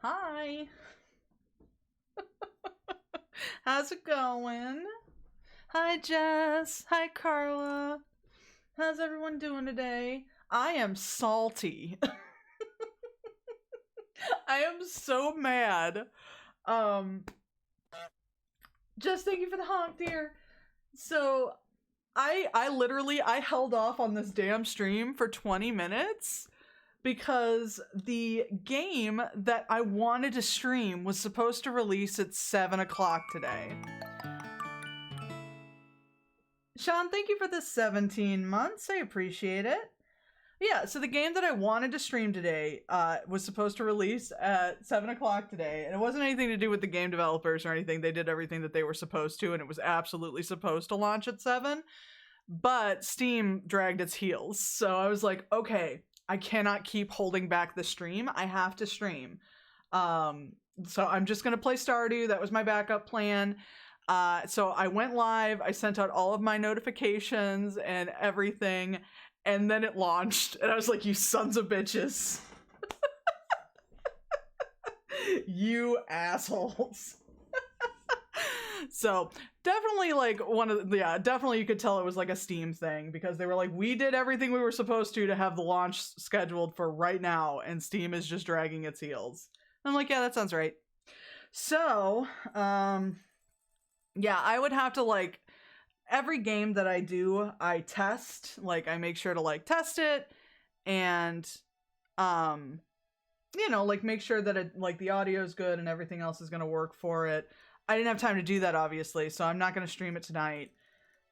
Hi. How's it going? Hi, Jess. Hi, Carla. How's everyone doing today? I am salty. I am so mad. Jess, thank you for the honk, dear. So, I literally held off on this damn stream for 20 minutes because the game that I wanted to stream was supposed to release at 7 o'clock today. Sean, thank you for the 17 months. I appreciate it. Yeah, so the game that I wanted to stream today was supposed to release at 7 o'clock today, and it wasn't anything to do with the game developers or anything. They did everything that they were supposed to, and it was absolutely supposed to launch at 7, but Steam dragged its heels. So I was like, okay, I cannot keep holding back the stream. I have to stream. So I'm just going to play Stardew. That was my backup plan. So I went live. I sent out all of my notifications and everything. And then it launched. And I was like, you sons of bitches. You assholes. So definitely like definitely you could tell it was like a Steam thing, because they were like, we did everything we were supposed to have the launch scheduled for right now, and Steam is just dragging its heels. And I'm like, yeah, that sounds right. So yeah, I would have to like, every game that I do, I test. Like, I make sure to like test it and you know, like make sure that it, like the audio is good and everything else is going to work for it. I didn't have time to do that, obviously, so I'm not going to stream it tonight.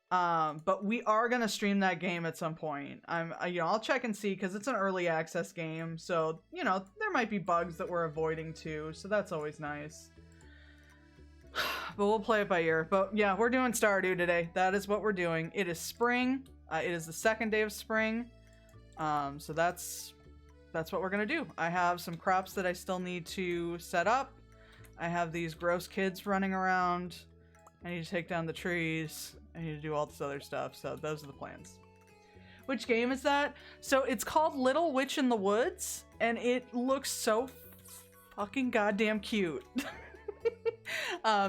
But we are going to stream that game at some point. I'll check and see, because it's an early access game, so, you know, there might be bugs that we're avoiding too, so that's always nice. But we'll play it by ear. But yeah, we're doing Stardew today. That is what we're doing. It is spring. It is the second day of spring. So that's what we're going to do. I have some crops that I still need to set up. I have these gross kids running around. I need to take down the trees. I need to do all this other stuff. So those are the plans. Which game is that? So it's called Little Witch in the Woods, and it looks so fucking goddamn cute.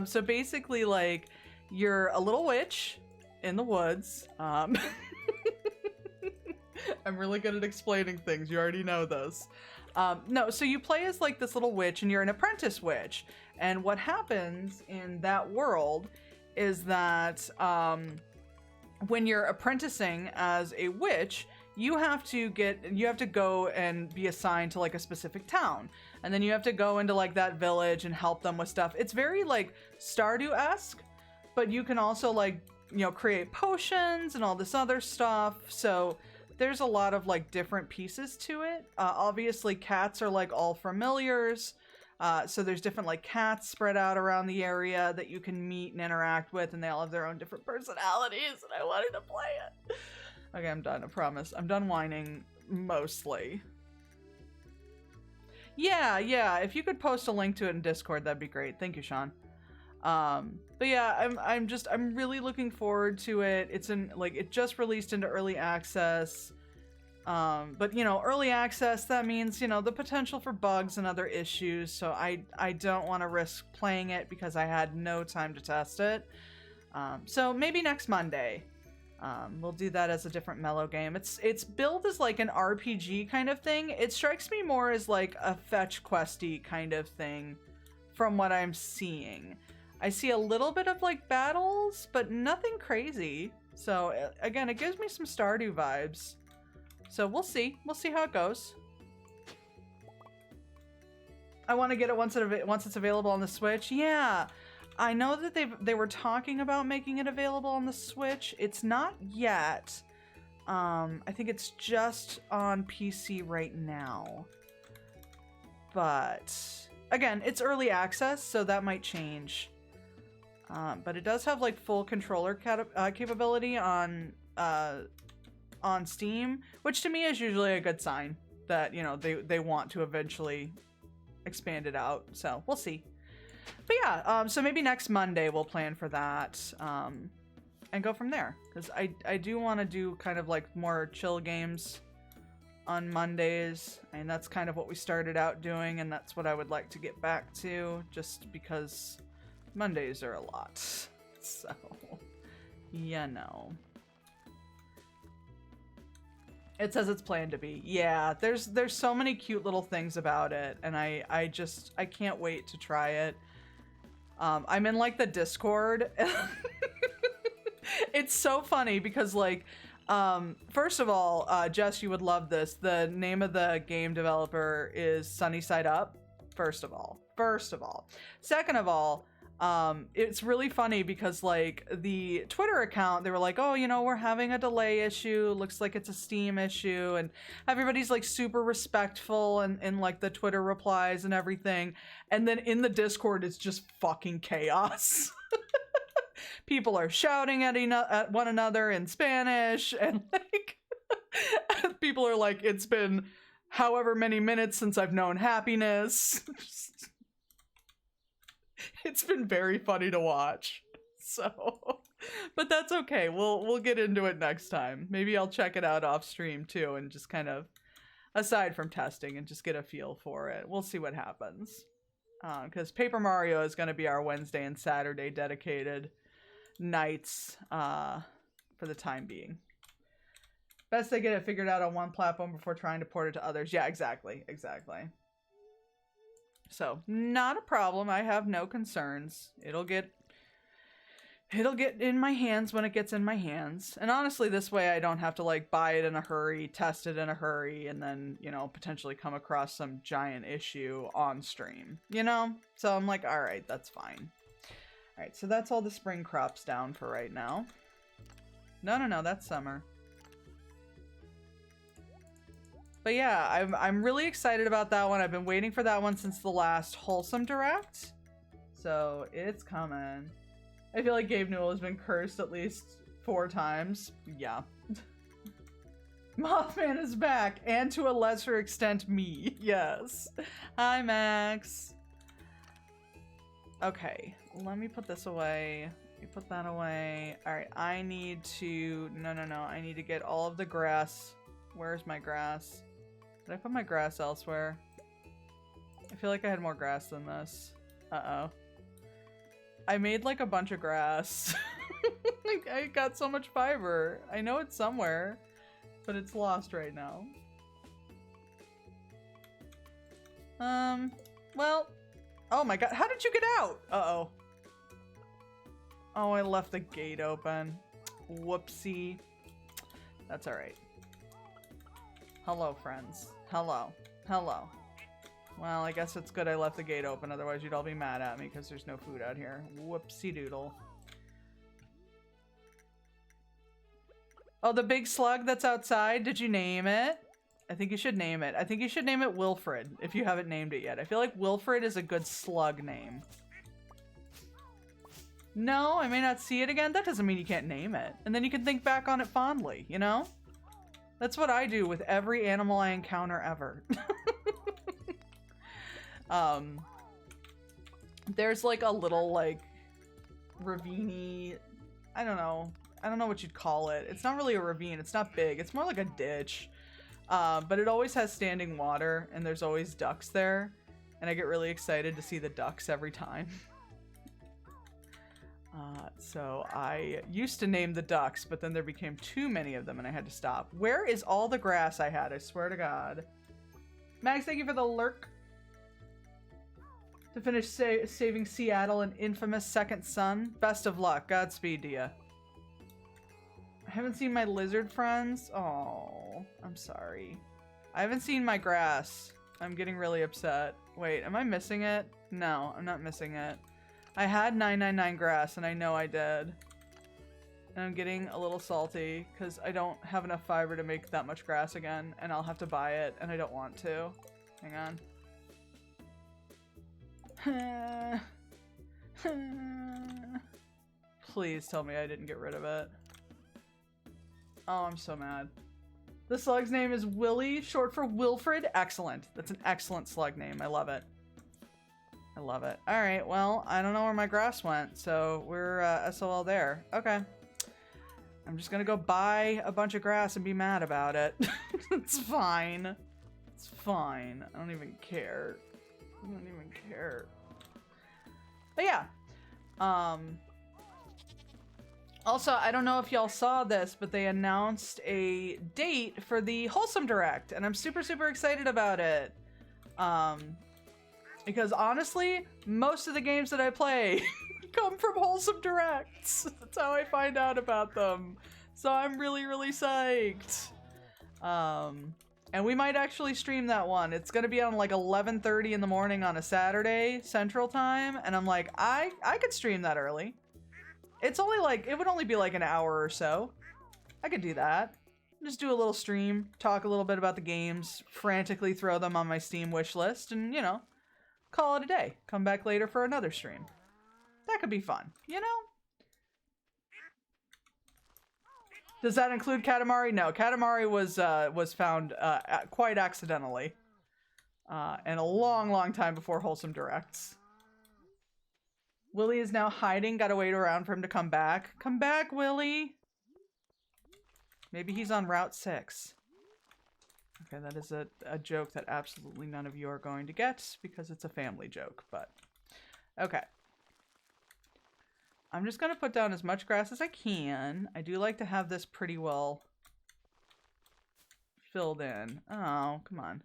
So basically, like, you're a little witch in the woods. I'm really good at explaining things. You already know this. No, so you play as like this little witch, and you're an apprentice witch. And what happens in that world is that when you're apprenticing as a witch, you have to go and be assigned to like a specific town. And then you have to go into like that village and help them with stuff. It's very like Stardew-esque, but you can also like, you know, create potions and all this other stuff. So there's a lot of like different pieces to it. Obviously cats are like all familiars. So there's different like cats spread out around the area that you can meet and interact with, and they all have their own different personalities, and I wanted to play it. Okay, I'm done, I promise. I'm done whining, mostly. Yeah, if you could post a link to it in Discord, that'd be great. Thank you, Sean. But yeah, I'm really looking forward to it. It just released into early access. But you know, early access, that means, you know, the potential for bugs and other issues, so I don't want to risk playing it because I had no time to test it. So maybe next Monday. We'll do that as a different mellow game. It's billed as like an RPG kind of thing. It strikes me more as like a fetch questy kind of thing from what I'm seeing. I see a little bit of like battles, but nothing crazy. So again, it gives me some Stardew vibes. So we'll see. We'll see how it goes. I want to get it once it's available on the Switch. Yeah. I know that they were talking about making it available on the Switch. It's not yet. I think it's just on PC right now. But again, it's early access, so that might change. But it does have like full controller capability on Steam, which to me is usually a good sign that, you know, they want to eventually expand it out. So we'll see. But yeah, so maybe next Monday we'll plan for that, and go from there. Because I do want to do kind of like more chill games on Mondays. And that's kind of what we started out doing, and that's what I would like to get back to, just because Mondays are a lot. So, you know. It says it's planned to be. Yeah, there's so many cute little things about it, and I can't wait to try it. I'm in like the Discord. It's so funny because like, first of all, Jess, you would love this. The name of the game developer is Sunny Side Up. First of all. Second of all, it's really funny because like the Twitter account, they were like, oh, you know, we're having a delay issue. Looks like it's a Steam issue. And everybody's like super respectful and like the Twitter replies and everything. And then in the Discord, it's just fucking chaos. People are shouting at one another in Spanish, and like people are like, it's been however many minutes since I've known happiness. It's been very funny to watch. So, but that's okay. We'll get into it next time. Maybe I'll check it out off stream too, and just kind of, aside from testing, and just get a feel for it. We'll see what happens. Because Paper Mario is going to be our Wednesday and Saturday dedicated nights for the time being. Best they get it figured out on one platform before trying to port it to others. Yeah, exactly. So, not a problem. I have no concerns. It'll get in my hands when it gets in my hands. And honestly, this way I don't have to like buy it in a hurry, test it in a hurry, and then, you know, potentially come across some giant issue on stream, you know? So I'm like, all right, that's fine. All right, so that's all the spring crops down for right now. No, that's summer. But yeah, I'm really excited about that one. I've been waiting for that one since the last Wholesome Direct. So it's coming. I feel like Gabe Newell has been cursed at least 4 times. Yeah. Mothman is back, and to a lesser extent me. Yes. Hi, Max. Okay, let me put this away. Let me put that away. Alright, I need to... No. I need to get all of the grass. Where's my grass? Did I put my grass elsewhere? I feel like I had more grass than this. Uh-oh. I made like a bunch of grass. I got so much fiber. I know it's somewhere, but it's lost right now. Well, oh my god, how did you get out? Uh-oh. Oh, I left the gate open. Whoopsie. That's alright. Hello, friends. Hello. Well, I guess it's good I left the gate open, otherwise you'd all be mad at me because there's no food out here. Whoopsie doodle. Oh, the big slug that's outside, did you name it? I think you should name it. I think you should name it Wilfred, if you haven't named it yet. I feel like Wilfred is a good slug name. No, I may not see it again. That doesn't mean you can't name it. And then you can think back on it fondly, you know? That's what I do with every animal I encounter ever. There's like a little like ravine-y, I don't know what you'd call it. It's not really a ravine, it's not big, it's more like a ditch. But it always has standing water and there's always ducks there. And I get really excited to see the ducks every time. So I used to name the ducks, but then there became too many of them and I had to stop. Where is all the grass I had? I swear to God. Max, thank you for the lurk. To finish saving Seattle an infamous second son. Best of luck. Godspeed to ya. I haven't seen my lizard friends. Oh, I'm sorry. I haven't seen my grass. I'm getting really upset. Wait, am I missing it? No, I'm not missing it. I had 999 grass, and I know I did. And I'm getting a little salty, because I don't have enough fiber to make that much grass again, and I'll have to buy it, and I don't want to. Hang on. Please tell me I didn't get rid of it. Oh, I'm so mad. The slug's name is Willie, short for Wilfred. Excellent. That's an excellent slug name. I love it. I love it. Alright, well, I don't know where my grass went, so we're SOL there. Okay. I'm just gonna go buy a bunch of grass and be mad about it. It's fine. It's fine. I don't even care. I don't even care. But yeah. Also, I don't know if y'all saw this, but they announced a date for the Wholesome Direct, and I'm super, super excited about it. Because honestly, most of the games that I play come from Wholesome Directs. That's how I find out about them. So I'm really, really psyched. And we might actually stream that one. It's gonna be on like 11:30 in the morning on a Saturday, Central Time, and I'm like, I could stream that early. It's only like, it would only be like an hour or so. I could do that. Just do a little stream, talk a little bit about the games, frantically throw them on my Steam wish list, and, you know, call it a day. Come back later for another stream. That could be fun, you know? Does that include Katamari? No, Katamari was found quite accidentally. And a long, long time before Wholesome Directs. Willie is now hiding. Gotta wait around for him to come back. Come back, Willie! Maybe he's on Route 6. Okay, that is a joke that absolutely none of you are going to get because it's a family joke, but... Okay. I'm just gonna put down as much grass as I can. I do like to have this pretty well filled in. Oh, come on.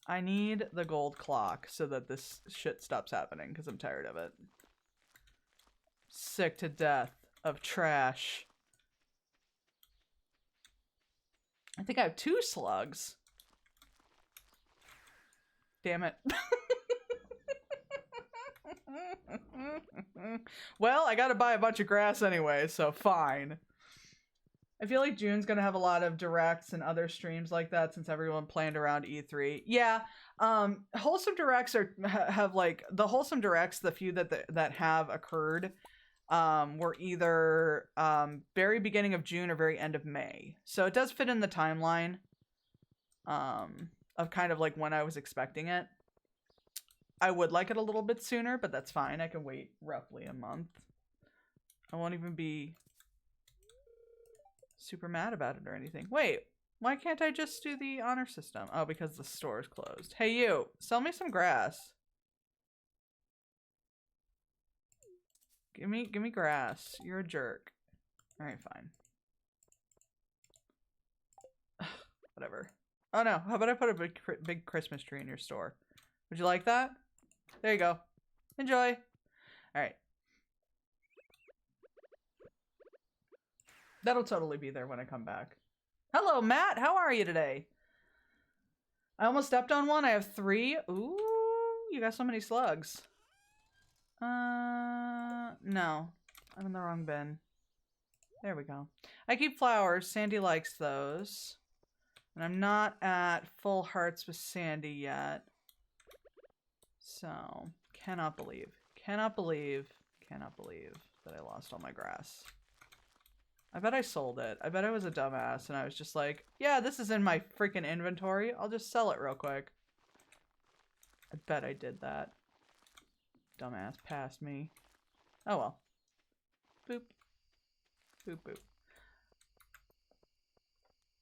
I need the gold clock so that this shit stops happening because I'm tired of it. Sick to death of trash. I think I have 2 slugs. Damn it. Well, I gotta buy a bunch of grass anyway, so fine. I feel like June's gonna have a lot of directs and other streams like that since everyone planned around E3. Yeah, Wholesome Directs have like the Wholesome Directs, the few that have occurred, were either very beginning of June or very end of May. So it does fit in the timeline of kind of like when I was expecting it. I would like it a little bit sooner, but that's fine. I can wait roughly a month. I won't even be super mad about it or anything. Wait, why can't I just do the honor system? Oh, because the store is closed. Hey, you, sell me some grass. Give me grass. You're a jerk. All right, fine. Whatever. Oh no, how about I put a big Christmas tree in your store? Would you like that? There you go. Enjoy. All right. That'll totally be there when I come back. Hello, Matt. How are you today? I almost stepped on one. I have 3. Ooh, you got so many slugs. No. I'm in the wrong bin. There we go. I keep flowers. Sandy likes those. And I'm not at full hearts with Sandy yet. So, cannot believe that I lost all my grass. I bet I sold it. I bet I was a dumbass and I was just like, yeah, this is in my freaking inventory. I'll just sell it real quick. I bet I did that. Dumbass passed me. Oh well. Boop. Boop boop.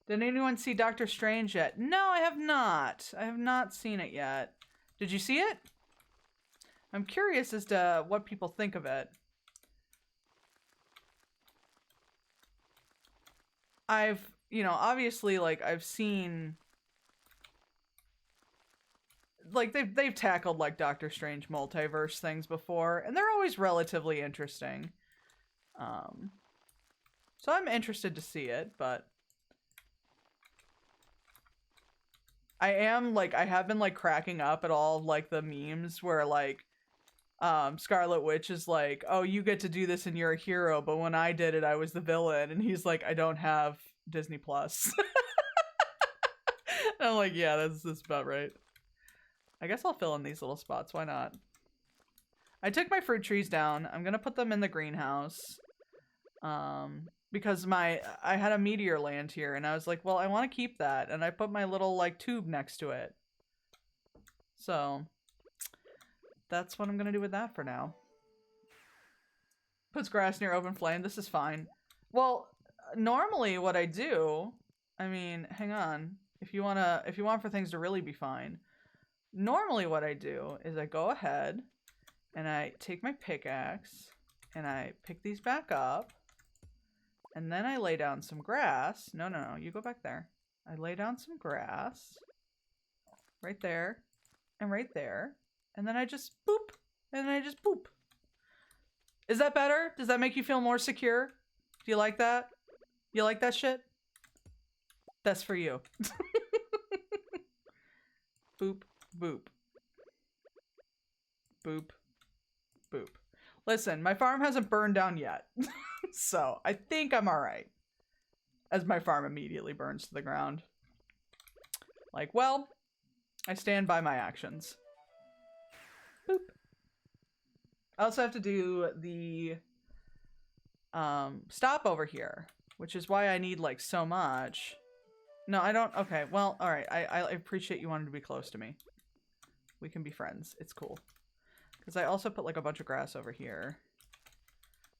Did anyone see Doctor Strange yet? No, I have not. I have not seen it yet. Did you see it? I'm curious as to what people think of it. I've, you know, obviously, like, I've seen, like, they've tackled, like, Doctor Strange multiverse things before, and they're always relatively interesting. So I'm interested to see it, but I am, like, I have been, like, cracking up at all, like, the memes where, like, Scarlet Witch is like, oh, you get to do this and you're a hero, but when I did it, I was the villain. And he's like, I don't have Disney Plus. And I'm like, yeah, that's about right. I guess I'll fill in these little spots. Why not? I took my fruit trees down. I'm gonna put them in the greenhouse. Because I had a meteor land here and I was like, well, I want to keep that. And I put my little, like, tube next to it. So that's what I'm gonna do with that for now. Puts grass near open flame. This is fine. Well, normally what I do, I mean, hang on. If you want for things to really be fine, normally what I do is I go ahead and I take my pickaxe and I pick these back up and then I lay down some grass. No, you go back there. I lay down some grass right there and right there. And then I just boop. And then I just boop. Is that better? Does that make you feel more secure? Do you like that? You like that shit? That's for you. Boop, boop. Boop, boop. Listen, my farm hasn't burned down yet. So I think I'm alright. As my farm immediately burns to the ground. Like, well, I stand by my actions. Boop. I also have to do the stop over here, which is why I need like so much. No, I don't. Okay, well, all right. I appreciate you wanting to be close to me. We can be friends. It's cool. Because I also put like a bunch of grass over here.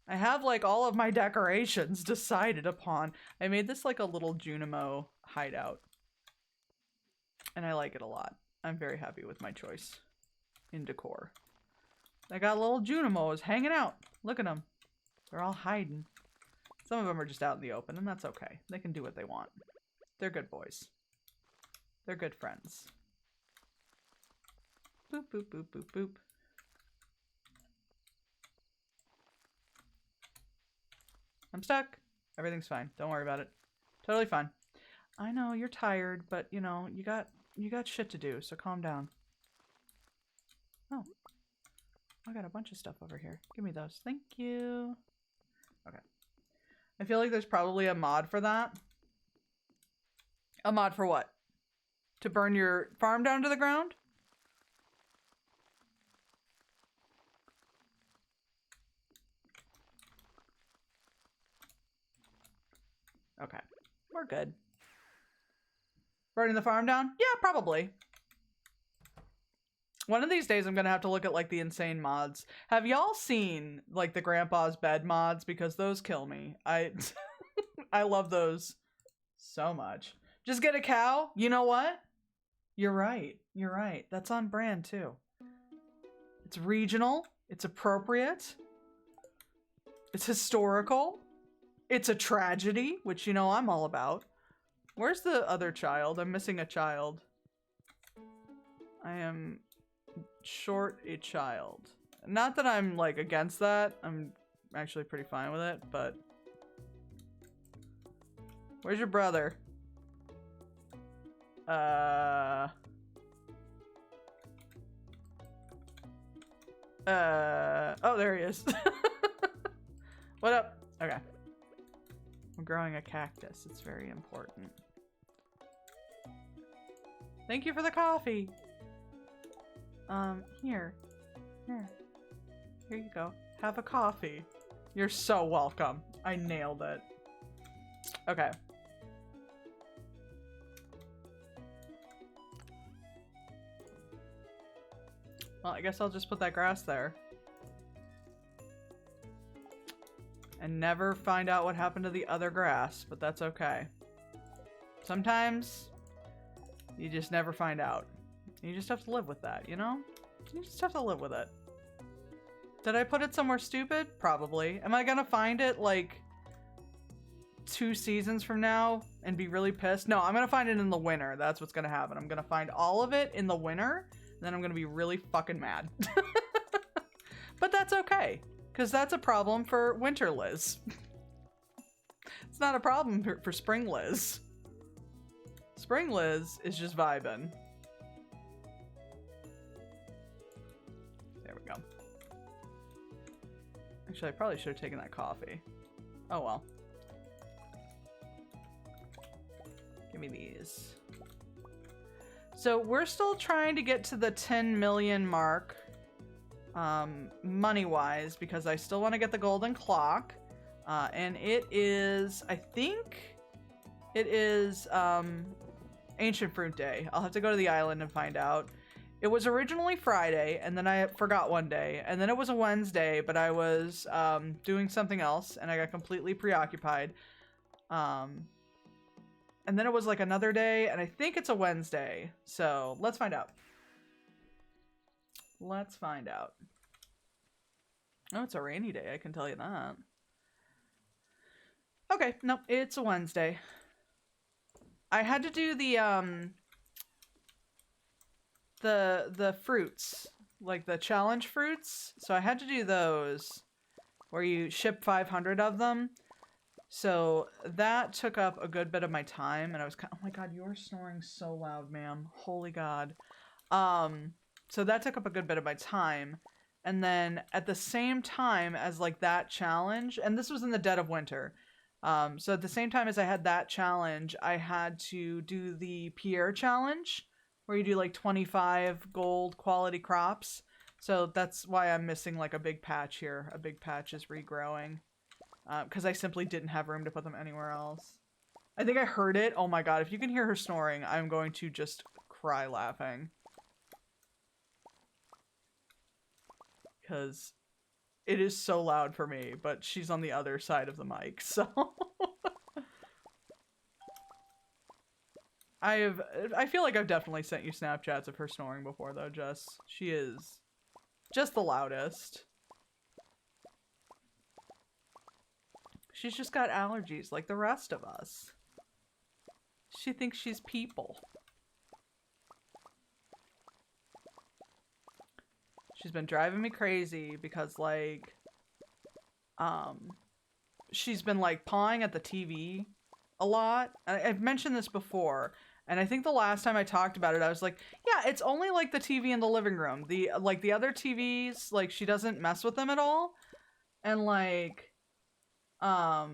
I have like all of my decorations decided upon. I made this like a little Junimo hideout. And I like it a lot. I'm very happy with my choice in decor. I got little Junimos hanging out. Look at them. They're all hiding. Some of them are just out in the open, and that's okay. They can do what they want. They're good boys. They're good friends. Boop, boop, boop, boop, boop. I'm stuck. Everything's fine. Don't worry about it. Totally fine. I know you're tired, but you know, you got shit to do, so calm down. Oh. I got a bunch of stuff over here. Give me those. Thank you. Okay. I feel like there's probably a mod for that. A mod for what? To burn your farm down to the ground? Okay. We're good. Burning the farm down? Yeah, probably. One of these days I'm gonna have to look at like the insane mods. Have y'all seen like the Grandpa's Bed mods? Because those kill me. I love those so much. Just get a cow? You know what? You're right. You're right. That's on brand too. It's regional. It's appropriate. It's historical. It's a tragedy, which you know I'm all about. Where's the other child? I'm missing a child. I am short a child. Not that I'm like against that. I'm actually pretty fine with it, but where's your brother? Oh, there he is. What up? Okay. I'm growing a cactus. It's very important. Thank you for the coffee. Here you go. Have a coffee. You're so welcome. I nailed it. Okay. Well, I guess I'll just put that grass there. And never find out what happened to the other grass, but that's okay. Sometimes you just never find out. You just have to live with that, you know? You just have to live with it. Did I put it somewhere stupid? Probably. Am I gonna find it, like, 2 seasons from now and be really pissed? No, I'm gonna find it in the winter. That's what's gonna happen. I'm gonna find all of it in the winter, and then I'm gonna be really fucking mad. But that's okay, because that's a problem for winter Liz. It's not a problem for spring Liz. Spring Liz is just vibing. There we go. Actually, I probably should have taken that coffee. Oh well. Give me these. So we're still trying to get to the 10 million mark, money-wise, because I still want to get the golden clock. And it is, I think, it is Ancient Fruit Day. I'll have to go to the island and find out. It was originally Friday, and then I forgot one day, and then it was a Wednesday, but I was doing something else, and I got completely preoccupied. And then it was like another day, and I think it's a Wednesday. So let's find out. Let's find out. Oh, it's a rainy day, I can tell you that. Okay, nope, it's a Wednesday. I had to do the fruits, like the challenge fruits. So I had to do those where you ship 500 of them. So that took up a good bit of my time, and I was kind of, oh my god, you're snoring so loud, ma'am. Holy god. So that took up a good bit of my time. And then at the same time as like that challenge, and this was in the dead of winter. So at the same time as I had that challenge, I had to do the Pierre challenge, where you do like 25 gold quality crops. So that's why I'm missing like a big patch here. A big patch is regrowing. Because I simply didn't have room to put them anywhere else. I think I heard it. Oh my god, if you can hear her snoring, I'm going to just cry laughing. Because it is so loud for me, but she's on the other side of the mic, so... I feel like I've definitely sent you Snapchats of her snoring before, though, Jess. She is just the loudest. She's just got allergies like the rest of us. She thinks she's people. She's been driving me crazy because, like, she's been, like, pawing at the TV a lot. I've mentioned this before, and I think the last time I talked about it, I was like, yeah, it's only, like, the TV in the living room. The other TVs, like, she doesn't mess with them at all. And, like... I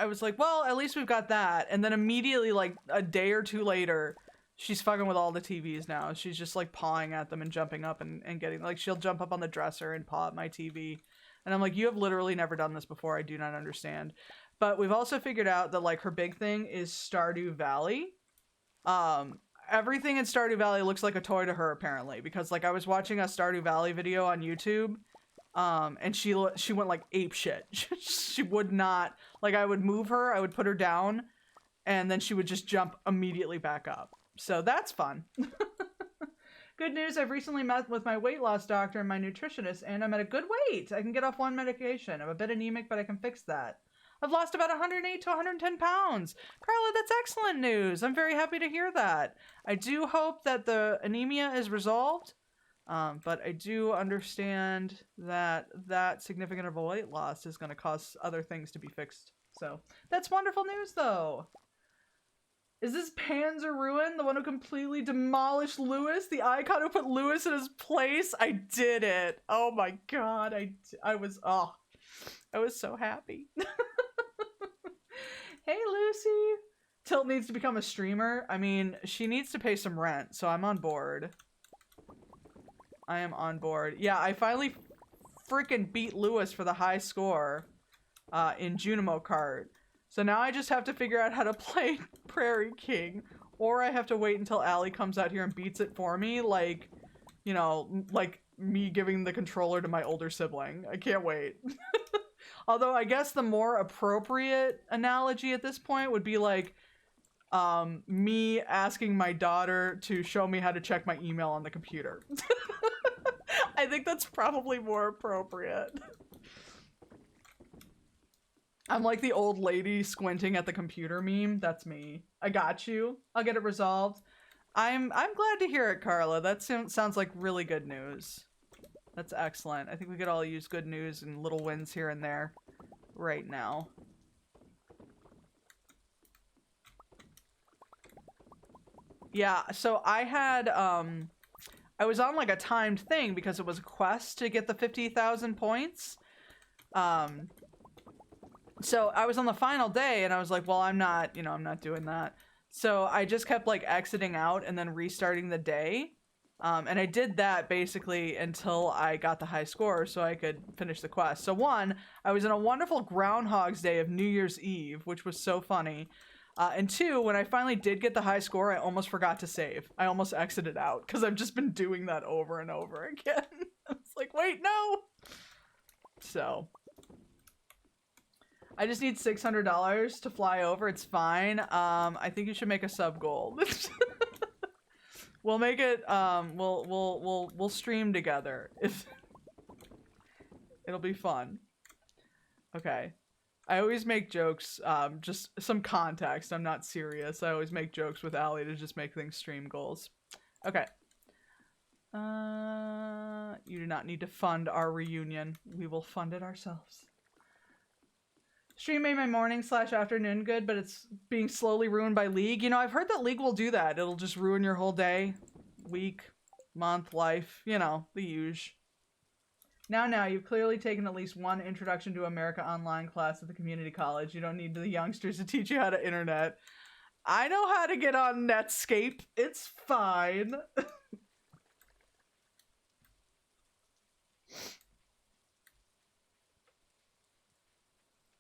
was like, well, at least we've got that. And then immediately, like, a day or two later, she's fucking with all the TVs now. She's just, like, pawing at them and jumping up and getting, like, she'll jump up on the dresser and paw at my TV. And I'm like, you have literally never done this before. I do not understand. But we've also figured out that, like, her big thing is Stardew Valley. Everything in Stardew Valley looks like a toy to her, apparently. Because, like, I was watching a Stardew Valley video on YouTube. And she went like ape shit. She would not, like, I would move her, I would put her down, and then she would just jump immediately back up. So that's fun. Good news, I've recently met with my weight loss doctor and my nutritionist, and I'm at a good weight. I can get off one medication. I'm a bit anemic, but I can fix that. I've lost about 108 to 110 pounds. Carla, that's excellent news. I'm very happy to hear that. I do hope that the anemia is resolved. But I do understand that significant of a weight loss is going to cause other things to be fixed. So that's wonderful news, though. Is this Panzer Ruin, the one who completely demolished Lewis? The icon who put Lewis in his place? I did it. Oh my god. I was so happy. Hey, Lucy. Tilt needs to become a streamer. I mean, she needs to pay some rent, so I'm on board. I am on board. Yeah, I finally freaking beat Lewis for the high score in Junimo Kart. So now I just have to figure out how to play Prairie King, or I have to wait until Allie comes out here and beats it for me, like, you know, like me giving the controller to my older sibling. I can't wait. Although I guess the more appropriate analogy at this point would be like me asking my daughter to show me how to check my email on the computer. I think that's probably more appropriate. I'm like the old lady squinting at the computer meme. That's me. I got you. I'll get it resolved. I'm glad to hear it, Carla. That sounds like really good news. That's excellent. I think we could all use good news and little wins here and there right now. Yeah, so I had, I was on like a timed thing because it was a quest to get the 50,000 points. So I was on the final day and I was like, well, I'm not doing that. So I just kept like exiting out and then restarting the day. And I did that basically until I got the high score so I could finish the quest. So one, I was in a wonderful Groundhog's Day of New Year's Eve, which was so funny. And two, when I finally did get the high score, I almost forgot to save. I almost exited out because I've just been doing that over and over again. It's like, wait, no. So I just need $600 to fly over. It's fine. I think you should make a sub goal. We'll make it. We'll stream together. If it'll be fun. Okay. I always make jokes. Just some context. I'm not serious. I always make jokes with Allie to just make things stream goals. Okay. You do not need to fund our reunion. We will fund it ourselves. Stream made my morning / afternoon good, but it's being slowly ruined by League. You know, I've heard that League will do that. It'll just ruin your whole day, week, month, life. You know, the usual. Now, you've clearly taken at least one Introduction to America online class at the community college. You don't need the youngsters to teach you how to internet. I know how to get on Netscape. It's fine.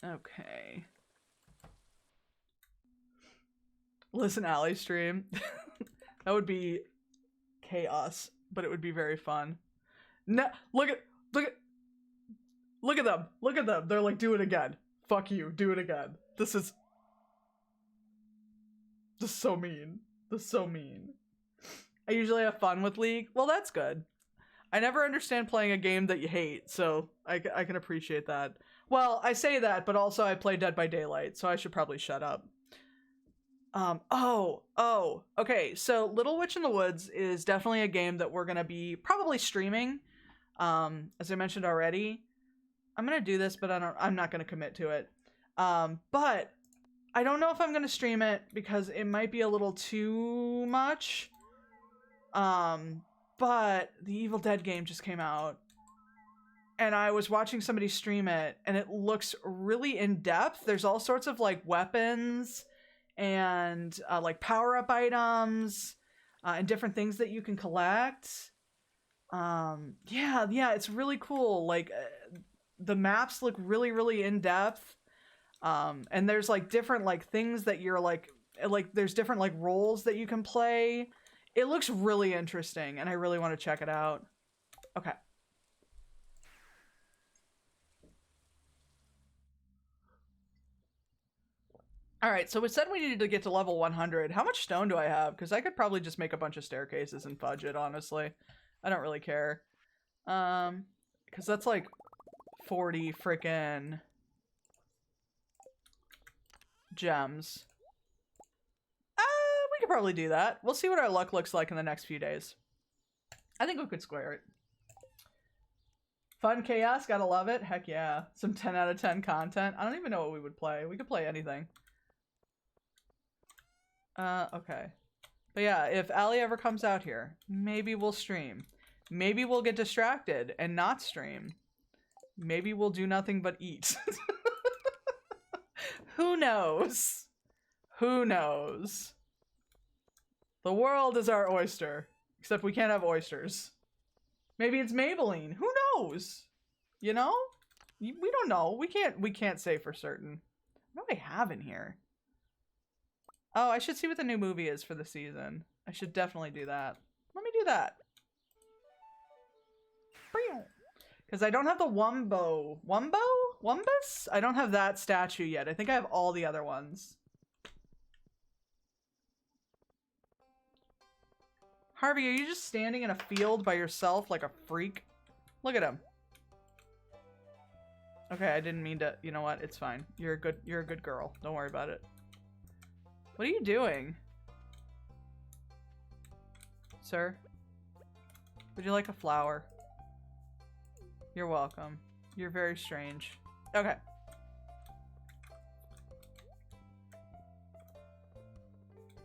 Okay. Listen, Allie stream. That would be chaos, but it would be very fun. No, look at them. Look at them. They're like, do it again. Fuck you. Do it again. This is so mean. This is so mean. I usually have fun with League. Well, that's good. I never understand playing a game that you hate, so I can appreciate that. Well, I say that, but also I play Dead by Daylight, so I should probably shut up. Okay, so Little Witch in the Woods is definitely a game that we're gonna be probably streaming. As I mentioned already, I'm gonna do this, but I'm not gonna commit to it. But I don't know if I'm gonna stream it because it might be a little too much. But the Evil Dead game just came out. And I was watching somebody stream it, and it looks really in-depth. There's all sorts of, like, weapons and, like, power-up items and different things that you can collect. Yeah, it's really cool. Like, the maps look really, really in-depth. And there's, like, different, like, things that you're, like, there's different, like, roles that you can play. It looks really interesting, and I really want to check it out. Okay. All right, so it said we needed to get to level 100. How much stone do I have? Because I could probably just make a bunch of staircases and fudge it, honestly. I don't really care. Because that's like 40 freaking gems. We could probably do that. We'll see what our luck looks like in the next few days. I think we could square it. Fun chaos, gotta love it. Heck yeah. Some 10 out of 10 content. I don't even know what we would play. We could play anything. Okay. But yeah, if Allie ever comes out here, maybe we'll stream. Maybe we'll get distracted and not stream. Maybe we'll do nothing but eat. Who knows? Who knows? The world is our oyster. Except we can't have oysters. Maybe it's Maybelline. Who knows? You know? We don't know. We can't say for certain. What do I have in here? Oh, I should see what the new movie is for the season. I should definitely do that. Let me do that. Because I don't have the Wumbus? I don't have that statue yet. I think I have all the other ones. Harvey, are you just standing in a field by yourself like a freak? Look at him. Okay, I didn't mean to. You know what? It's fine. You're a good girl. Don't worry about it. What are you doing? Sir? Would you like a flower? You're welcome. You're very strange. Okay.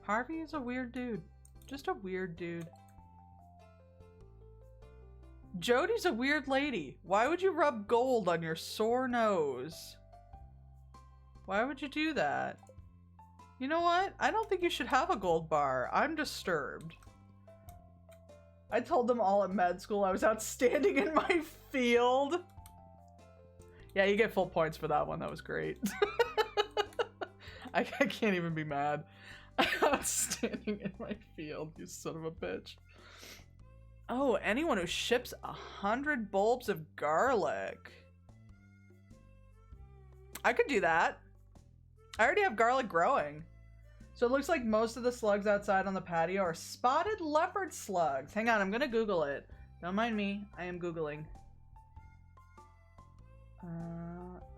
Harvey is a weird dude. Just a weird dude. Jody's a weird lady. Why would you rub gold on your sore nose? Why would you do that? You know what? I don't think you should have a gold bar. I'm disturbed. I told them all at med school I was outstanding in my field. Yeah, you get full points for that one. That was great. I can't even be mad. I'm standing in my field, you son of a bitch. Oh, anyone who ships 100 bulbs of garlic. I could do that. I already have garlic growing. So it looks like most of the slugs outside on the patio are spotted leopard slugs. Hang on, I'm gonna Google it. Don't mind me, I am Googling.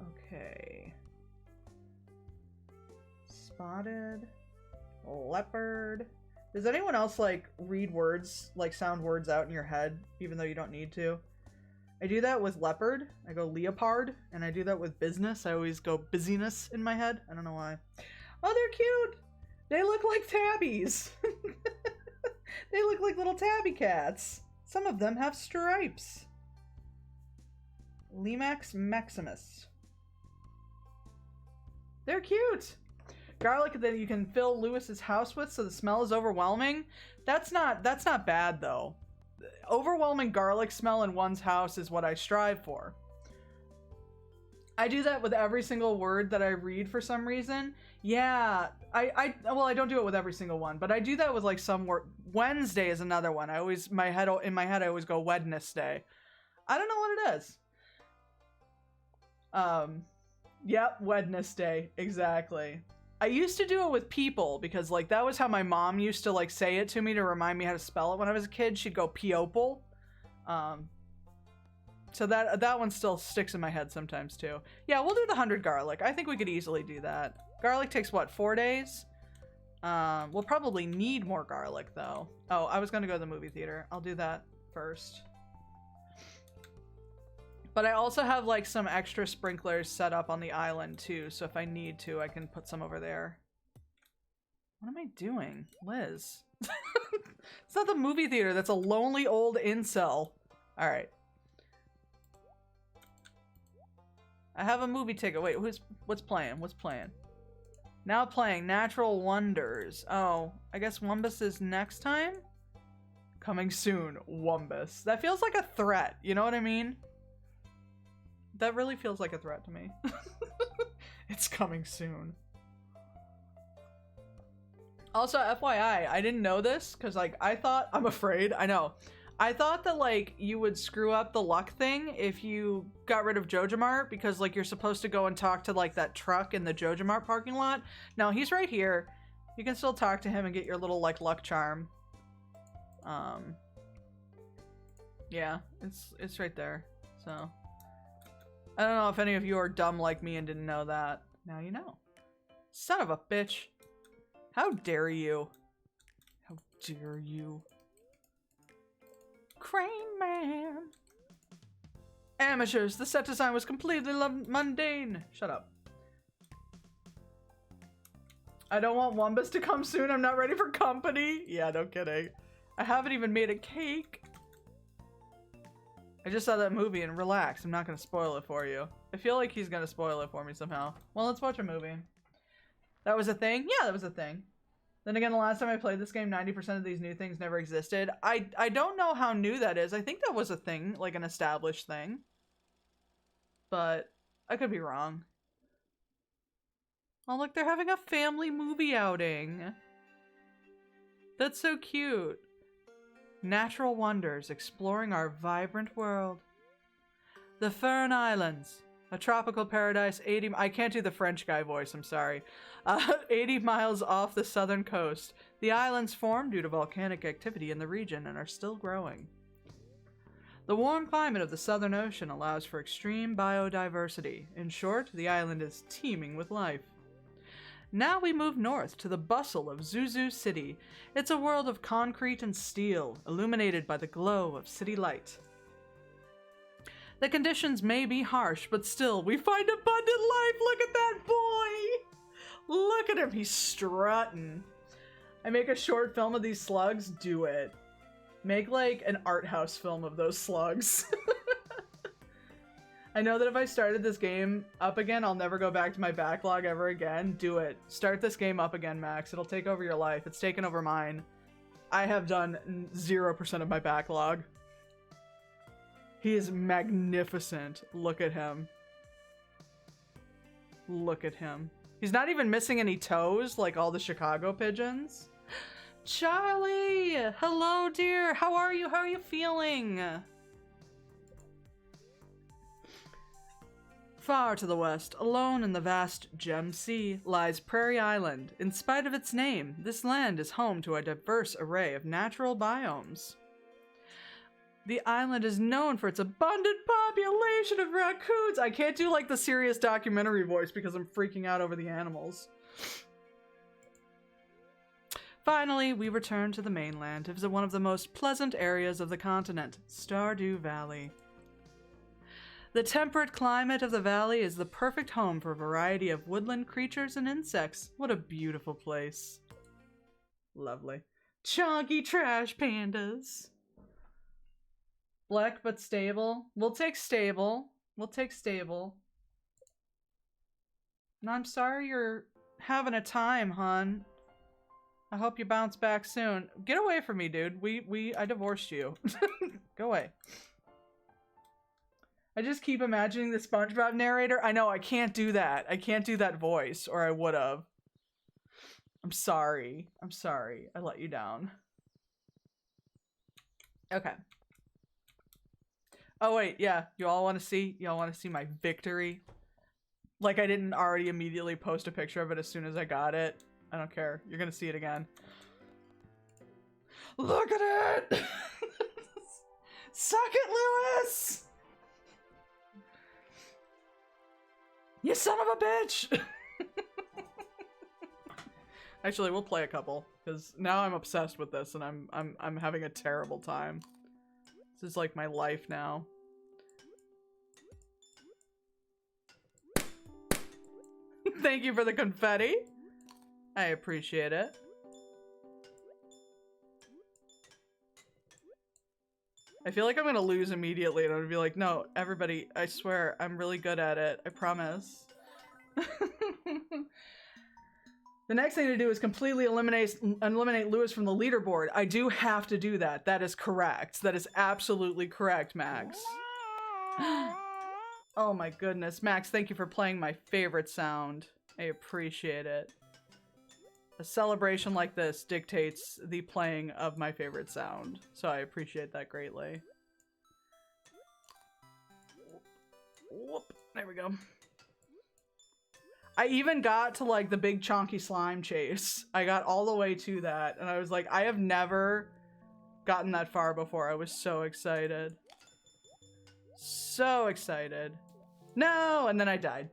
Okay. Spotted leopard. Does anyone else like read words, like sound words out in your head, even though you don't need to? I do that with leopard. I go leopard, and I do that with business. I always go busyness in my head. I don't know why. Oh, they're cute. They look like tabbies. They look like little tabby cats. Some of them have stripes. Limax maximus. They're cute. Garlic that you can fill Lewis's house with so the smell is overwhelming. That's not bad though. Overwhelming garlic smell in one's house is what I strive for. I do that with every single word that I read for some reason. Yeah, well, I don't do it with every single one, but I do that with like some word. Wednesday is another one. I always, in my head, I always go Wednesday. I don't know what it is. Yep, Wednesday, exactly. I used to do it with people because like that was how my mom used to like say it to me to remind me how to spell it when I was a kid. She'd go Piopal. So that one still sticks in my head sometimes too. Yeah, we'll do the 100 garlic. I think we could easily do that. Garlic takes what, 4 days? We'll probably need more garlic though. Oh, I was gonna go to the movie theater. I'll do that first. But I also have like some extra sprinklers set up on the island too, so if I need to, I can put some over there. What am I doing? Liz. It's not the movie theater, that's a lonely old incel. Alright. I have a movie ticket. Wait, what's playing? What's playing? Now playing Natural Wonders. Oh, I guess Wumbus is next time? Coming soon, Wumbus. That feels like a threat, you know what I mean? That really feels like a threat to me. It's coming soon. Also, FYI, I didn't know this because, like, I'm afraid. I know. I thought that, like, you would screw up the luck thing if you got rid of JojaMart because, like, you're supposed to go and talk to, like, that truck in the JojaMart parking lot. No, he's right here. You can still talk to him and get your little, like, luck charm. Yeah, it's right there. So... I don't know if any of you are dumb like me and didn't know that. Now you know. Son of a bitch. How dare you? How dare you? Crane Man. Amateurs, the set design was completely mundane. Shut up. I don't want Wumbus to come soon. I'm not ready for company. Yeah, no kidding. I haven't even made a cake. I just saw that movie and relax. I'm not going to spoil it for you. I feel like he's going to spoil it for me somehow. Well, let's watch a movie. That was a thing? Yeah, that was a thing. Then again, the last time I played this game, 90% of these new things never existed. I don't know how new that is. I think that was a thing, like an established thing. But I could be wrong. Oh, look, they're having a family movie outing. That's so cute. Natural Wonders, exploring our vibrant world. The Fern Islands, a tropical paradise 80... I can't do the French guy voice, I'm sorry. 80 miles off the southern coast. The islands formed due to volcanic activity in the region and are still growing. The warm climate of the Southern Ocean allows for extreme biodiversity. In short, the island is teeming with life. Now we move north to the bustle of Zuzu City. It's a world of concrete and steel, illuminated by the glow of city light. The conditions may be harsh, but still, we find abundant life. Look at that boy! Look at him, he's strutting. I make a short film of these slugs? Do it. Make, like, an art house film of those slugs. I know that if I started this game up again, I'll never go back to my backlog ever again. Do it. Start this game up again, Max. It'll take over your life. It's taken over mine. I have done 0% of my backlog. He is magnificent. Look at him. Look at him. He's not even missing any toes like all the Chicago pigeons. Charlie! Hello, dear! How are you? How are you feeling? Far to the west, alone in the vast Gem Sea, lies Prairie Island. In spite of its name, this land is home to a diverse array of natural biomes. The island is known for its abundant population of raccoons. I can't do like the serious documentary voice because I'm freaking out over the animals. Finally, we return to the mainland to visit one of the most pleasant areas of the continent, Stardew Valley. The temperate climate of the valley is the perfect home for a variety of woodland creatures and insects. What a beautiful place. Lovely. Chunky trash pandas. Black but stable. We'll take stable. We'll take stable. No, I'm sorry you're having a time, hon. I hope you bounce back soon. Get away from me, dude. I divorced you. Go away. I just keep imagining the SpongeBob narrator. I know, I can't do that. I can't do that voice, or I would have. I'm sorry. I'm sorry. I let you down. Okay. Oh, wait, yeah. You all want to see? Y'all want to see my victory? Like I didn't already immediately post a picture of it as soon as I got it. I don't care. You're gonna see it again. Look at it! Suck it, Lewis! You son of a bitch! Actually, we'll play a couple because now I'm obsessed with this and I'm having a terrible time. This is like my life now. Thank you for the confetti. I appreciate it. I feel like I'm gonna lose immediately and I'm gonna be like, no, everybody, I swear, I'm really good at it. I promise. The next thing to do is completely eliminate Lewis from the leaderboard. I do have to do that. That is correct. That is absolutely correct, Max. Oh my goodness. Max, thank you for playing my favorite sound. I appreciate it. A celebration like this dictates the playing of my favorite sound, so I appreciate that greatly. Whoop, there we go. I even got to like the big chonky slime chase. I got all the way to that, and I was like, I have never gotten that far before. I was so excited. So excited. No, and then I died.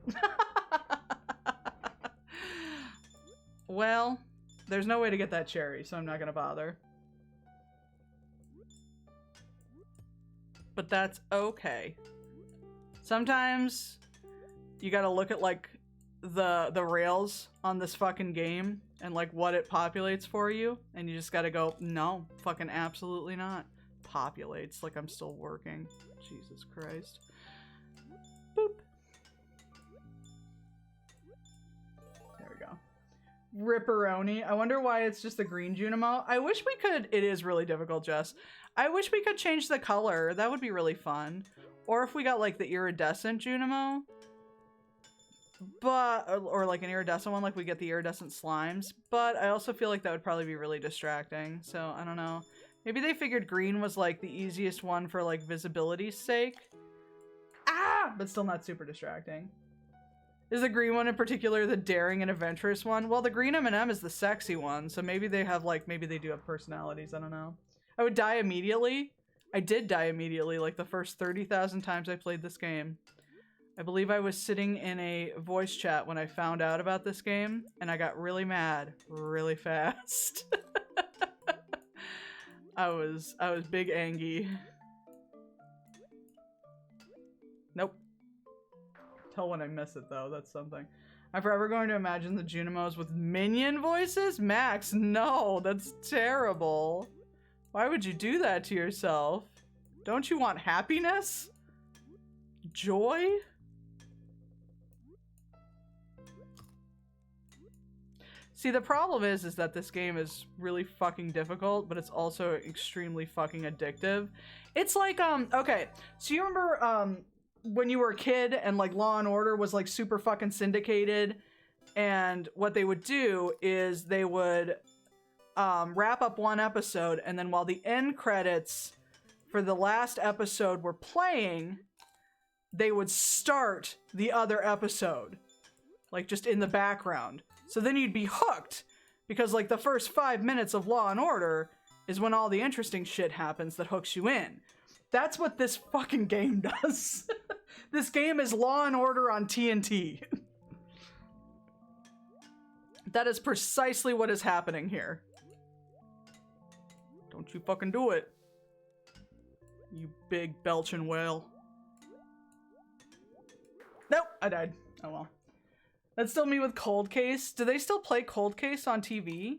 Well, there's no way to get that cherry, so I'm not gonna bother. But that's okay. Sometimes you gotta look at like the rails on this fucking game and like what it populates for you, and you just gotta go, no, fucking absolutely not. Populates like I'm still working. Jesus Christ. Boop. There we go. Ripperoni. I wonder why it's just the green Junimo. I wish we could. It is really difficult, Jess. I wish we could change the color. That would be really fun. Or if we got like the iridescent Junimo. But, or like an iridescent one, like we get the iridescent slimes. But I also feel like that would probably be really distracting. So I don't know. Maybe they figured green was like the easiest one for like visibility's sake. Ah! But still not super distracting. Is the green one in particular the daring and adventurous one? Well, the green M&M is the sexy one, so maybe they have like, maybe they do have personalities, I don't know. I would die immediately. I did die immediately, like the first 30,000 times I played this game. I believe I was sitting in a voice chat when I found out about this game, and I got really mad really fast. I was big angy. Nope. Tell when I miss it though, that's something. I'm forever going to imagine the Junimos with minion voices? Max, no, that's terrible. Why would you do that to yourself? Don't you want happiness? Joy? See, the problem is that this game is really fucking difficult, but it's also extremely fucking addictive. It's like, okay, so you remember, when you were a kid and like Law and Order was like super fucking syndicated And what they would do is they would wrap up one episode, and then while the end credits for the last episode were playing, they would start the other episode, like just in the background. So then you'd be hooked, because like the first 5 minutes of Law and Order is when all the interesting shit happens that hooks you in. That's what this fucking game does. This game is Law and Order on TNT. That is precisely what is happening here. Don't you fucking do it, you big belching whale. Nope, I died. Oh well. That's still me with Cold Case. Do they still play Cold Case on TV?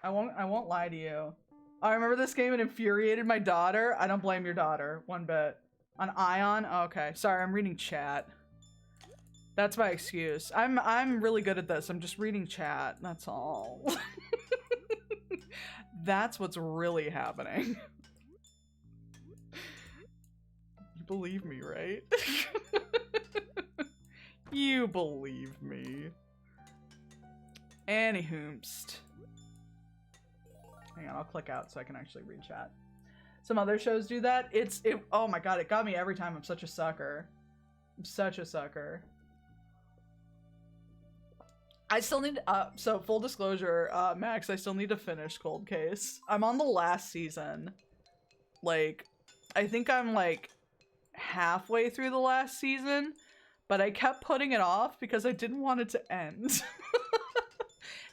I won't lie to you. I remember this game, it infuriated my daughter. I don't blame your daughter one bit. On Ion? Oh, okay. Sorry, I'm reading chat. That's my excuse. I'm really good at this. I'm just reading chat. That's all. That's what's really happening. You believe me, right? You believe me. Anywhoomst. Hang on, I'll click out so I can actually read chat. Some other shows do that. Oh my god, it got me every time. I'm such a sucker. I'm such a sucker. I still need, so full disclosure, Max, I still need to finish Cold Case. I'm on the last season. Like, I think I'm like halfway through the last season, but I kept putting it off because I didn't want it to end.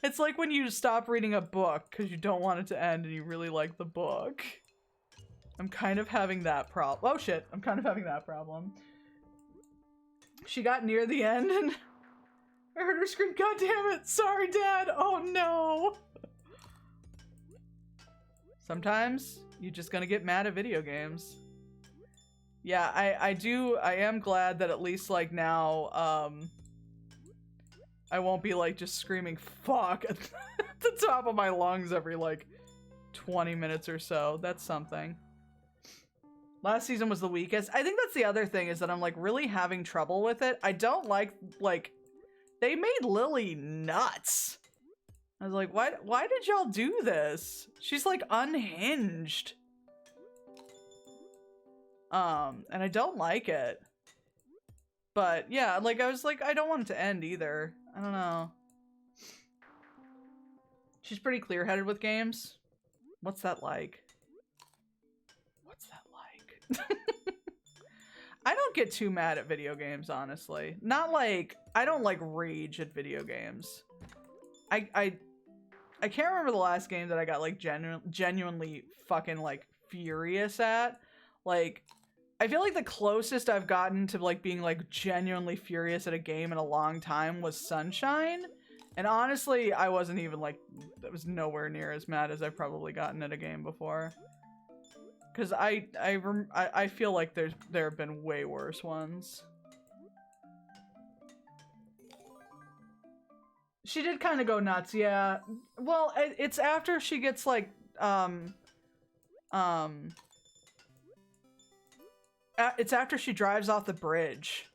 It's like when you stop reading a book because you don't want it to end and you really like the book. I'm kind of having that problem. Oh shit, I'm kind of having that problem. She got near the end and I heard her scream, "God damn it! Sorry, Dad! Oh no!" Sometimes you're just gonna get mad at video games. Yeah, I am glad that at least like now, I won't be like just screaming fuck at the top of my lungs every like 20 minutes or so. That's something. Last season was the weakest. I think that's the other thing, is that I'm like really having trouble with it. I don't like they made Lily nuts. I was like, why did y'all do this? She's like unhinged. And I don't like it. But yeah, like I was like, I don't want it to end either. I don't know. She's pretty clear-headed with games. What's that like? What's that like? I don't get too mad at video games, honestly. Not like, I don't like rage at video games. I can't remember the last game that I got like genuinely fucking like furious at. Like, I feel like the closest I've gotten to like being like genuinely furious at a game in a long time was Sunshine. And honestly, I wasn't even like, that was nowhere near as mad as I've probably gotten at a game before. Because I feel like there have been way worse ones. She did kind of go nuts, yeah. Well, it's after she gets like, it's after she drives off the bridge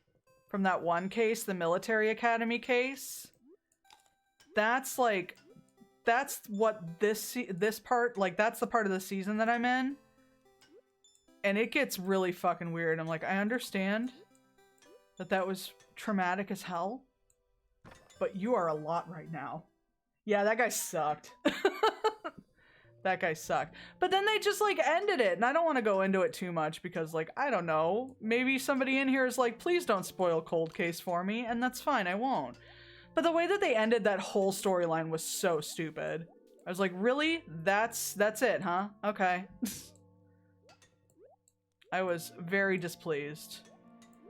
from that one case, the military academy case. That's like, that's what this part, like that's the part of the season that I'm in. And it gets really fucking weird. I'm like, I understand that was traumatic as hell, but you are a lot right now. Yeah, that guy sucked. That guy sucked. But then they just like ended it, and I don't want to go into it too much because like, I don't know, maybe somebody in here is like, please don't spoil Cold Case for me, and that's fine, I won't. But the way that they ended that whole storyline was so stupid. I was like, really? That's it, huh? Okay. I was very displeased.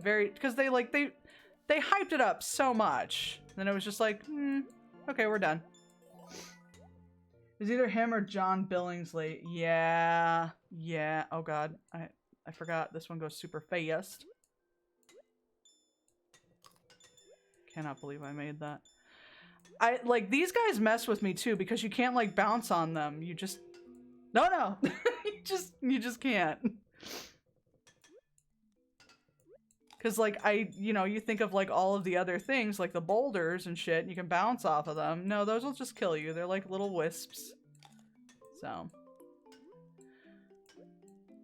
Very, because they hyped it up so much. Then it was just like, okay, we're done. It was either him or John Billingsley. Yeah. Oh god, I forgot. This one goes super fast. Cannot believe I made that. Like, these guys mess with me too because you can't like bounce on them. You just, no. you just can't. Because, like, you know, you think of, like, all of the other things, like the boulders and shit, and you can bounce off of them. No, those will just kill you. They're like little wisps. So.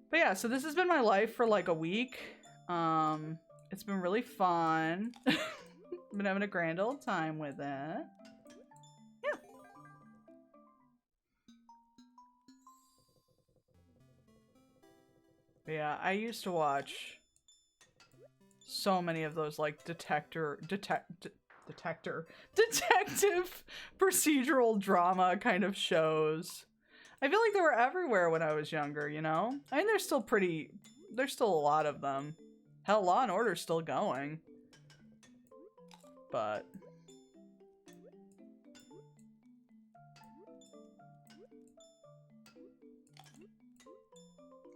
But yeah, so this has been my life for, like, a week. It's been really fun. I've been having a grand old time with it. Yeah. But yeah, I used to watch so many of those, like, detective procedural drama kind of shows. I feel like they were everywhere when I was younger, you know? I mean, there's still a lot of them. Hell, Law and Order's still going. But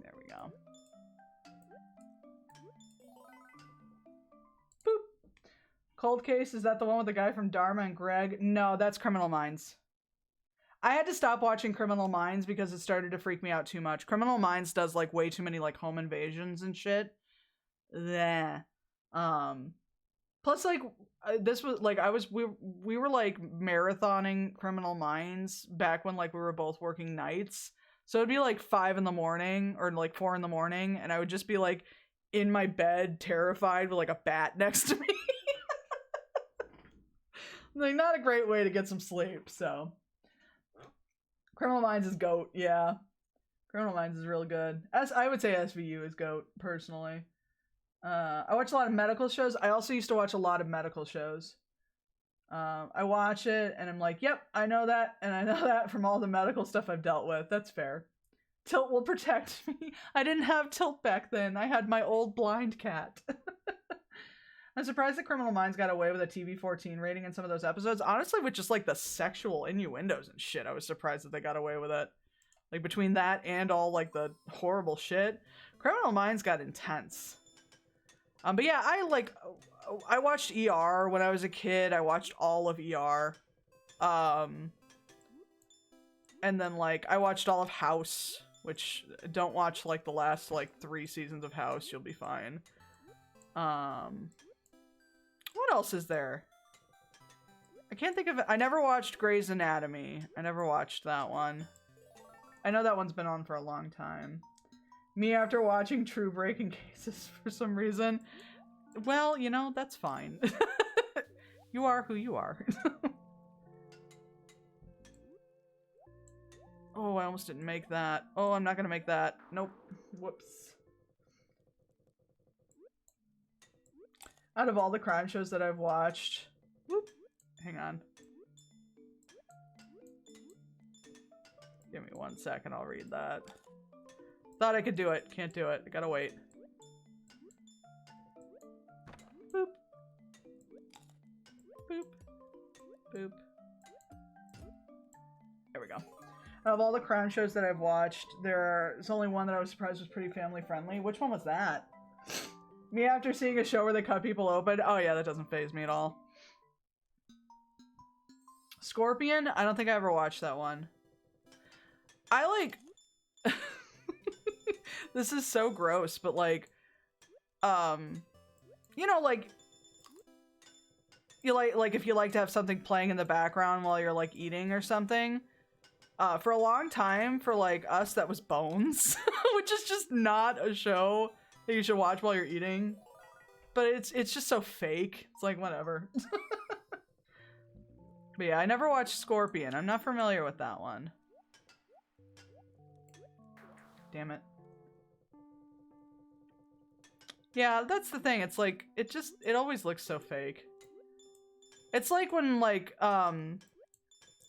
there we go. Boop. Cold Case, is that the one with the guy from Dharma and Greg? No, that's Criminal Minds. I had to stop watching Criminal Minds because it started to freak me out too much. Criminal Minds does, like, way too many, like, home invasions and shit. Bleh. Plus, like, this was, like, we were, like, marathoning Criminal Minds back when, like, we were both working nights. So it'd be, like, 5 in the morning, or, like, 4 in the morning, and I would just be, like, in my bed, terrified, with, like, a bat next to me. Like, not a great way to get some sleep, so. Criminal Minds is GOAT, yeah. Criminal Minds is real good. I would say SVU is GOAT, personally. I watch a lot of medical shows. I also used to watch a lot of medical shows. I watch it, and I'm like, yep, I know that, and I know that from all the medical stuff I've dealt with. That's fair. Tilt will protect me. I didn't have Tilt back then. I had my old blind cat. I'm surprised that Criminal Minds got away with a TV-14 rating in some of those episodes. Honestly, with just, like, the sexual innuendos and shit, I was surprised that they got away with it. Like, between that and all, like, the horrible shit, Criminal Minds got intense. But yeah, I watched ER when I was a kid. I watched all of ER. And then, like, I watched all of House, which, don't watch, like, the last, like, 3 seasons of House. You'll be fine. What else is there? I can't think of it. I never watched Grey's Anatomy. I never watched that one. I know that one's been on for a long time. Me after watching True Breaking Cases for some reason. Well, you know, that's fine. You are who you are. Oh, I almost didn't make that. Oh, I'm not gonna make that. Nope. Whoops. Out of all the crime shows that I've watched... Whoop. Hang on. Give me 1 second, I'll read that. Thought I could do it. Can't do it. I gotta wait. Boop. Boop. Boop. There we go. Out of all the crime shows that I've watched, there's only one that I was surprised was pretty family friendly. Which one was that? Me after seeing a show where they cut people open? Oh yeah, that doesn't faze me at all. Scorpion? I don't think I ever watched that one. I like... This is so gross, but like... You know, like... You like if you like to have something playing in the background while you're like eating or something. For a long time, for like us, that was Bones. Which is just not a show that you should watch while you're eating. But it's just so fake. It's like, whatever. But yeah, I never watched Scorpion. I'm not familiar with that one. Damn it. Yeah, that's the thing. It's like, it always looks so fake. It's like when, like, when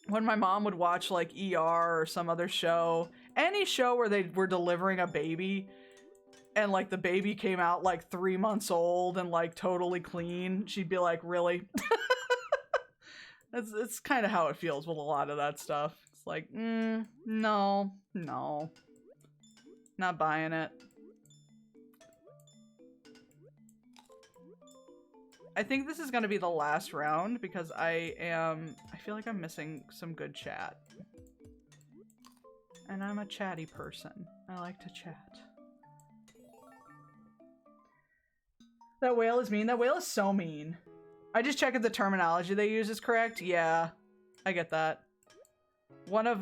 my mom would watch, like, ER or some other show. Any show where they were delivering a baby, and, like, the baby came out, like, 3 months old and, like, totally clean. She'd be like, really? It's kind of how it feels with a lot of that stuff. It's like, no. Not buying it. I think this is going to be the last round because I feel like I'm missing some good chat. And I'm a chatty person. I like to chat. That whale is mean. That whale is so mean. I just check if the terminology they use is correct. Yeah, I get that. One of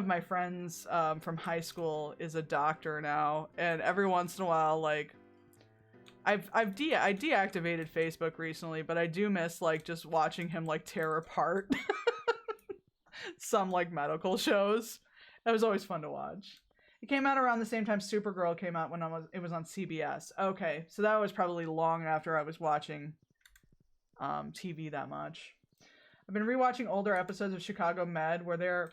my friends from high school is a doctor now, and every once in a while, like, I deactivated Facebook recently, but I do miss like just watching him like tear apart some like medical shows. That was always fun to watch. It came out around the same time Supergirl came out when it was on CBS. Okay, so that was probably long after I was watching TV that much. I've been rewatching older episodes of Chicago Med where they're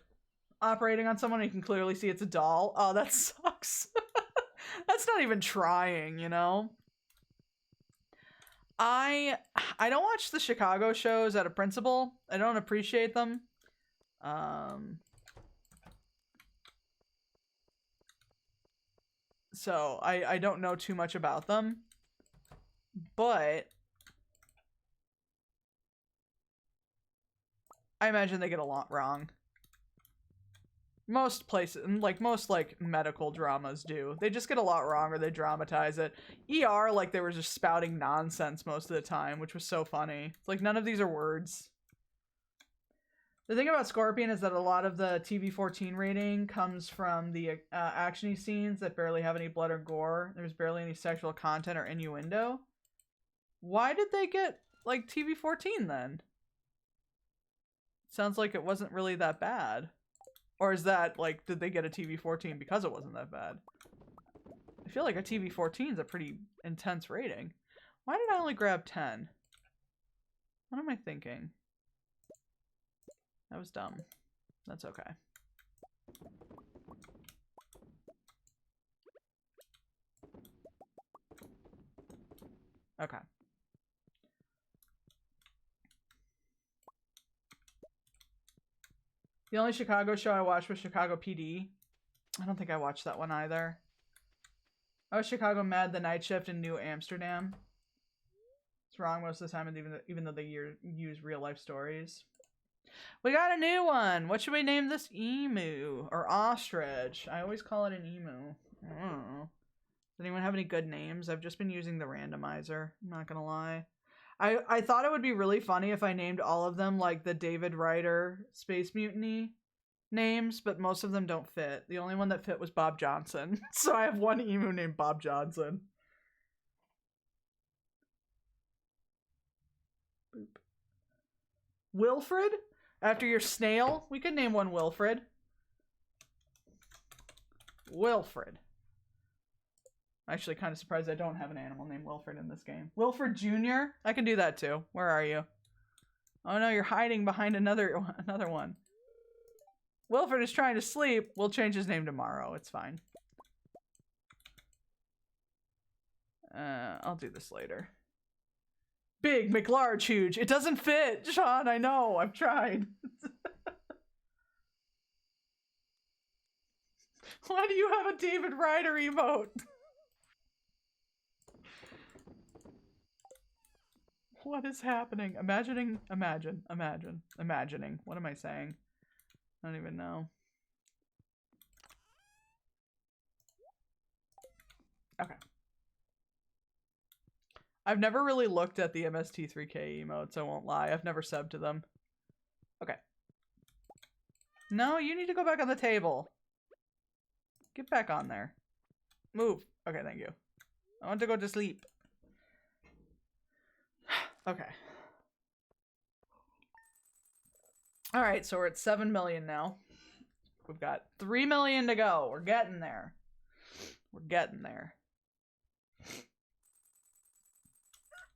operating on someone and you can clearly see it's a doll. Oh, that sucks. That's not even trying, you know? I don't watch the Chicago shows out of principle. I don't appreciate them. So I don't know too much about them. But I imagine they get a lot wrong. Most places, like most like medical dramas do. They just get a lot wrong or they dramatize it. ER, like they were just spouting nonsense most of the time, which was so funny. It's like none of these are words. The thing about Scorpion is that a lot of the TV-14 rating comes from the action-y scenes that barely have any blood or gore. There's barely any sexual content or innuendo. Why did they get like TV-14 then? Sounds like it wasn't really that bad. Or is that, like, did they get a TV-14 because it wasn't that bad? I feel like a TV-14 is a pretty intense rating. Why did I only grab 10? What am I thinking? That was dumb. That's okay. Okay. The only Chicago show I watched was Chicago PD. I don't think I watched that one either. I was Chicago Med, The Night Shift, and New Amsterdam. It's wrong most of the time, even though they use real life stories. We got a new one! What should we name this? Emu. Or ostrich. I always call it an emu. I don't know. Does anyone have any good names? I've just been using the randomizer. I'm not gonna lie. I thought it would be really funny if I named all of them like the David Ryder Space Mutiny names, but most of them don't fit. The only one that fit was Bob Johnson. So I have one emu named Bob Johnson. Boop. Wilfred? After your snail? We could name one Wilfred. Wilfred. I'm actually kind of surprised I don't have an animal named Wilfred in this game. Wilfred Jr.? I can do that too. Where are you? Oh no, you're hiding behind another one. Wilfred is trying to sleep. We'll change his name tomorrow. It's fine. I'll do this later. Big, McLarge, huge. It doesn't fit, Sean. I know. I've tried. Why do you have a David Ryder emote? What is happening? Imagining. What am I saying? I don't even know. Okay. I've never really looked at the MST3K emotes, I won't lie. I've never subbed to them. Okay. No, you need to go back on the table. Get back on there. Move. Okay, thank you. I want to go to sleep. Okay. Alright, so we're at 7 million now. We've got 3 million to go. We're getting there. We're getting there.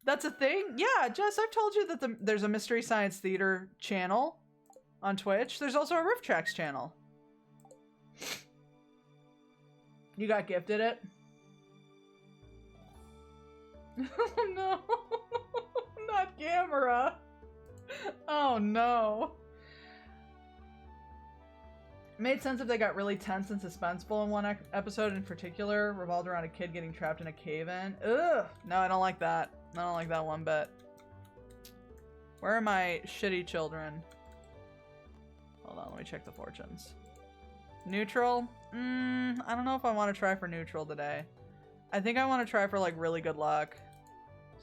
That's a thing? Yeah, Jess, I've told you that there's a Mystery Science Theater channel on Twitch. There's also a Rift Tracks channel. You got gifted it? Oh no. Not Gamera. Oh no. It made sense if they got really tense and suspenseful in one episode in particular, revolved around a kid getting trapped in a cave-in. Ugh! No, I don't like that. I don't like that one bit. Where are my shitty children? Hold on, let me check the fortunes. Neutral? I don't know if I want to try for neutral today. I think I want to try for like really good luck.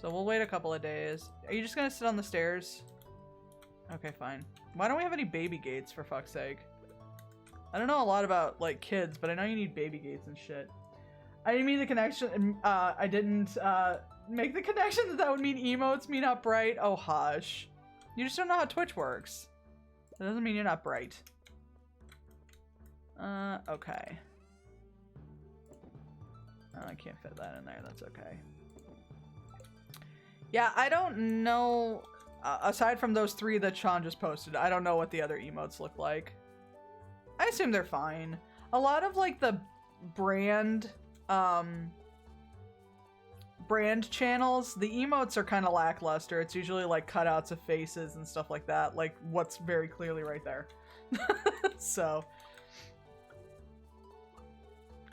So we'll wait a couple of days. Are you just gonna sit on the stairs? Okay, fine. Why don't we have any baby gates, for fuck's sake? I don't know a lot about like kids, but I know you need baby gates and shit. I didn't mean the connection. I didn't make the connection that that would mean emotes mean not bright. Oh, hush. You just don't know how Twitch works. That doesn't mean you're not bright. Okay. Oh, I can't fit that in there. That's okay. Yeah, I don't know. Aside from those 3 that Sean just posted, I don't know what the other emotes look like. I assume they're fine. A lot of like the brand channels, the emotes are kind of lackluster. It's usually like cutouts of faces and stuff like that, like what's very clearly right there. So,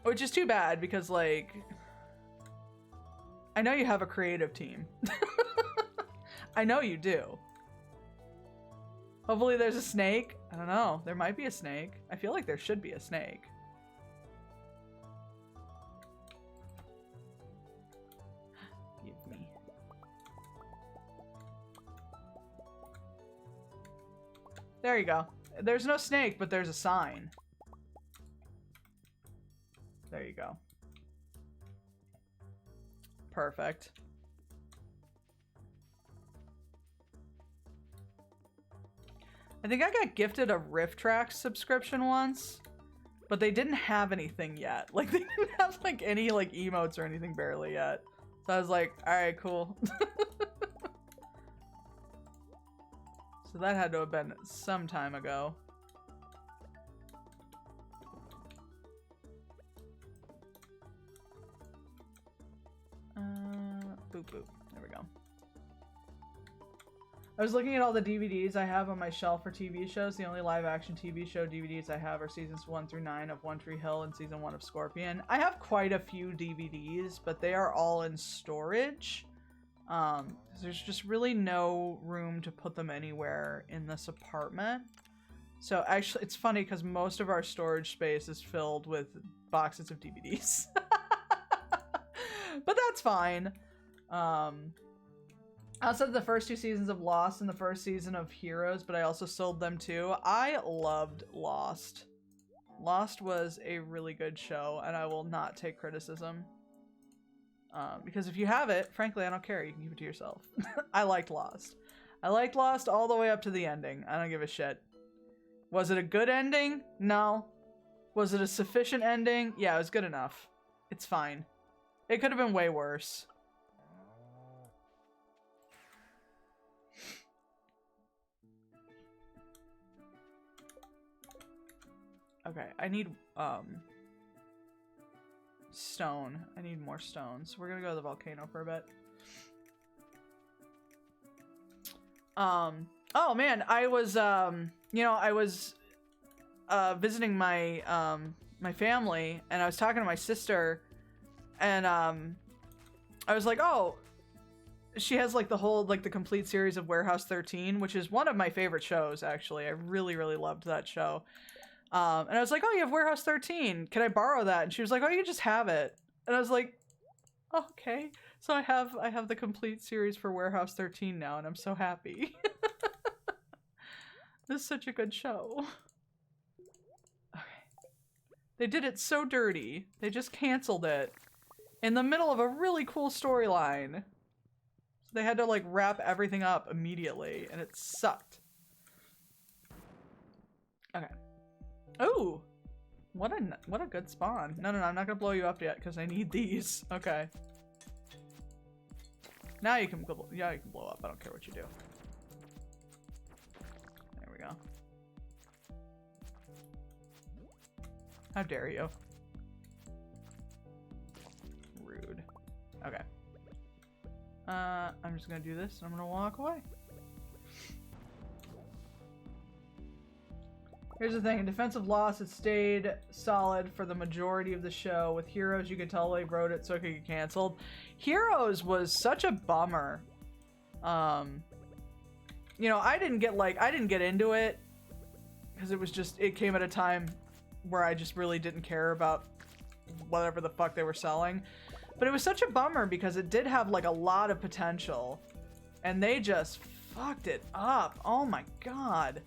which is too bad because like I know you have a creative team. I know you do. Hopefully there's a snake. I don't know. There might be a snake. I feel like there should be a snake. Give me. There you go. There's no snake, but there's a sign. There you go. Perfect. I think I got gifted a Rift Track subscription once, but they didn't have anything yet. Like, they didn't have, like, any, like, emotes or anything barely yet. So I was like, alright, cool. So that had to have been some time ago. Boop, boop. There we go. I was looking at all the DVDs I have on my shelf for TV shows. The only live-action TV show DVDs I have are seasons 1 through 9 of One Tree Hill and season 1 of Scorpion. I have quite a few DVDs, but they are all in storage. There's just really no room to put them anywhere in this apartment. So actually, it's funny because most of our storage space is filled with boxes of DVDs. But that's fine. Outside the first 2 seasons of Lost and the first season of Heroes, but I also sold them too. I loved Lost. Lost was a really good show, and I will not take criticism. Because if you have it, frankly, I don't care. You can keep it to yourself. I liked Lost. I liked Lost all the way up to the ending. I don't give a shit. Was it a good ending? No. Was it a sufficient ending? Yeah, it was good enough. It's fine. It could have been way worse. Okay, I need, stone. I need more stone. So we're gonna go to the volcano for a bit. Oh man, I was, you know, I was, visiting my, my family, and I was talking to my sister, and, I was like, oh, she has, like, the whole, like, the complete series of Warehouse 13, which is one of my favorite shows, actually. I really, really loved that show. And I was like, oh, you have Warehouse 13. Can I borrow that? And she was like, oh, you just have it. And I was like, oh, okay. So I have the complete series for Warehouse 13 now, and I'm so happy. This is such a good show. Okay. They did it so dirty. They just canceled it in the middle of a really cool storyline. So they had to, like, wrap everything up immediately, and it sucked. Okay. Oh, what a good spawn. No, I'm not gonna blow you up yet because I need these. Okay. Now you can blow up. I don't care what you do. There we go. How dare you? Rude. Okay. I'm just gonna do this and I'm gonna walk away. Here's the thing, in defense of Lost, it stayed solid for the majority of the show. With Heroes, you could tell they wrote it so it could get canceled. Heroes was such a bummer. You know, I didn't get into it because it came at a time where I just really didn't care about whatever the fuck they were selling. But it was such a bummer because it did have like a lot of potential. And they just fucked it up. Oh my god.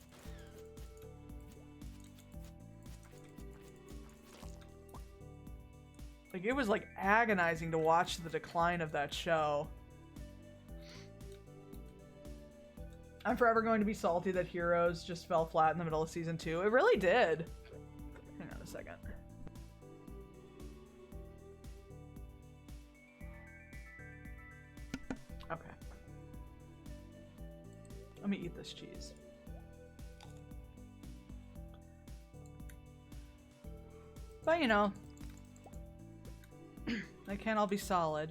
Like, it was like agonizing to watch the decline of that show. I'm forever going to be salty that Heroes just fell flat in the middle of season 2. It really did. Hang on a second. Okay. Let me eat this cheese. But, you know, they can't all be solid.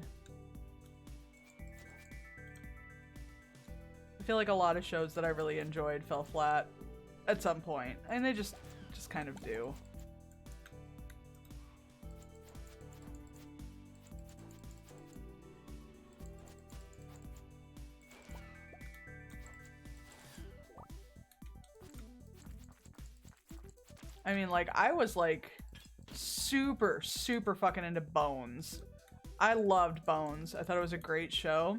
I feel like a lot of shows that I really enjoyed fell flat at some point, and they just kind of do. I mean, like, I was like super fucking into Bones. I loved Bones. I thought it was a great show.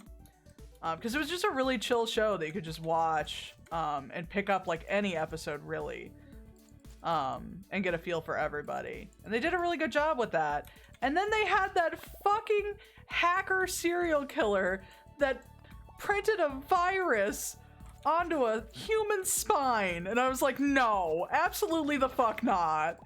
Because it was just a really chill show that you could just watch and pick up like any episode really and get a feel for everybody. And they did a really good job with that. And then they had that fucking hacker serial killer that printed a virus onto a human spine. And I was like, no, absolutely the fuck not.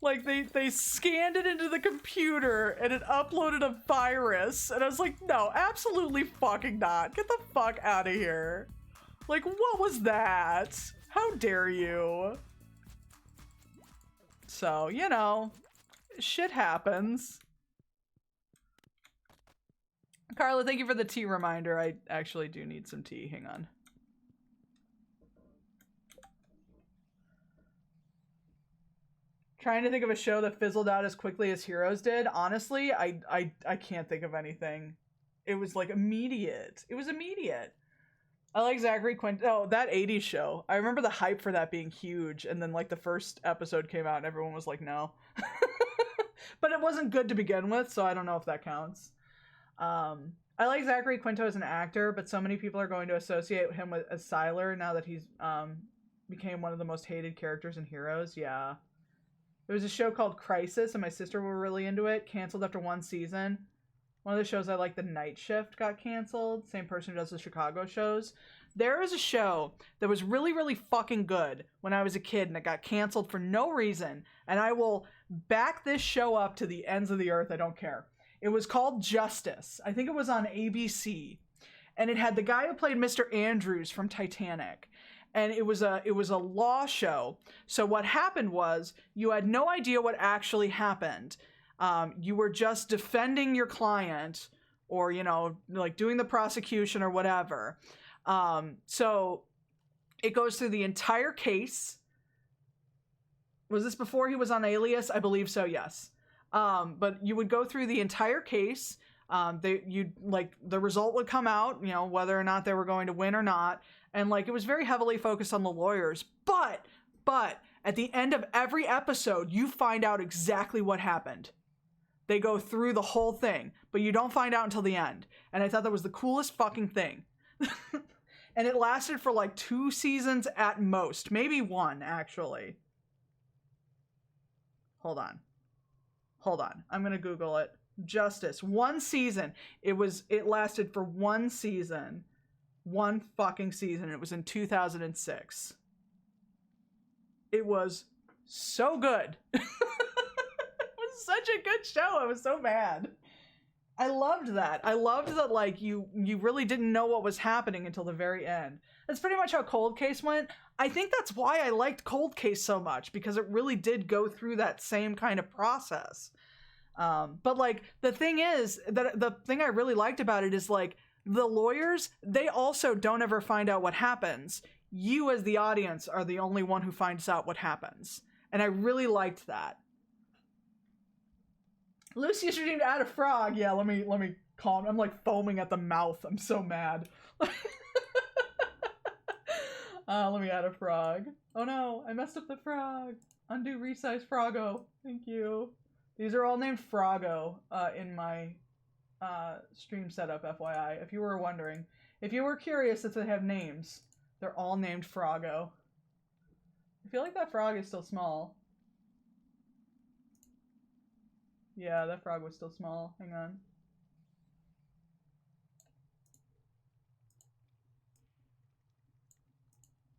Like, they scanned it into the computer and it uploaded a virus. And I was like, no, absolutely fucking not. Get the fuck out of here. Like, what was that? How dare you? So, you know, shit happens. Carla, thank you for the tea reminder. I actually do need some tea. Hang on. Trying to think of a show that fizzled out as quickly as Heroes did. Honestly, I can't think of anything. It was like immediate. It was immediate. I like Zachary Quinto. Oh, that 80s show. I remember the hype for that being huge. And then like the first episode came out and everyone was like, no. But it wasn't good to begin with. So I don't know if that counts. I like Zachary Quinto as an actor, but so many people are going to associate him with as Sylar now that he's became one of the most hated characters in Heroes. Yeah. There was a show called Crisis, and my sister were really into it. Canceled after one season. One of the shows I like, The Night Shift, got canceled. Same person who does the Chicago shows. There is a show that was really, really fucking good when I was a kid, and it got canceled for no reason. And I will back this show up to the ends of the earth. I don't care. It was called Justice. I think it was on ABC. And it had the guy who played Mr. Andrews from Titanic. And it was a law show. So what happened was you had no idea what actually happened. You were just defending your client or, you know, like doing the prosecution or whatever. So it goes through the entire case. Was this before he was on Alias? I believe so, yes. But you would go through the entire case. The result would come out, you know, whether or not they were going to win or not. And like, it was very heavily focused on the lawyers, but at the end of every episode, you find out exactly what happened. They go through the whole thing, but you don't find out until the end. And I thought that was the coolest fucking thing. And it lasted for like 2 seasons at most, maybe 1 actually. Hold on. I'm going to Google it. Justice. 1 season. It lasted for 1 season. 1 fucking season. It was in 2006. It was so good. It was such a good show. I was so mad. I loved that. I loved that, like, you really didn't know what was happening until the very end. That's pretty much how Cold Case went. I think that's why I liked Cold Case so much, because it really did go through that same kind of process. But like, the thing is, that the thing I really liked about it is like, the lawyers, they also don't ever find out what happens. You as the audience are the only one who finds out what happens. And I really liked that. Lucy is trying to add a frog. Yeah, let me calm. I'm like foaming at the mouth. I'm so mad. Let me add a frog. Oh no, I messed up the frog. Undo resize Froggo. Thank you. These are all named Froggo in my stream setup, FYI, if you were wondering. If you were curious if they have names, they're all named Froggo. I feel like that frog is still small. Yeah, that frog was still small. Hang on.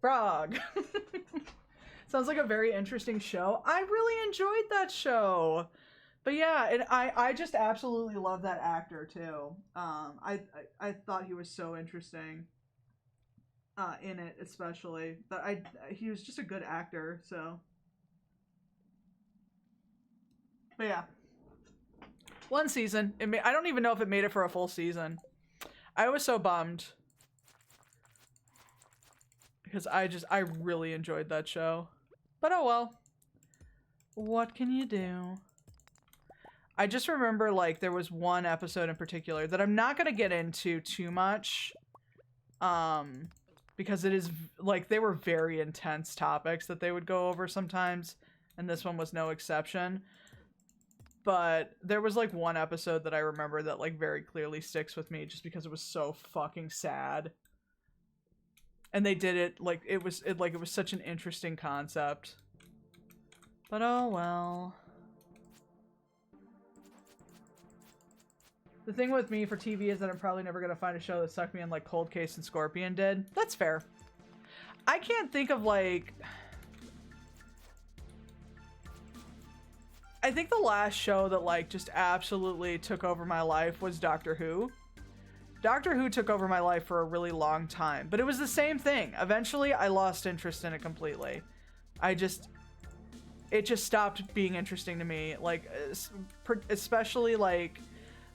Frog! Sounds like a very interesting show. I really enjoyed that show. But yeah, and I just absolutely love that actor too. I thought he was so interesting. In it especially. But he was just a good actor, so. But yeah. One season. I don't even know if it made it for a full season. I was so bummed. Because I really enjoyed that show. But oh well. What can you do? I just remember, like, there was one episode in particular that I'm not going to get into too much. Because it is, like, they were very intense topics that they would go over sometimes. And this one was no exception. But there was, like, one episode that I remember that, like, very clearly sticks with me just because it was so fucking sad. And they did it, like, it was such an interesting concept. But oh well. The thing with me for TV is that I'm probably never going to find a show that sucked me in like Cold Case and Scorpion did. That's fair. I can't think of like... I think the last show that like just absolutely took over my life was Doctor Who. Doctor Who took over my life for a really long time, but it was the same thing. Eventually, I lost interest in it completely. It just stopped being interesting to me. Like, especially like...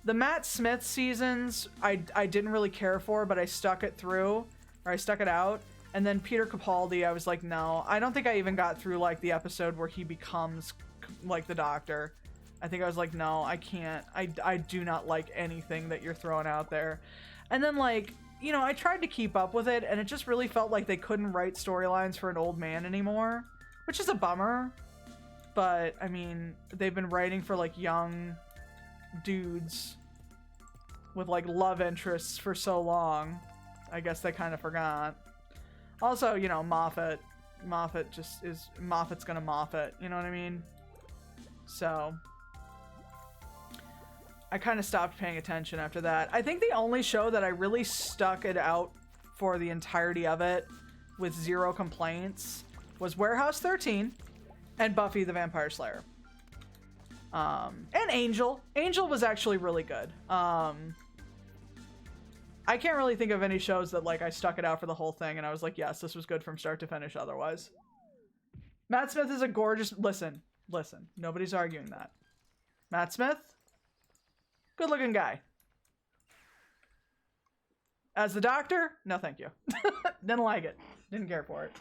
The Matt Smith seasons, I didn't really care for, but I stuck it through, or I stuck it out. And then Peter Capaldi, I was like, no. I don't think I even got through, like, the episode where he becomes, like, the Doctor. I think I was like, no, I can't. I do not like anything that you're throwing out there. And then, like, you know, I tried to keep up with it, and it just really felt like they couldn't write storylines for an old man anymore. Which is a bummer. But, I mean, they've been writing for, like, young... dudes with like love interests for so long. I guess they kind of forgot. Also, you know, Moffat just is, Moffat's gonna Moffat, you know what I mean? So I kind of stopped paying attention after that. I think the only show that I really stuck it out for the entirety of it with zero complaints was Warehouse 13 and Buffy the Vampire Slayer. And Angel. Angel was actually really good. I can't really think of any shows that, like, I stuck it out for the whole thing and I was like, yes, this was good from start to finish otherwise. Matt Smith is a gorgeous... Listen. Nobody's arguing that. Matt Smith? Good-looking guy. As the Doctor? No, thank you. Didn't like it. Didn't care for it.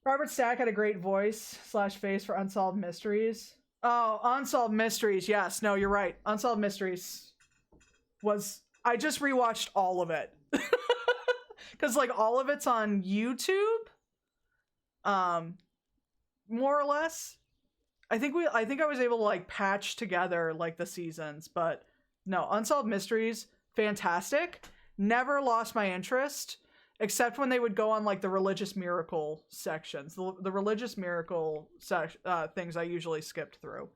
Robert Stack had a great voice / face for Unsolved Mysteries. Oh, Unsolved Mysteries. Yes, no, you're right. Unsolved Mysteries was... I just rewatched all of it. Because, like, all of it's on YouTube. More or less. I think I was able to, like, patch together, like, the seasons. But, no, Unsolved Mysteries, fantastic. Never lost my interest. Except when they would go on, like, the religious miracle sections. The religious miracle things I usually skipped through.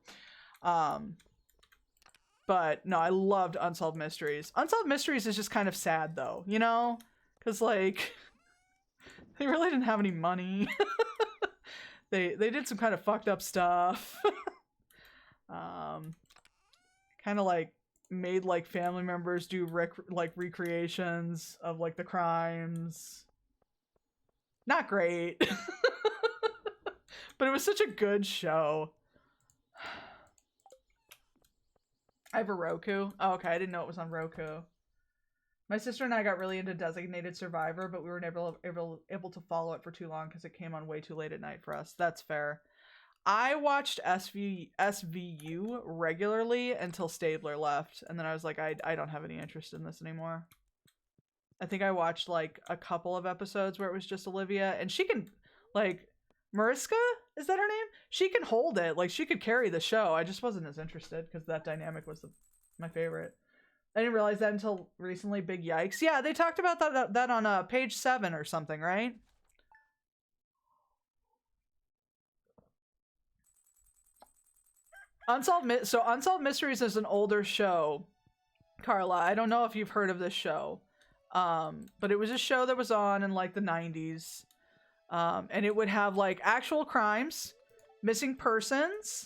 But, no, I loved Unsolved Mysteries. Unsolved Mysteries is just kind of sad, though, you know? Because, like, they really didn't have any money. They did some kind of fucked up stuff. Kind of, like, made, like, family members do, recreations of, like, the crimes. Not great. But it was such a good show. I have a Roku. Oh, okay. I didn't know it was on Roku. My sister and I got really into Designated Survivor, but we were never able to follow it for too long because it came on way too late at night for us. That's fair. I watched SVU regularly until Stabler left, and then I was like, I don't have any interest in this anymore. I think I watched, like, a couple of episodes where it was just Olivia, and she can, like... Mariska? Is that her name? She can hold it. Like, she could carry the show. I just wasn't as interested because that dynamic was My favorite. I didn't realize that until recently. Big yikes. Yeah, they talked about that on page 7 or something, right? Unsolved Mysteries is an older show, Carla. I don't know if you've heard of this show, but it was a show that was on in like the 90s, and it would have like actual crimes, missing persons,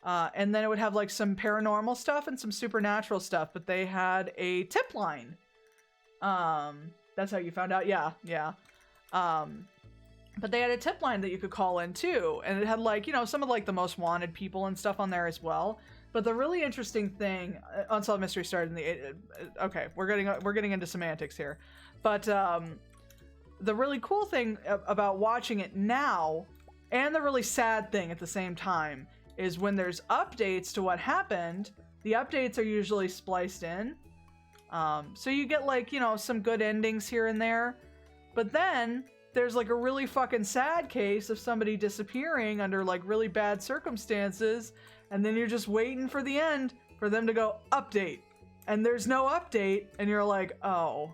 and then it would have like some paranormal stuff and some supernatural stuff. But they had a tip line. That's how you found out. Yeah. But they had a tip line that you could call in too, and it had like, you know, some of like the most wanted people and stuff on there as well. But the really interesting thing, Unsolved Mystery started in the okay, we're getting into semantics here, but the really cool thing about watching it now, and the really sad thing at the same time, is when there's updates to what happened. The updates are usually spliced in, so you get like, you know, some good endings here and there, but then there's like a really fucking sad case of somebody disappearing under like really bad circumstances, and then you're just waiting for the end for them to go update, and there's no update, and you're like, oh,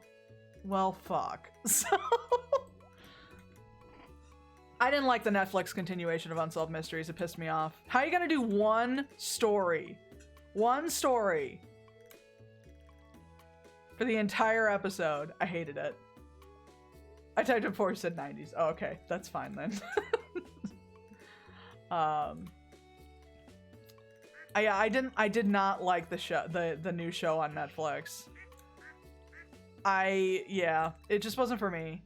well, fuck. So I didn't like the Netflix continuation of Unsolved Mysteries. It pissed me off. How are you gonna do one story for the entire episode? I hated it. I typed it before, it said 90s. Oh, okay, that's fine then. I did not like the show, the new show on Netflix. It just wasn't for me.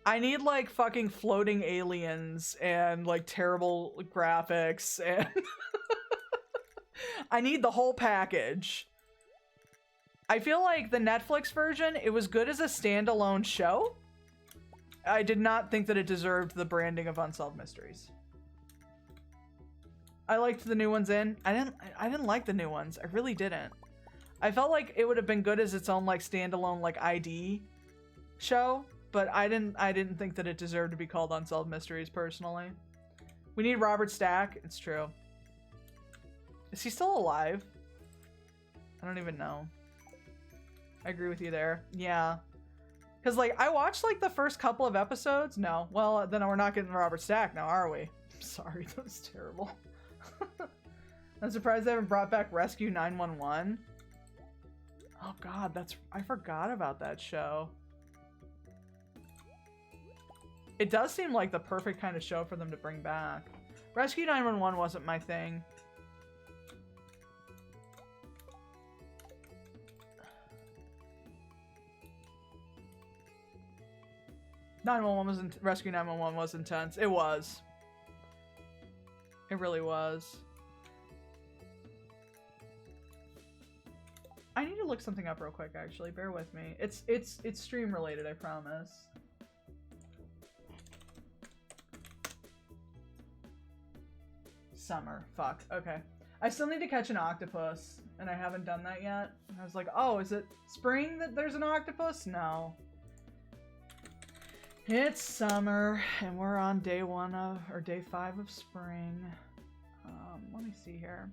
I need like fucking floating aliens and like terrible graphics, and I need the whole package. I feel like the Netflix version, it was good as a standalone show. I did not think that it deserved the branding of Unsolved Mysteries. I liked the new ones in. I didn't like the new ones. I really didn't. I felt like it would have been good as its own like standalone like ID show, but I didn't think that it deserved to be called Unsolved Mysteries personally. We need Robert Stack. It's true. Is he still alive? I don't even know. I agree with you there. Yeah. Because, like, I watched, like, the first couple of episodes. No. Well, then we're not getting Robert Stack now, are we? I'm sorry. That was terrible. I'm surprised they haven't brought back Rescue 911. Oh, God. I forgot about that show. It does seem like the perfect kind of show for them to bring back. Rescue 911 wasn't my thing. Rescue 911 was intense. It was. It really was. I need to look something up real quick, actually. Bear with me. It's stream related, I promise. Summer. Fuck. Okay. I still need to catch an octopus, and I haven't done that yet. I was like, oh, is it spring that there's an octopus? No. It's summer, and we're on day 5 of spring. Let me see here.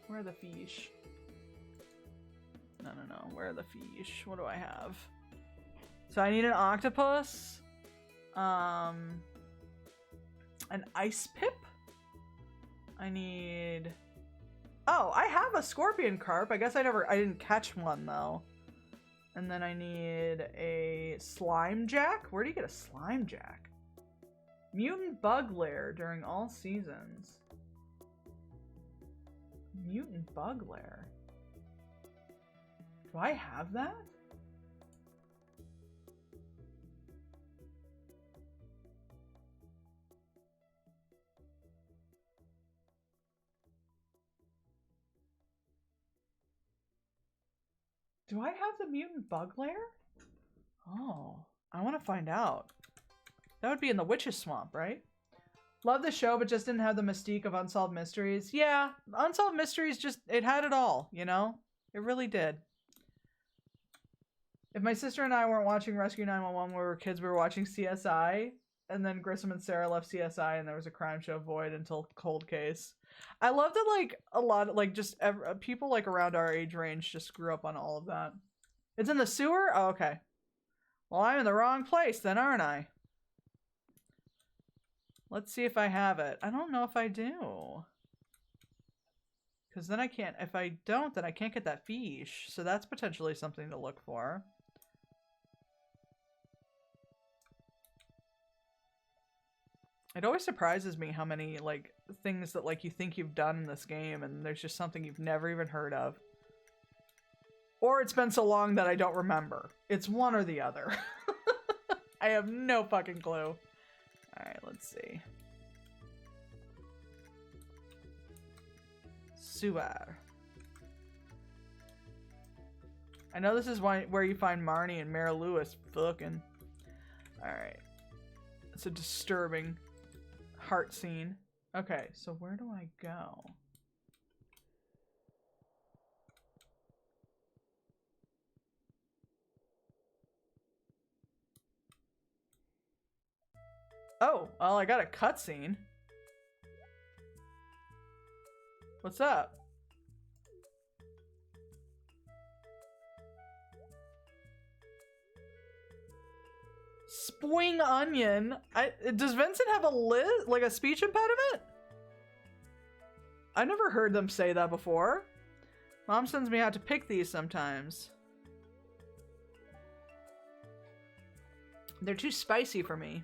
Where are the fish? No. Where are the fish? What do I have? So I need an octopus. An ice pip. I need... Oh, I have a scorpion carp. I guess I didn't catch one, though. And then I need a slime jack. Where do you get a slime jack? Mutant bug lair during all seasons. Mutant bug lair. Do I have that? Do I have the mutant bug lair? Oh, I want to find out. That would be in the Witch's Swamp, right? Love the show, but just didn't have the mystique of Unsolved Mysteries. Yeah, Unsolved Mysteries it had it all, you know? It really did. If my sister and I weren't watching Rescue 911 when we were kids, we were watching CSI. and then Grissom and Sarah left CSI, and there was a crime show void until Cold Case. I love that, like, a lot of, like, just people, like, around our age range just grew up on all of that. It's in the sewer? Oh, okay. Well, I'm in the wrong place then, aren't I? Let's see if I have it. I don't know if I do. Because then I can't, if I don't, then I can't get that fish. So that's potentially something to look for. It always surprises me how many, like, things that, like, you think you've done in this game and there's just something you've never even heard of. Or it's been so long that I don't remember. It's one or the other. I have no fucking clue. Alright, let's see. Sewer. I know this is where you find Marnie and Mara Lewis fucking. Alright. It's a disturbing heart scene. Okay, so where do I go? Oh, well, I got a cutscene. What's up? Spring onion. Does Vincent have like a speech impediment? I never heard them say that before. Mom sends me out to pick these sometimes. They're too spicy for me.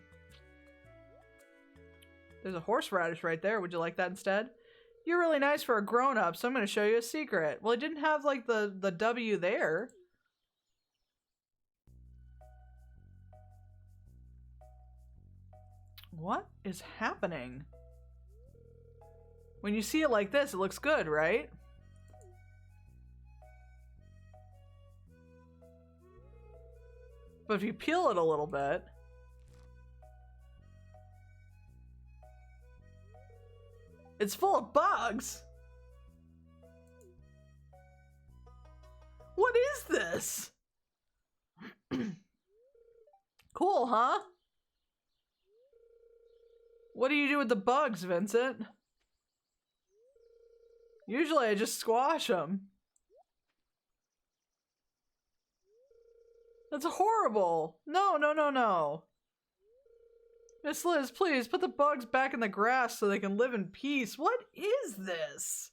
There's a horseradish right there. Would you like that instead? You're really nice for a grown-up, so I'm going to show you a secret. Well, it didn't have, like, the W there. What is happening? When you see it like this, it looks good, right? But if you peel it a little bit... It's full of bugs! What is this? Cool, huh? What do you do with the bugs, Vincent? Usually I just squash them. That's horrible. No, no, no, no. Miss Liz, please put the bugs back in the grass so they can live in peace. What is this?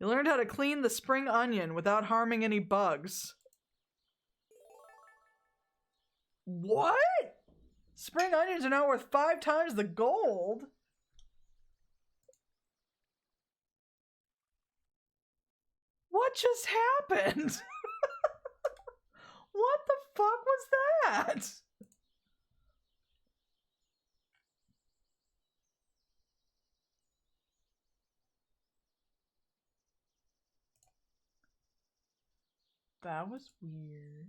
You learned how to clean the spring onion without harming any bugs. What? Spring onions are now worth 5 times the gold? What just happened? What the fuck was that? That was weird.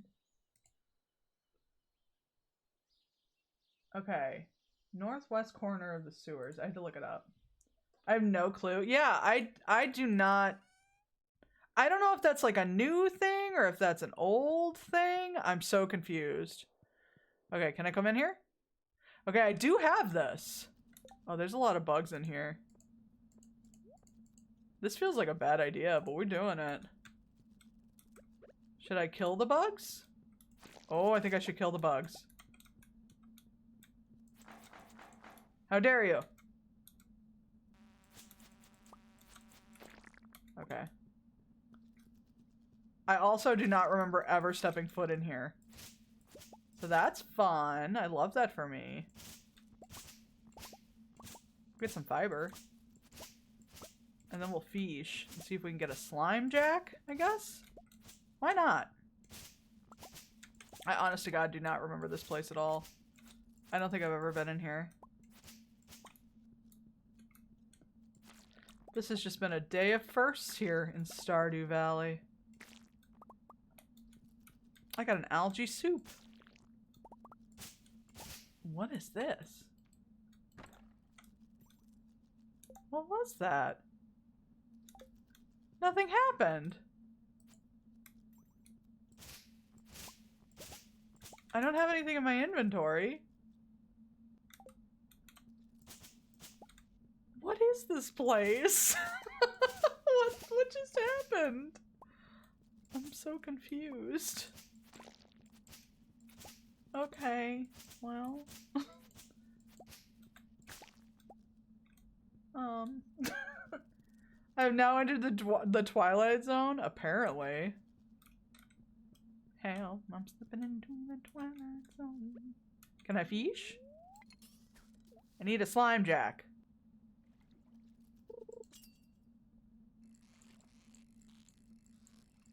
Okay. Northwest corner of the sewers. I had to look it up. I have no clue. Yeah, I do not... I don't know if that's like a new thing or if that's an old thing. I'm so confused. Okay, can I come in here? Okay, I do have this. Oh, there's a lot of bugs in here. This feels like a bad idea, but we're doing it. Should I kill the bugs? Oh, I think I should kill the bugs. How dare you? Okay. I also do not remember ever stepping foot in here. So that's fun. I love that for me. Get some fiber. And then we'll fish and see if we can get a slime jack, I guess? Why not? I honest to God do not remember this place at all. I don't think I've ever been in here. This has just been a day of firsts here in Stardew Valley. I got an algae soup. What is this? What was that? Nothing happened. I don't have anything in my inventory. What is this place? What just happened? I'm so confused. Okay, well. I've now entered the Twilight Zone, apparently. Help, I'm slipping into the Twilight Zone. Can I fish? I need a slime jack.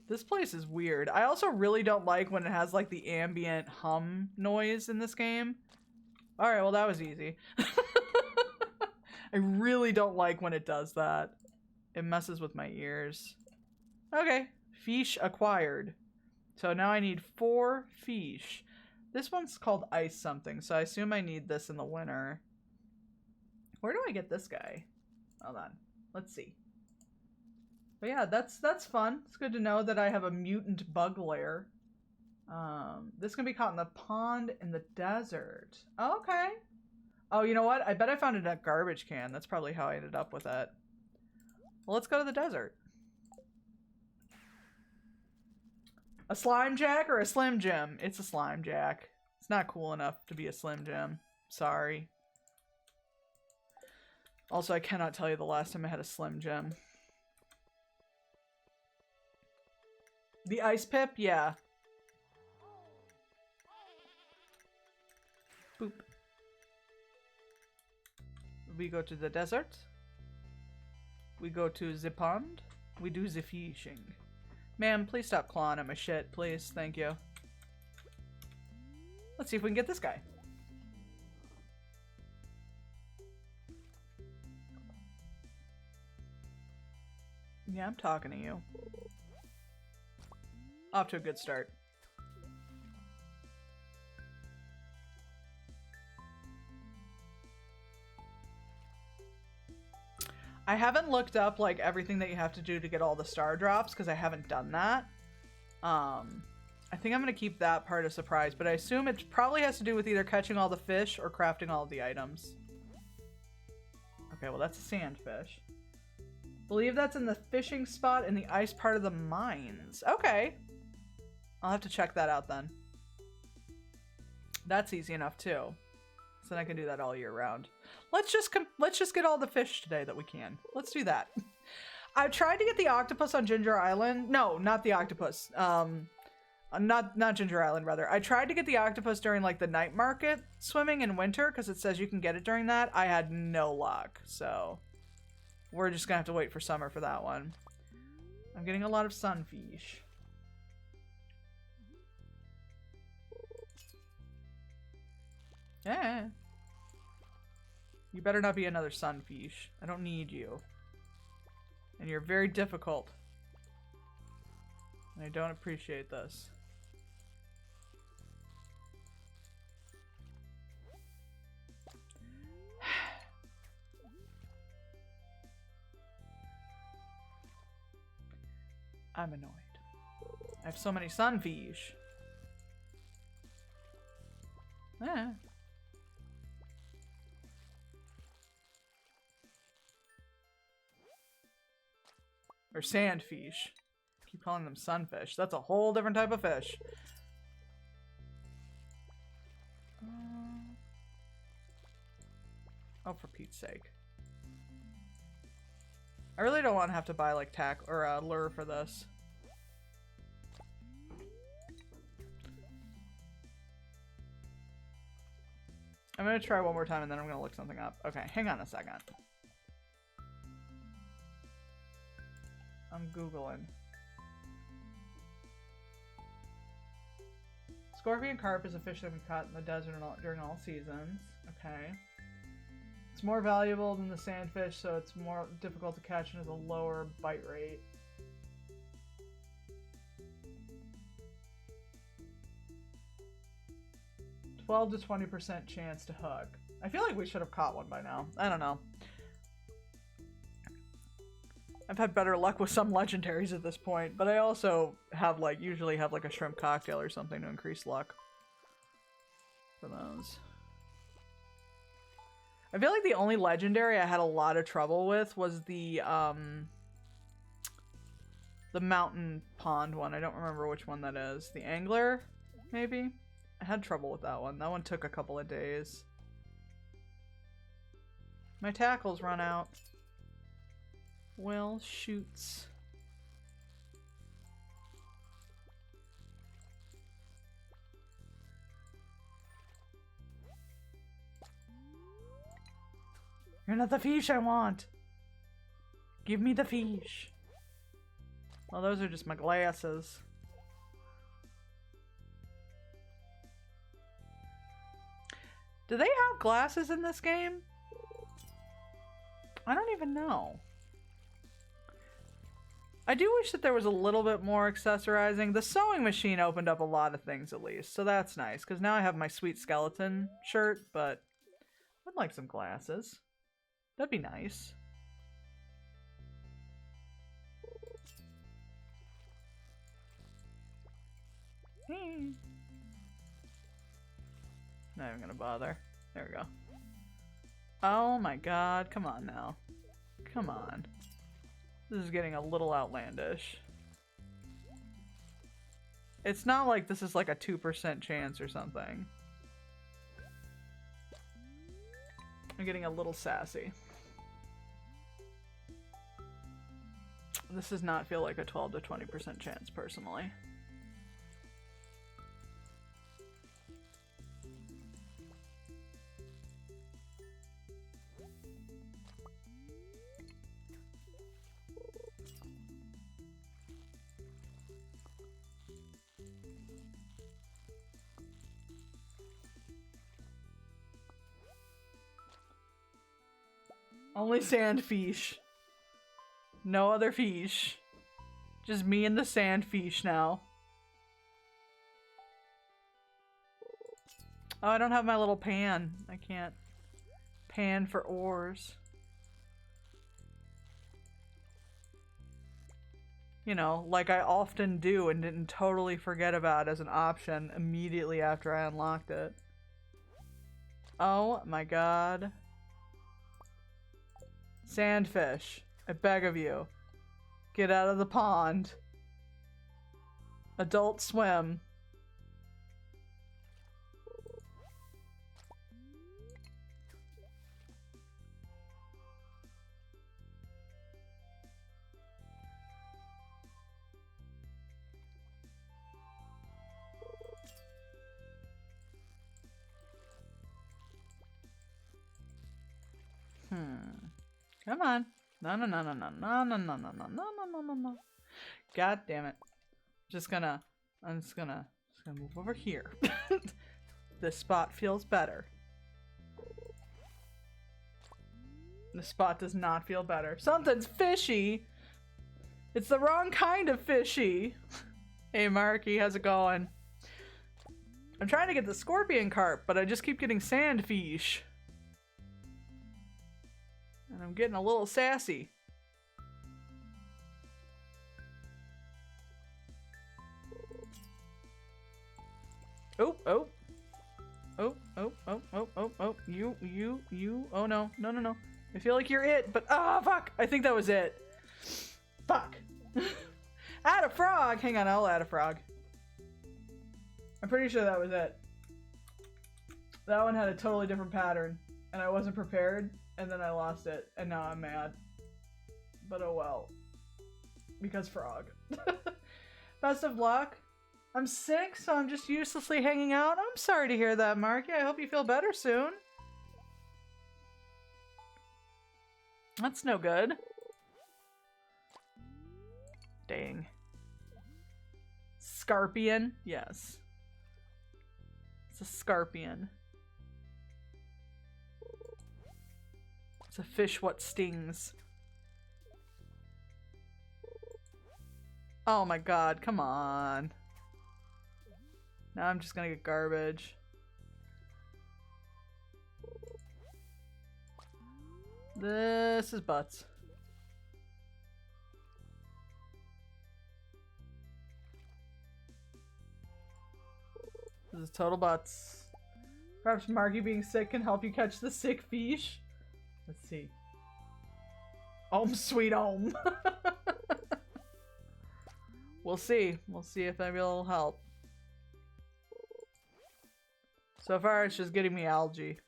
This place is weird. I also really don't like when it has like the ambient hum noise in this game. Alright, well that was easy. I really don't like when it does that. It messes with my ears. Okay, fish acquired. So now I need 4 fish. This one's called ice something, so I assume I need this in the winter. Where do I get this guy? Hold on, let's see. But yeah, that's fun. It's good to know that I have a mutant bug lair. This can be caught in the pond in the desert. Okay. Oh, you know what? I bet I found it in a garbage can. That's probably how I ended up with it. Well, let's go to the desert. A slime jack or a slim jim? It's a slime jack. It's not cool enough to be a slim jim. Sorry. Also, I cannot tell you the last time I had a slim jim. The ice pip? Yeah. Boop. We go to the desert. We go to the pond. We do the fishing. Ma'am, please stop clawing at my shit, please. Thank you. Let's see if we can get this guy. Yeah, I'm talking to you. Off to a good start. I haven't looked up like everything that you have to do to get all the star drops because I haven't done that. I think I'm gonna keep that part a surprise, but I assume it probably has to do with either catching all the fish or crafting all of the items. Okay, well that's a sandfish. Believe that's in the fishing spot in the ice part of the mines. Okay. I'll have to check that out then. That's easy enough too. So then I can do that all year round. Let's just get all the fish today that we can. Let's do that. I've tried to get the octopus on Ginger Island. No, not the octopus. Not Ginger Island, rather. I tried to get the octopus during like the night market swimming in winter because it says you can get it during that. I had no luck, so we're just gonna have to wait for summer for that one. I'm getting a lot of sunfish. Yeah. You better not be another sunfish. I don't need you. And you're very difficult. And I don't appreciate this. I'm annoyed. I have so many sunfish. Eh. Or sandfish. Keep calling them sunfish. That's a whole different type of fish. Oh, for Pete's sake. I really don't want to have to buy like tack or lure for this. I'm gonna try one more time and then I'm gonna look something up. Okay, hang on a second. I'm Googling. Scorpion carp is a fish that can be caught in the desert during all seasons. Okay. It's more valuable than the sandfish, so it's more difficult to catch and has a lower bite rate. $12 to 20% chance to hook. I feel like we should have caught one by now. I don't know. I've had better luck with some legendaries at this point, but I also have like usually have like a shrimp cocktail or something to increase luck. for those. I feel like the only legendary I had a lot of trouble with was the mountain pond one. I don't remember which one that is. The angler, maybe? I had trouble with that one. That one took a couple of days. My tackles run out. Well, shoots. You're not the fish I want. Give me the fish. Well, those are just my glasses. Do they have glasses in this game? I don't even know. I do wish that there was a little bit more accessorizing. The sewing machine opened up a lot of things at least, so that's nice. Because now I have my sweet skeleton shirt, but I'd like some glasses. That'd be nice. Not even gonna bother. There we go. Oh my god, come on now. Come on. This is getting a little outlandish. It's not like this is like a 2% chance or something. I'm getting a little sassy. This does not feel like a 12 to 20% chance, personally. Only sand fish. No other fish. Just me and the sand fish now. Oh, I don't have my little pan. I can't pan for ores. You know, like I often do and didn't totally forget about as an option immediately after I unlocked it. Oh my god. Sandfish, I beg of you. Get out of the pond. Adult Swim. Come on. No, no, no, no, no, no, no, no, no, no, no, no, no, no. God damn it. I'm just gonna move over here. This spot feels better. This spot does not feel better. Something's fishy. It's the wrong kind of fishy. Hey, Marky, how's it going? I'm trying to get the scorpion carp, but I just keep getting sand fish. And I'm getting a little sassy. Oh, oh. Oh, oh, oh, oh, oh, oh. You. Oh, no. No, no, no. I feel like you're it, but... Ah, fuck! I think that was it. Fuck. Add a frog! Hang on, I'll add a frog. I'm pretty sure that was it. That one had a totally different pattern, and I wasn't prepared. And then I lost it, and now I'm mad. But oh well. Because frog. Best of luck. I'm sick, so I'm just uselessly hanging out. I'm sorry to hear that, Marky. I hope you feel better soon. That's no good. Dang. Scorpion? Yes. It's a scorpion. It's a fish what stings. Oh my god, come on. Now I'm just gonna get garbage. This is butts. This is total butts. Perhaps Marky being sick can help you catch the sick fish. Let's see. Om sweet om. We'll see. We'll see if maybe it'll help. So far, it's just getting me algae.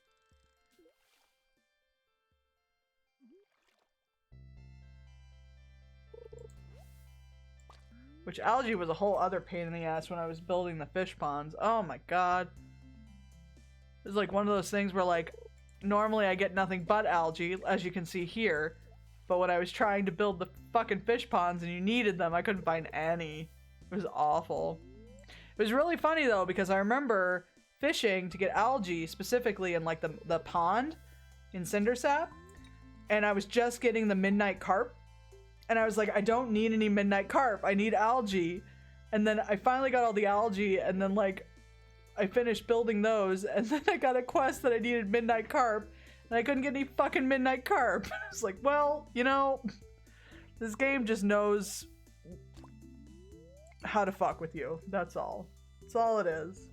Which algae was a whole other pain in the ass when I was building the fish ponds. Oh my god. It was like one of those things where like, normally I get nothing but algae, as you can see here. But when I was trying to build the fucking fish ponds and you needed them, I couldn't find any. It was awful. It was really funny though, because I remember fishing to get algae specifically in like the pond in Cindersap. And I was just getting the midnight carp. And I was like, I don't need any midnight carp. I need algae. And then I finally got all the algae and then like I finished building those and then I got a quest that I needed midnight carp and I couldn't get any fucking midnight carp. It's like, well, you know, this game just knows how to fuck with you. That's all. That's all it is.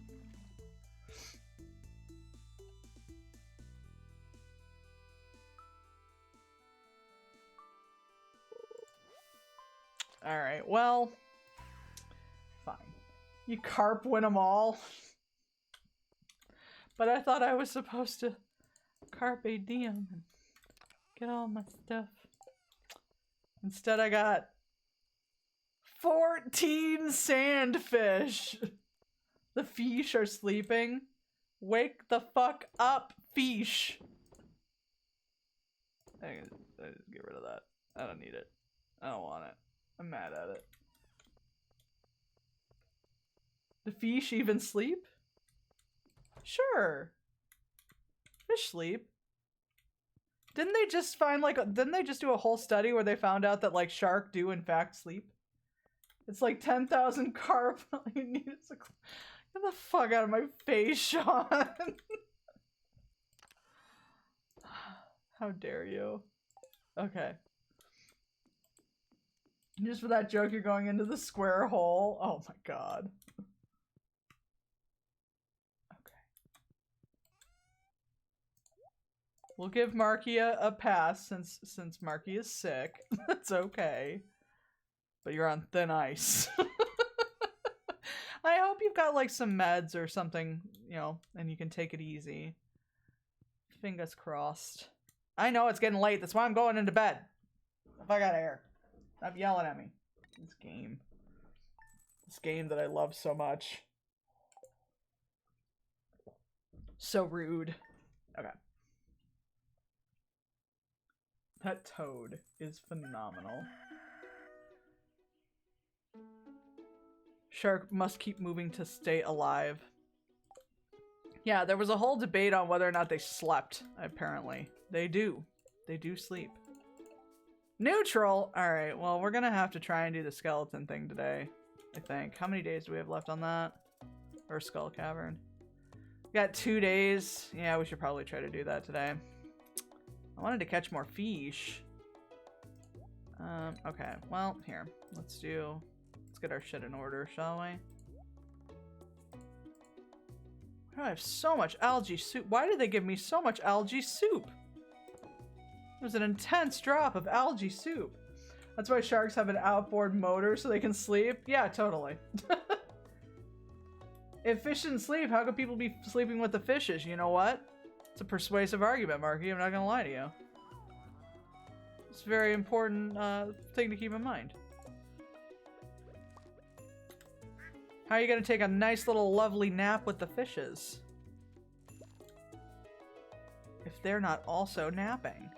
Alright, well, fine. You carp win them all. But I thought I was supposed to carpe diem and get all my stuff. Instead I got 14 sandfish. The fish are sleeping. Wake the fuck up, fish. I just get rid of that. I don't need it. I don't want it. I'm mad at it. The fish even sleep? Sure. Fish sleep. Didn't they just find like, didn't they just do a whole study where they found out that like shark do in fact sleep? It's like 10,000 carp. All you need is a... Get the fuck out of my face, Sean. How dare you? Okay. Just for that joke, you're going into the square hole. Oh my god. Okay. We'll give Marky a pass since Marky is sick. That's okay. But you're on thin ice. I hope you've got like some meds or something, you know, and you can take it easy. Fingers crossed. I know it's getting late. That's why I'm going into bed. If I got air. Stop yelling at me. This game. This game that I love so much. So rude. Okay. That toad is phenomenal. Shark must keep moving to stay alive. Yeah, there was a whole debate on whether or not they slept, apparently. They do. They do sleep. Neutral! Alright, well, we're gonna have to try and do the skeleton thing today, I think. How many days do we have left on that? Or Skull Cavern? We got 2 days. Yeah, we should probably try to do that today. I wanted to catch more fish. Okay, well, here. Let's get our shit in order, shall we? Why do I have so much algae soup? Why did they give me so much algae soup? It was an intense drop of algae soup. That's why sharks have an outboard motor so they can sleep? Yeah, totally. If fish didn't sleep, how could people be sleeping with the fishes? You know what? It's a persuasive argument, Marky. I'm not gonna lie to you. It's a very important thing to keep in mind. How are you gonna take a nice little lovely nap with the fishes if they're not also napping?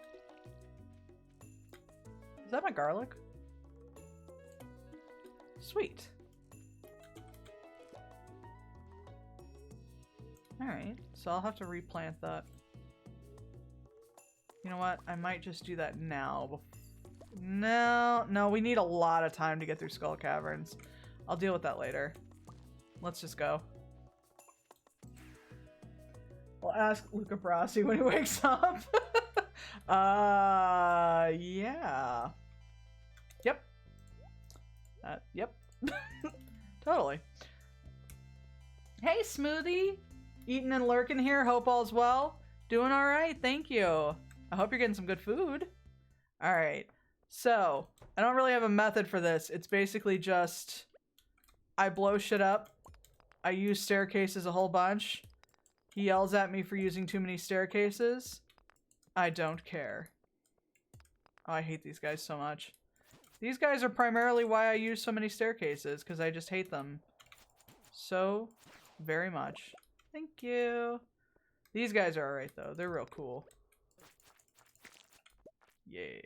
Is that my garlic? Sweet. Alright, so I'll have to replant that. You know what? I might just do that now. No, we need a lot of time to get through Skull Caverns. I'll deal with that later. Let's just go. We'll ask Luca Brasi when he wakes up. Yeah. Yep. Yep. Totally. Hey, Smoothie! Eating and lurking here. Hope all's well. Doing all right. Thank you. I hope you're getting some good food. All right. So, I don't really have a method for this. It's basically just I blow shit up. I use staircases a whole bunch. He yells at me for using too many staircases. I don't care. Oh, I hate these guys so much. These guys are primarily why I use so many staircases, because I just hate them so very much. Thank you. These guys are alright, though. They're real cool. Yeah.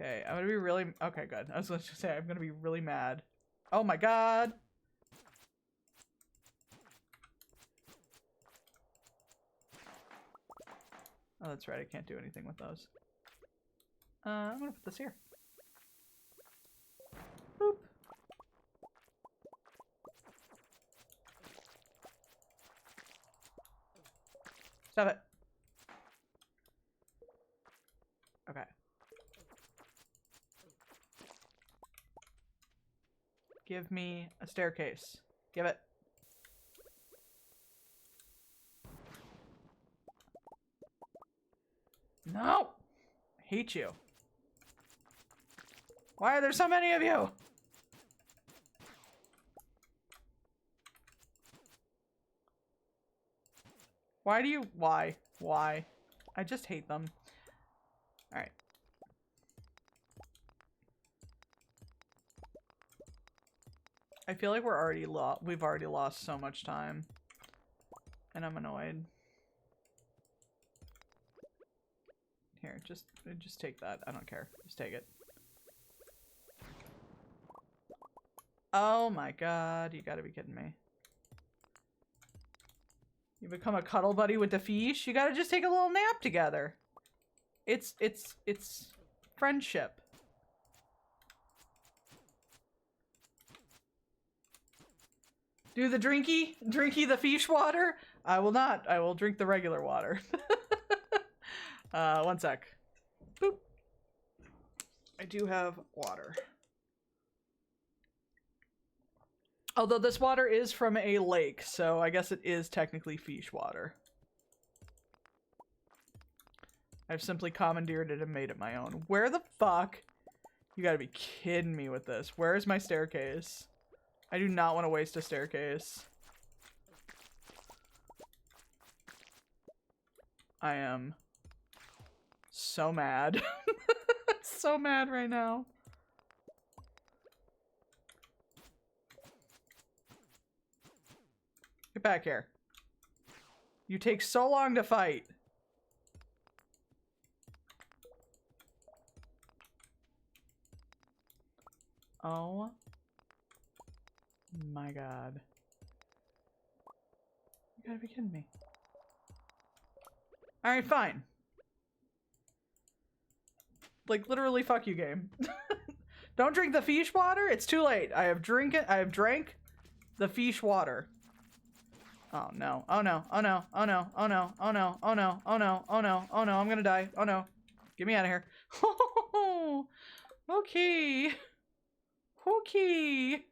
Okay, I'm gonna be really... Okay, good. I was going to say, I'm gonna be really mad. Oh my god! Oh, that's right. I can't do anything with those. I'm gonna put this here. Boop. Stop it. Okay. Give me a staircase. Give it. No! I hate you. Why are there so many of you? Why do you... Why? Why? I just hate them. Alright. I feel like we've already lost so much time. And I'm annoyed. Here, just take that. I don't care. Just take it. Oh my god, you gotta be kidding me. You become a cuddle buddy with the fish? You gotta just take a little nap together. It's friendship. Do the drinky the fish water? I will not. I will drink the regular water. 1 sec. Boop. I do have water. Although this water is from a lake, so I guess it is technically fish water. I've simply commandeered it and made it my own. Where the fuck? You gotta be kidding me with this. Where is my staircase? I do not want to waste a staircase. I am so mad. So mad right now. Get back here. You take so long to fight. Oh my god. You gotta be kidding me. Alright, fine. Like, literally, fuck you, game. Don't drink the fish water? It's too late. I have drank the fish water. Oh no. Oh no. Oh no. Oh no. Oh no. Oh no. Oh no. Oh no. Oh no. Oh no. I'm gonna die. Oh no. Get me out of here. Okay. Okay.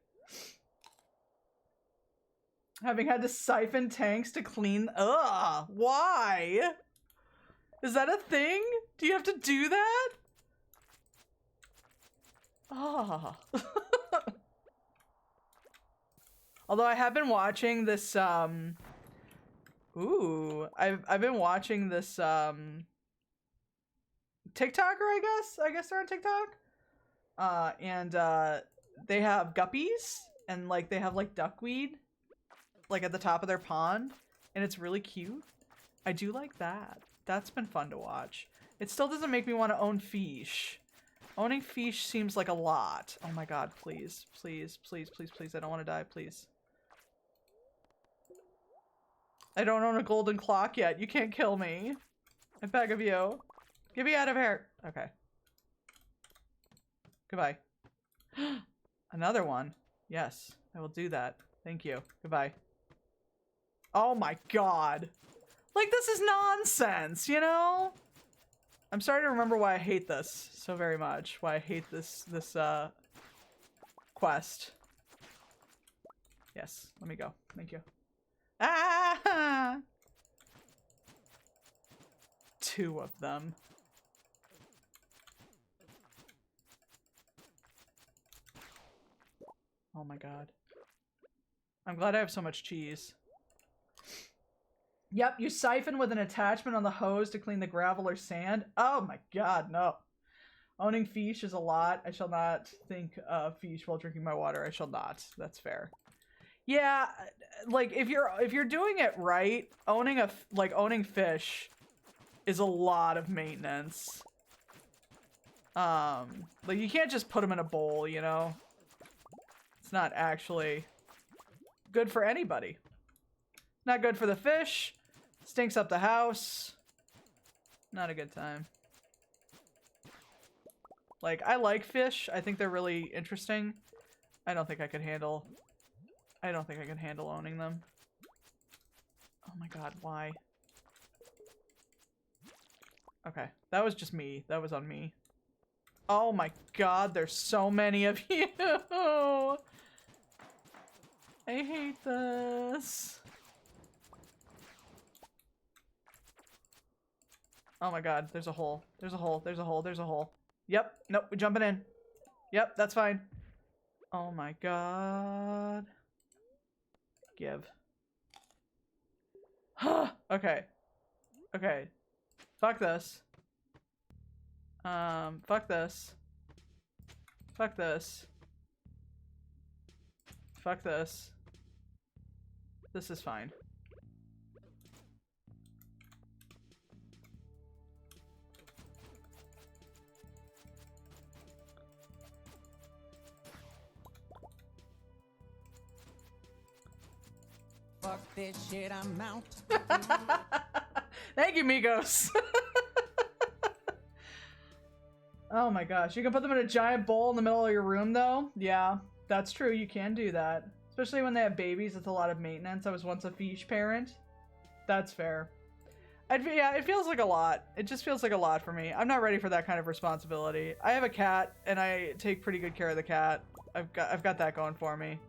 Having had to siphon tanks to clean... Ugh! Why? Is that a thing? Do you have to do that? Ah. Although I have been watching this, Ooh. I've been watching this, TikToker, I guess? I guess they're on TikTok? And they have guppies, and, like, they have, like, duckweed, like, at the top of their pond, and it's really cute. I do like that. That's been fun to watch. It still doesn't make me want to own fish. Owning fish seems like a lot. Oh my god, please. Please, please, please, please. I don't want to die, please. I don't own a golden clock yet. You can't kill me. I beg of you. Get me out of here. Okay. Goodbye. Another one. Yes, I will do that. Thank you. Goodbye. Oh my god. Like, this is nonsense, you know? I'm starting to remember why I hate this so very much. Why I hate this quest. Yes, let me go. Thank you. Ah! 2 of them. Oh my god. I'm glad I have so much cheese. Yep, you siphon with an attachment on the hose to clean the gravel or sand. Oh my god, no. Owning fish is a lot. I shall not think of fish while drinking my water. I shall not. That's fair. Yeah, like if you're doing it right, owning fish is a lot of maintenance. Like you can't just put them in a bowl, you know? It's not actually good for anybody. Not good for the fish. Stinks up the house. Not a good time. Like, I like fish. I think they're really interesting. I don't think I can handle owning them. Oh my god, why? Okay, that was just me. That was on me. Oh my god, there's so many of you! I hate this. Oh my god, there's a hole. There's a hole. There's a hole. There's a hole. Yep. Nope, we're jumping in. Yep, that's fine. Oh my god. Give. Okay. Okay. Fuck this. Fuck this. Fuck this. Fuck this. This is fine. Fuck this shit, I'm out. Thank you, Migos. Oh my gosh. You can put them in a giant bowl in the middle of your room, though? Yeah, that's true. You can do that. Especially when they have babies, it's a lot of maintenance. I was once a fish parent. That's fair. Yeah, it feels like a lot. It just feels like a lot for me. I'm not ready for that kind of responsibility. I have a cat, and I take pretty good care of the cat. I've got that going for me.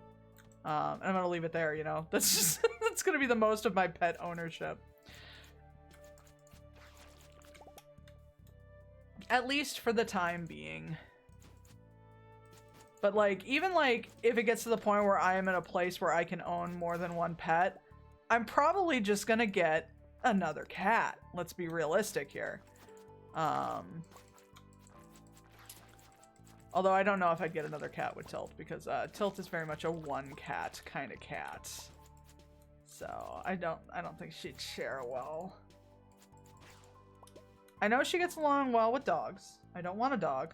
And I'm gonna leave it there, you know? That's just, that's gonna be the most of my pet ownership. At least for the time being. But like, even like, if it gets to the point where I am in a place where I can own more than one pet, I'm probably just gonna get another cat. Let's be realistic here. Although I don't know if I'd get another cat with Tilt, because Tilt is very much a one cat kind of cat. So I don't think she'd share well. I know she gets along well with dogs. I don't want a dog.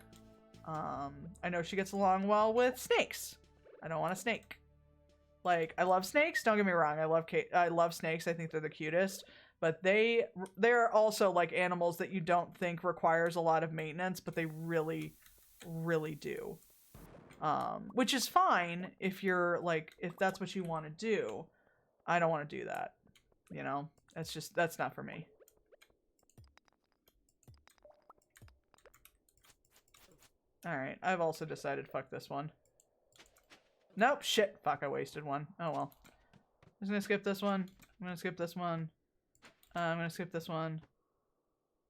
I know she gets along well with snakes. I don't want a snake. Like, I love snakes, don't get me wrong. I love snakes. I think they're the cutest. But they're also like animals that you don't think requires a lot of maintenance, but they really, really do. Which is fine if you're like, if that's what you want to do. I don't want to do that. You know? That's not for me. Alright, I've also decided fuck this one. Nope, shit. Fuck, I wasted one. Oh well. I'm just gonna skip this one. I'm gonna skip this one. I'm gonna skip this one.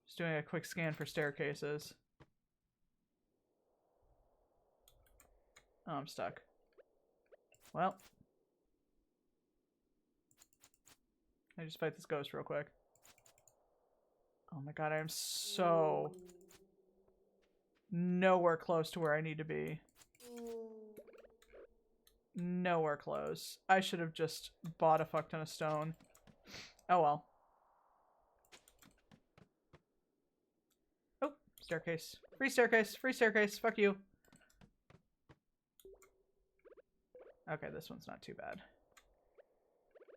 Just doing a quick scan for staircases. Oh, I'm stuck. Well. I just fight this ghost real quick. Oh my god, I am so nowhere close to where I need to be. Nowhere close. I should have just bought a fuck ton of stone. Oh well. Oh, staircase. Free staircase. Free staircase. Fuck you. Okay, this one's not too bad.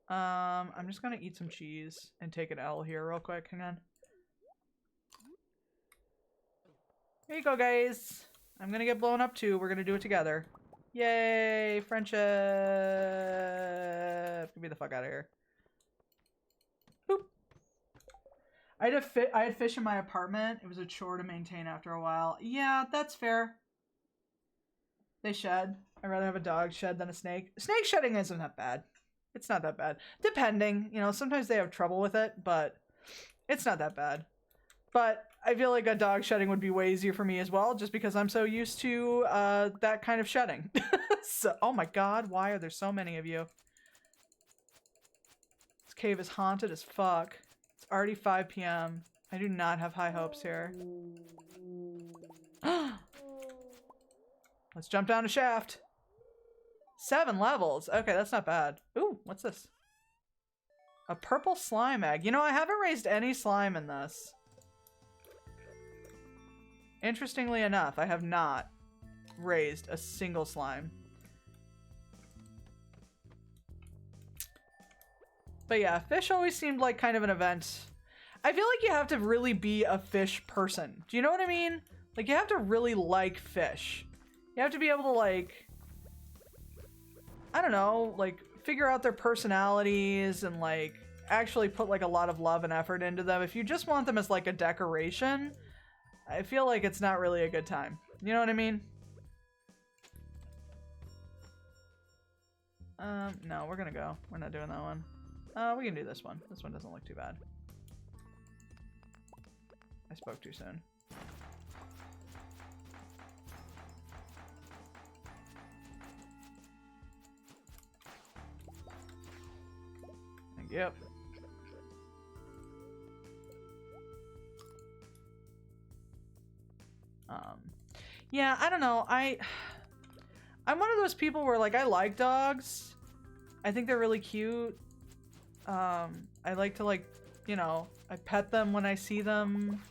I'm just gonna eat some cheese and take an L here real quick. Hang on. Here you go, guys. I'm gonna get blown up too. We're gonna do it together. Yay! Friendship! Get me the fuck out of here. Boop. I had fish in my apartment. It was a chore to maintain after a while. Yeah, that's fair. They shed. I'd rather have a dog shed than a snake. Snake shedding isn't that bad. It's not that bad. Depending, you know, sometimes they have trouble with it, but it's not that bad. But I feel like a dog shedding would be way easier for me as well, just because I'm so used to that kind of shedding. So, oh my god, why are there so many of you? This cave is haunted as fuck. It's already 5 p.m. I do not have high hopes here. Let's jump down a shaft. 7 levels. Okay, that's not bad. Ooh, what's this? A purple slime egg. You know, I haven't raised any slime in this. Interestingly enough, I have not raised a single slime. But yeah, fish always seemed like kind of an event. I feel like you have to really be a fish person. Do you know what I mean? Like, you have to really like fish. You have to be able to, like, I don't know, like, figure out their personalities and, like, actually put, like, a lot of love and effort into them. If you just want them as, like, a decoration, I feel like it's not really a good time. You know what I mean? No, we're gonna go. We're not doing that one. We can do this one. This one doesn't look too bad. I spoke too soon. Yep. Yeah, I don't know. I'm one of those people where, like, I like dogs. I think they're really cute. I like to, like, you know, I pet them when I see them.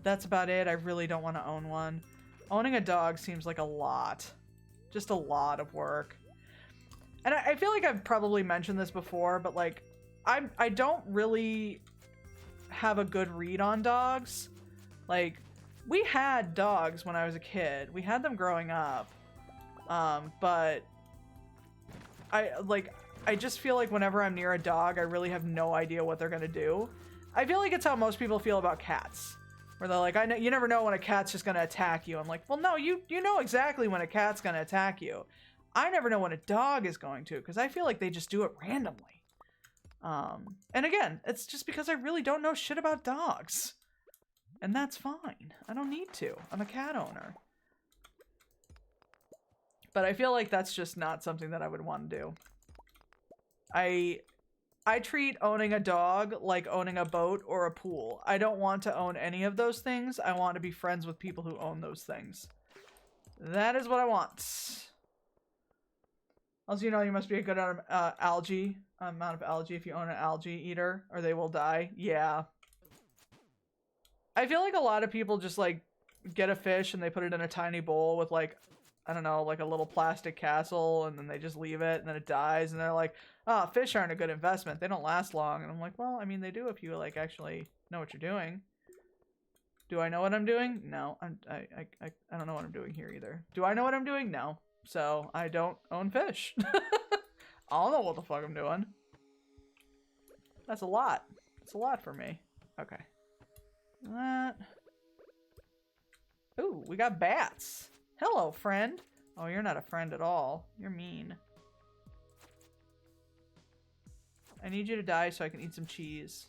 That's about it. I really don't want to own one. Owning a dog seems like a lot. Just a lot of work. And I feel like I've probably mentioned this before, but, like, I don't really have a good read on dogs. Like, we had dogs when I was a kid. We had them growing up. But I just feel like whenever I'm near a dog, I really have no idea what they're gonna do. I feel like it's how most people feel about cats. Where they're like, you never know when a cat's just gonna attack you. I'm like, well, no, you know exactly when a cat's gonna attack you. I never know when a dog is going to, because I feel like they just do it randomly. And again, it's just because I really don't know shit about dogs. And that's fine. I don't need to. I'm a cat owner. But I feel like that's just not something that I would want to do. I treat owning a dog like owning a boat or a pool. I don't want to own any of those things. I want to be friends with people who own those things. That is what I want. Also, you know, you must be a good amount of algae if you own an algae eater, or they will die. Yeah. I feel like a lot of people just, like, get a fish and they put it in a tiny bowl with, like, I don't know, like a little plastic castle, and then they just leave it, and then it dies, and they're like, oh, fish aren't a good investment. They don't last long. And I'm like, well, I mean, they do if you, like, actually know what you're doing. Do I know what I'm doing? No. I don't know what I'm doing here either. Do I know what I'm doing? No. So, I don't own fish. I don't know what the fuck I'm doing. That's a lot. It's a lot for me. Okay. That. Ooh, we got bats. Hello, friend. Oh, you're not a friend at all. You're mean. I need you to die so I can eat some cheese.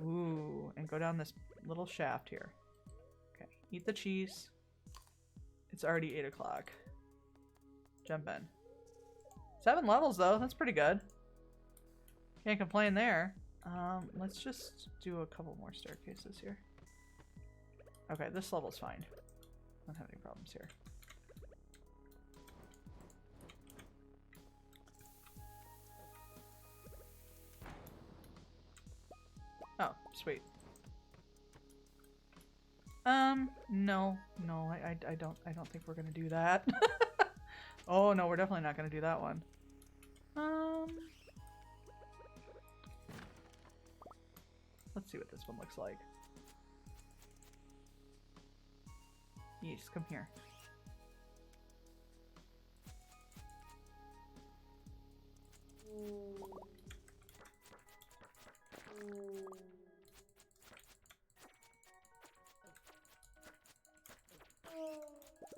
Ooh, and go down this little shaft here. Okay, eat the cheese. It's already 8 o'clock. Jump in. 7 levels, though. That's pretty good. Can't complain there. Let's just do a couple more staircases here. Okay, this level's fine. Don't have any problems here. Oh, sweet. No, I don't think we're gonna do that. Oh no, we're definitely not gonna do that one. Let's see what this one looks like. Yes, come here.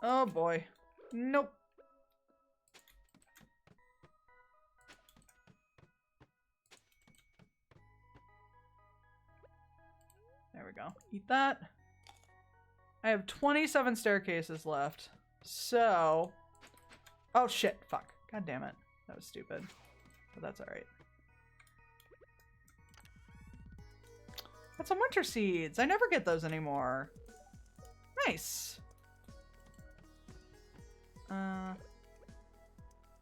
Oh boy. Nope. Eat that. I have 27 staircases left. So... Oh, shit. Fuck. God damn it. That was stupid. But that's alright. Got some winter seeds. I never get those anymore. Nice.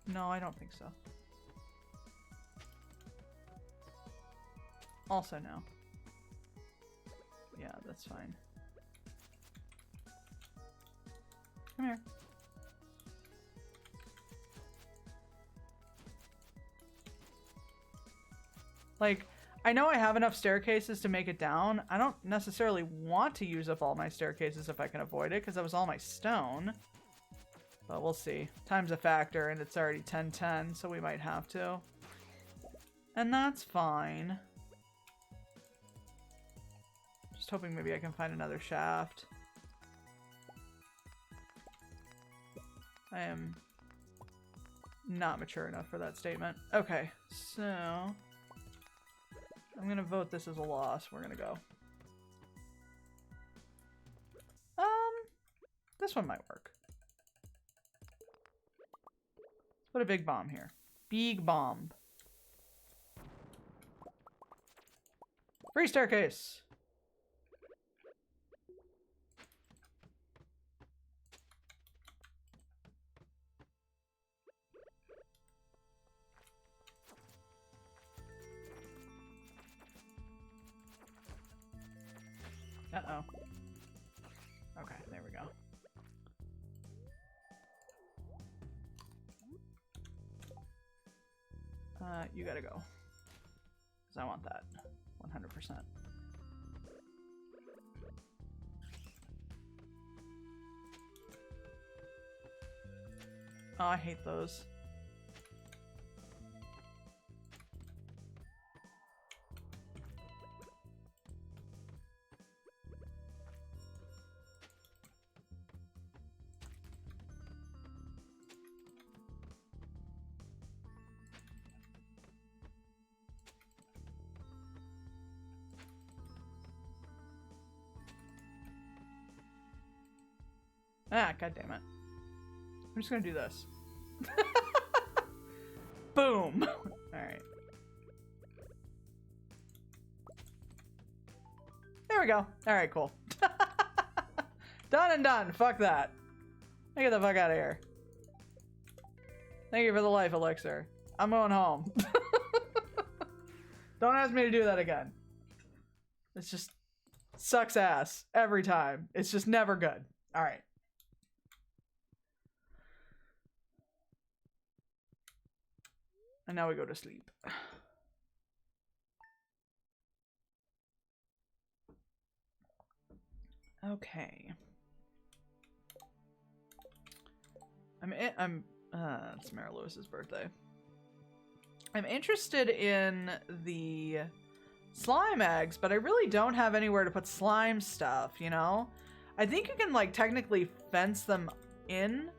No, I don't think so. Also no. Yeah, that's fine. Come here. Like, I know I have enough staircases to make it down. I don't necessarily want to use up all my staircases if I can avoid it, because that was all my stone. But we'll see. Time's a factor, and it's already 10:10, so we might have to. And that's fine. Just hoping maybe I can find another shaft. I am not mature enough for that statement. Okay, so... I'm gonna vote this as a loss. We're gonna go. This one might work. Let's put a big bomb here. Big bomb. Free staircase. Uh-oh. Okay, there we go. You gotta go. Because I want that. 100%. Oh, I hate those. Ah, god damn it. I'm just gonna do this. Boom! Alright. There we go. Alright, cool. Done and done. Fuck that. Get the fuck out of here. Thank you for the life elixir. I'm going home. Don't ask me to do that again. It's just sucks ass every time. It's just never good. Alright. And now we go to sleep. Okay. It's Mara Lewis's birthday. I'm interested in the slime eggs, but I really don't have anywhere to put slime stuff, you know? I think you can, like, technically fence them in.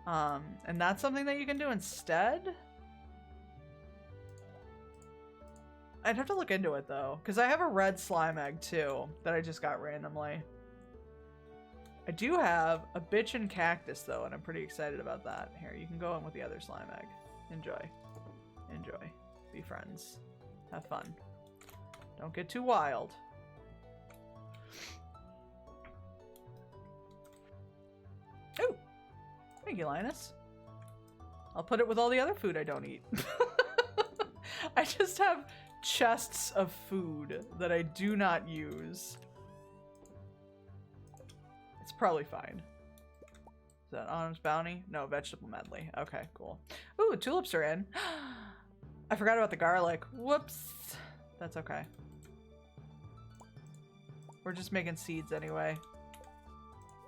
And that's something that you can do instead? I'd have to look into it, though, because I have a red slime egg, too, that I just got randomly. I do have a bitchin' cactus, though, and I'm pretty excited about that. Here, you can go in with the other slime egg. Enjoy. Enjoy. Be friends. Have fun. Don't get too wild. Ooh! Thank you, Linus. I'll put it with all the other food I don't eat. I just have chests of food that I do not use. It's probably fine. Is that Autumn's Bounty? No, Vegetable Medley. Okay, cool. Ooh, tulips are in. I forgot about the garlic. Whoops. That's okay. We're just making seeds anyway.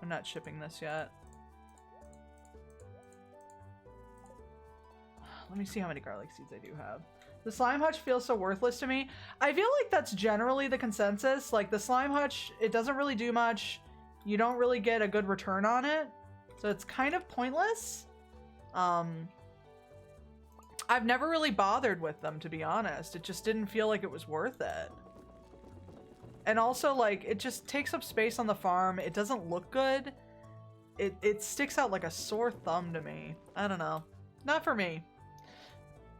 I'm not shipping this yet. Let me see how many garlic seeds I do have. The slime hutch feels so worthless to me. I feel like that's generally the consensus. Like, the slime hutch, it doesn't really do much. You don't really get a good return on it. So it's kind of pointless. I've never really bothered with them, to be honest. It just didn't feel like it was worth it. And also, like, it just takes up space on the farm. It doesn't look good. It sticks out like a sore thumb to me. I don't know. Not for me.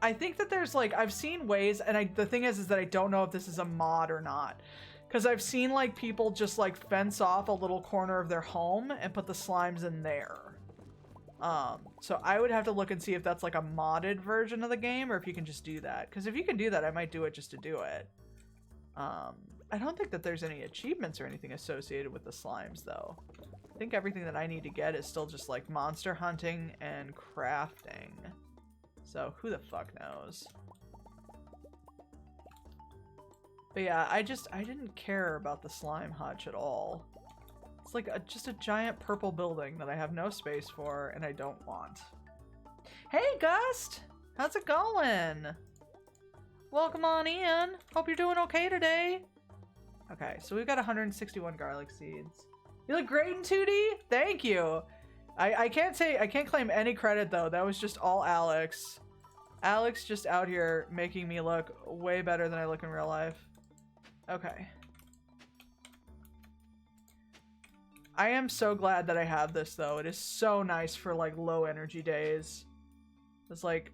I think that there's, like, I've seen ways, and the thing is that I don't know if this is a mod or not. Because I've seen, like, people just, like, fence off a little corner of their home and put the slimes in there. So I would have to look and see if that's, like, a modded version of the game, or if you can just do that. Because if you can do that, I might do it just to do it. I don't think that there's any achievements or anything associated with the slimes, though. I think everything that I need to get is still just, like, monster hunting and crafting. So, who the fuck knows? But yeah, I didn't care about the slime hutch at all. It's like just a giant purple building that I have no space for and I don't want. Hey, Gust! How's it going? Welcome on in. Hope you're doing okay today. Okay, so we've got 161 garlic seeds. You look great in 2D? Thank you. I can't claim any credit though. That was just all Alex. Alex just out here making me look way better than I look in real life. Okay. I am so glad that I have this though. It is so nice for like low energy days. It's like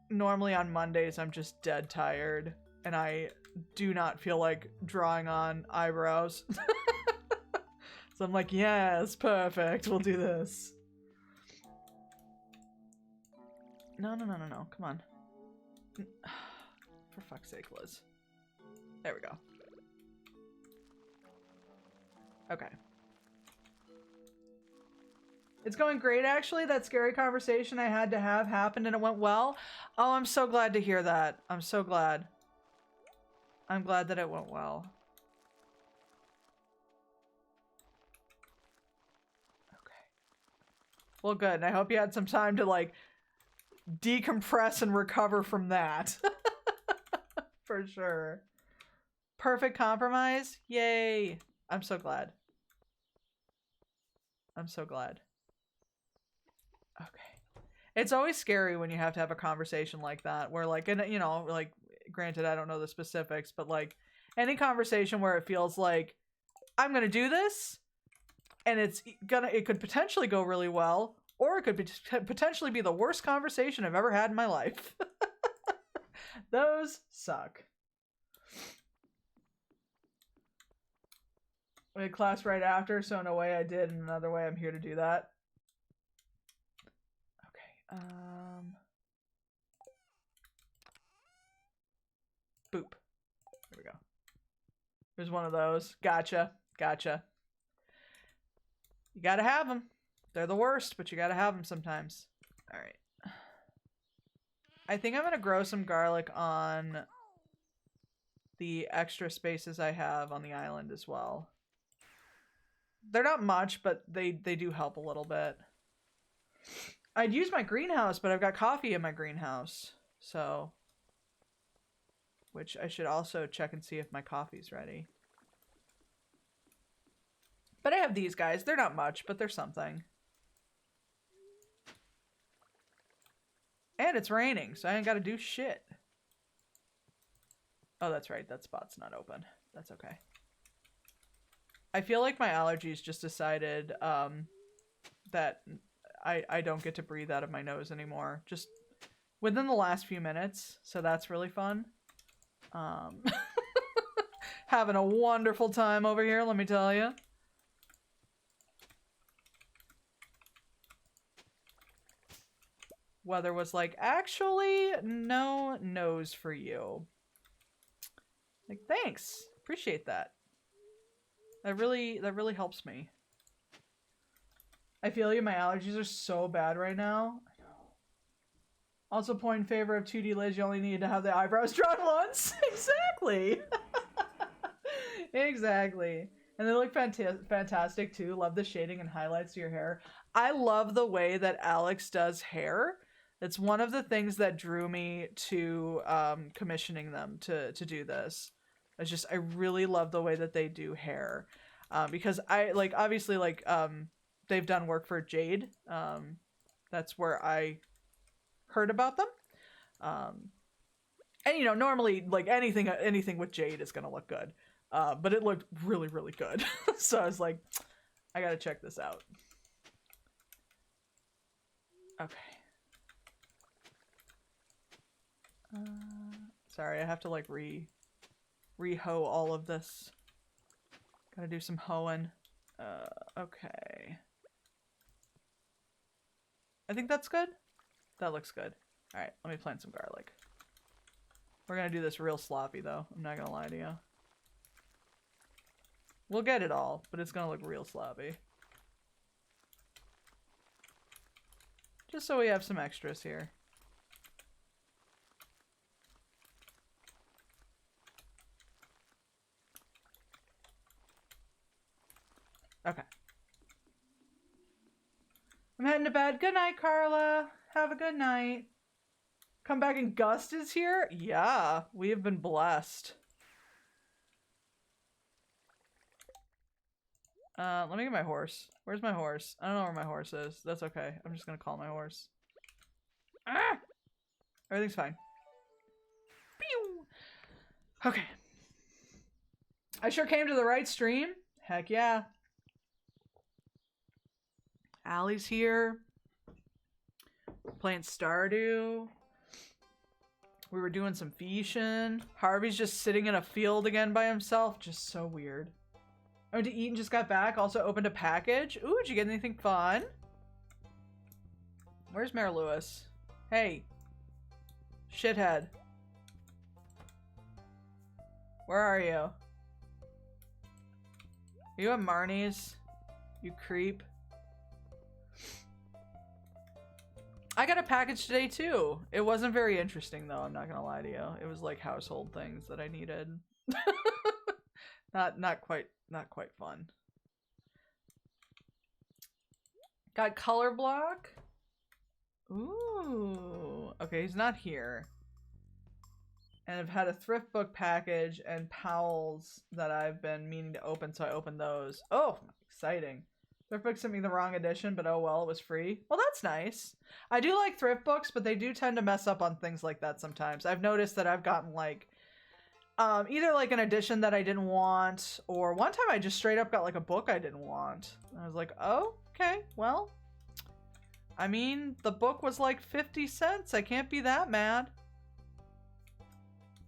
normally on Mondays I'm just dead tired and I do not feel like drawing on eyebrows. So I'm like, yes, perfect. We'll do this. No. Come on. For fuck's sake, Liz. There we go. Okay. It's going great, actually. That scary conversation I had to have happened and it went well. Oh, I'm so glad to hear that. I'm so glad. I'm glad that it went well. Well, good. And I hope you had some time to, like, decompress and recover from that. For sure. Perfect compromise? Yay. I'm so glad. I'm so glad. Okay. It's always scary when you have to have a conversation like that, where, like, and, you know, like, granted, I don't know the specifics, but, like, any conversation where it feels like, I'm gonna do this, and it could potentially go really well, or it could potentially be the worst conversation I've ever had in my life. Those suck. We had class right after, so in a way I did, in another way I'm here to do that. Okay, boop. There we go. There's one of those. Gotcha. You gotta have them. They're the worst, but you gotta have them sometimes. All right. I think I'm gonna grow some garlic on the extra spaces I have on the island as well. They're not much, but they do help a little bit. I'd use my greenhouse, but I've got coffee in my greenhouse. So, which I should also check and see if my coffee's ready. But I have these guys. They're not much, but they're something. And it's raining, so I ain't got to do shit. Oh, that's right. That spot's not open. That's okay. I feel like my allergies just decided that I don't get to breathe out of my nose anymore. Just within the last few minutes. So that's really fun. Having a wonderful time over here, let me tell you. Weather was like, actually, no nose for you. Like, thanks. Appreciate that. That really helps me. I feel you, my allergies are so bad right now. I know. Also, point in favor of 2D Liz, you only need to have the eyebrows drawn once. Exactly. Exactly. And they look fantastic too. Love the shading and highlights to your hair. I love the way that Alex does hair. It's one of the things that drew me to commissioning them to do this. It's just, I really love the way that they do hair. Because I, like, obviously, like, they've done work for Jade. That's where I heard about them. And, you know, normally, like, anything with jade is gonna look good. But it looked really, really good. So I was like, I gotta check this out. Okay. Sorry, I have to, like, re-hoe all of this. Gotta do some hoeing. Okay. I think that's good. That looks good. Alright, let me plant some garlic. We're gonna do this real sloppy, though. I'm not gonna lie to you. We'll get it all, but it's gonna look real sloppy. Just so we have some extras here. Okay. I'm heading to bed. Good night, Carla. Have a good night. Come back and Gust is here? Yeah, we have been blessed. Let me get my horse. Where's my horse? I don't know where my horse is. That's okay. I'm just gonna call my horse. Ah! Everything's fine. Pew! Okay. I sure came to the right stream. Heck yeah. Allie's here. We're playing Stardew. We were doing some fishing. Harvey's just sitting in a field again by himself. Just so weird. I went to eat and just got back. Also opened a package. Ooh, did you get anything fun? Where's Mayor Lewis? Hey. Shithead. Where are you? Are you at Marnie's? You creep. I got a package today too. It wasn't very interesting though, I'm not gonna lie to you. It was like household things that I needed. not quite fun. Got color block. Ooh. Okay, he's not here. And I've had a thrift book package and Powell's that I've been meaning to open, so I opened those. Oh, exciting. Thrift book sent me the wrong edition, but oh well, it was free. Well, that's nice. I do like thrift books, but they do tend to mess up on things like that sometimes. I've noticed that I've gotten like either like an edition that I didn't want, or one time I just straight up got like a book I didn't want. And I was like, oh, okay, well, I mean, the book was like 50 cents. I can't be that mad.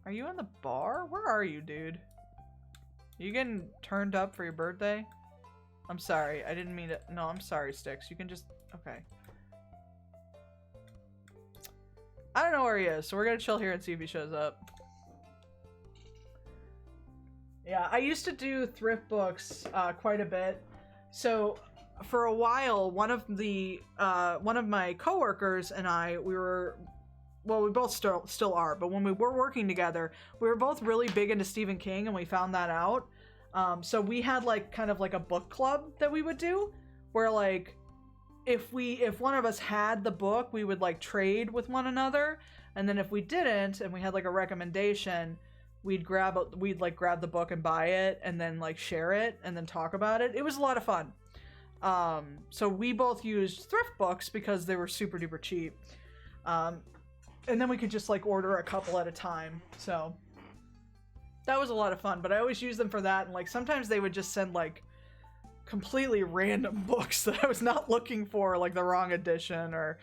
Are you in the bar? Where are you, dude? Are you getting turned up for your birthday? I'm sorry. I didn't mean to. No, I'm sorry, Sticks. You can just. Okay. I don't know where he is, so we're gonna chill here and see if he shows up. Yeah, I used to do thrift books quite a bit. So for a while, one of my coworkers and I, we both still are, but when we were working together, we were both really big into Stephen King, and we found that out. So we had like kind of like a book club that we would do, where like if one of us had the book, we would like trade with one another, and then if we didn't and we had like a recommendation, we'd grab the book and buy it and then like share it and then talk about it. It was a lot of fun. So we both used thrift books because they were super duper cheap. And then we could just like order a couple at a time. So that was a lot of fun, but I always used them for that. And like sometimes they would just send like completely random books that I was not looking for, like the wrong edition, or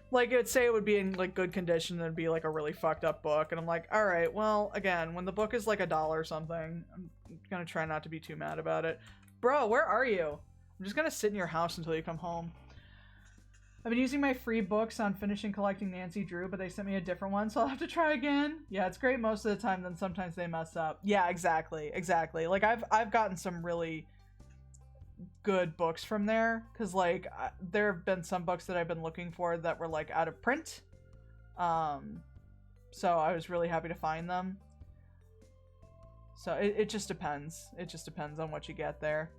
like it'd say it would be in like good condition and it'd be like a really fucked up book. And I'm like, all right, well, again, when the book is like $1 or something, I'm gonna try not to be too mad about it. Bro, where are you? I'm just gonna sit in your house until you come home. I've been using my free books on finishing collecting Nancy Drew, but they sent me a different one, so I'll have to try again. Yeah, it's great most of the time, then sometimes they mess up. Yeah, exactly. Like, I've gotten some really good books from there, because, like, there have been some books that I've been looking for that were, like, out of print. So I was really happy to find them. So it just depends. It just depends on what you get there.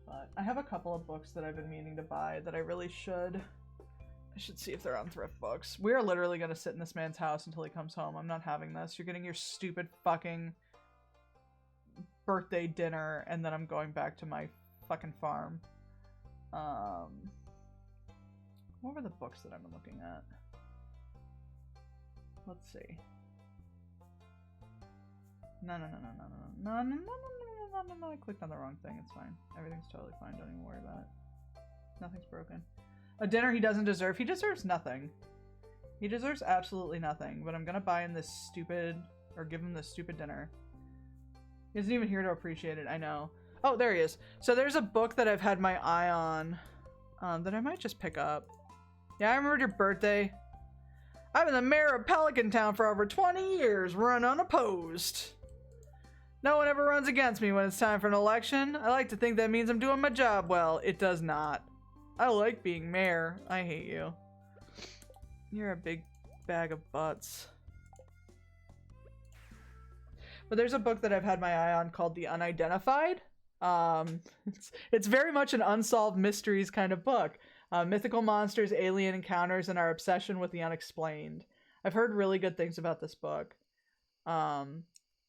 But I have a couple of books that I've been meaning to buy that I really should. I should see if they're on thrift books. We are literally going to sit in this man's house until he comes home. I'm not having this. You're getting your stupid fucking birthday dinner, and then I'm going back to my fucking farm. What were the books that I've been looking at? Let's see. No. I clicked on the wrong thing. It's fine. Everything's totally fine. Don't even worry about it. Nothing's broken. A dinner he doesn't deserve. He deserves nothing. He deserves absolutely nothing. But I'm gonna buy him this stupid, or give him this stupid dinner. He isn't even here to appreciate it. I know. Oh, there he is. So there's a book that I've had my eye on that I might just pick up. Yeah, I remembered your birthday. I've been the mayor of Pelican Town for over 20 years, run unopposed. No one ever runs against me when it's time for an election. I like to think that means I'm doing my job well. It does not. I like being mayor. I hate you. You're a big bag of butts. But there's a book that I've had my eye on called The Unidentified. It's very much an unsolved mysteries kind of book. Mythical monsters, alien encounters, and our obsession with the unexplained. I've heard really good things about this book.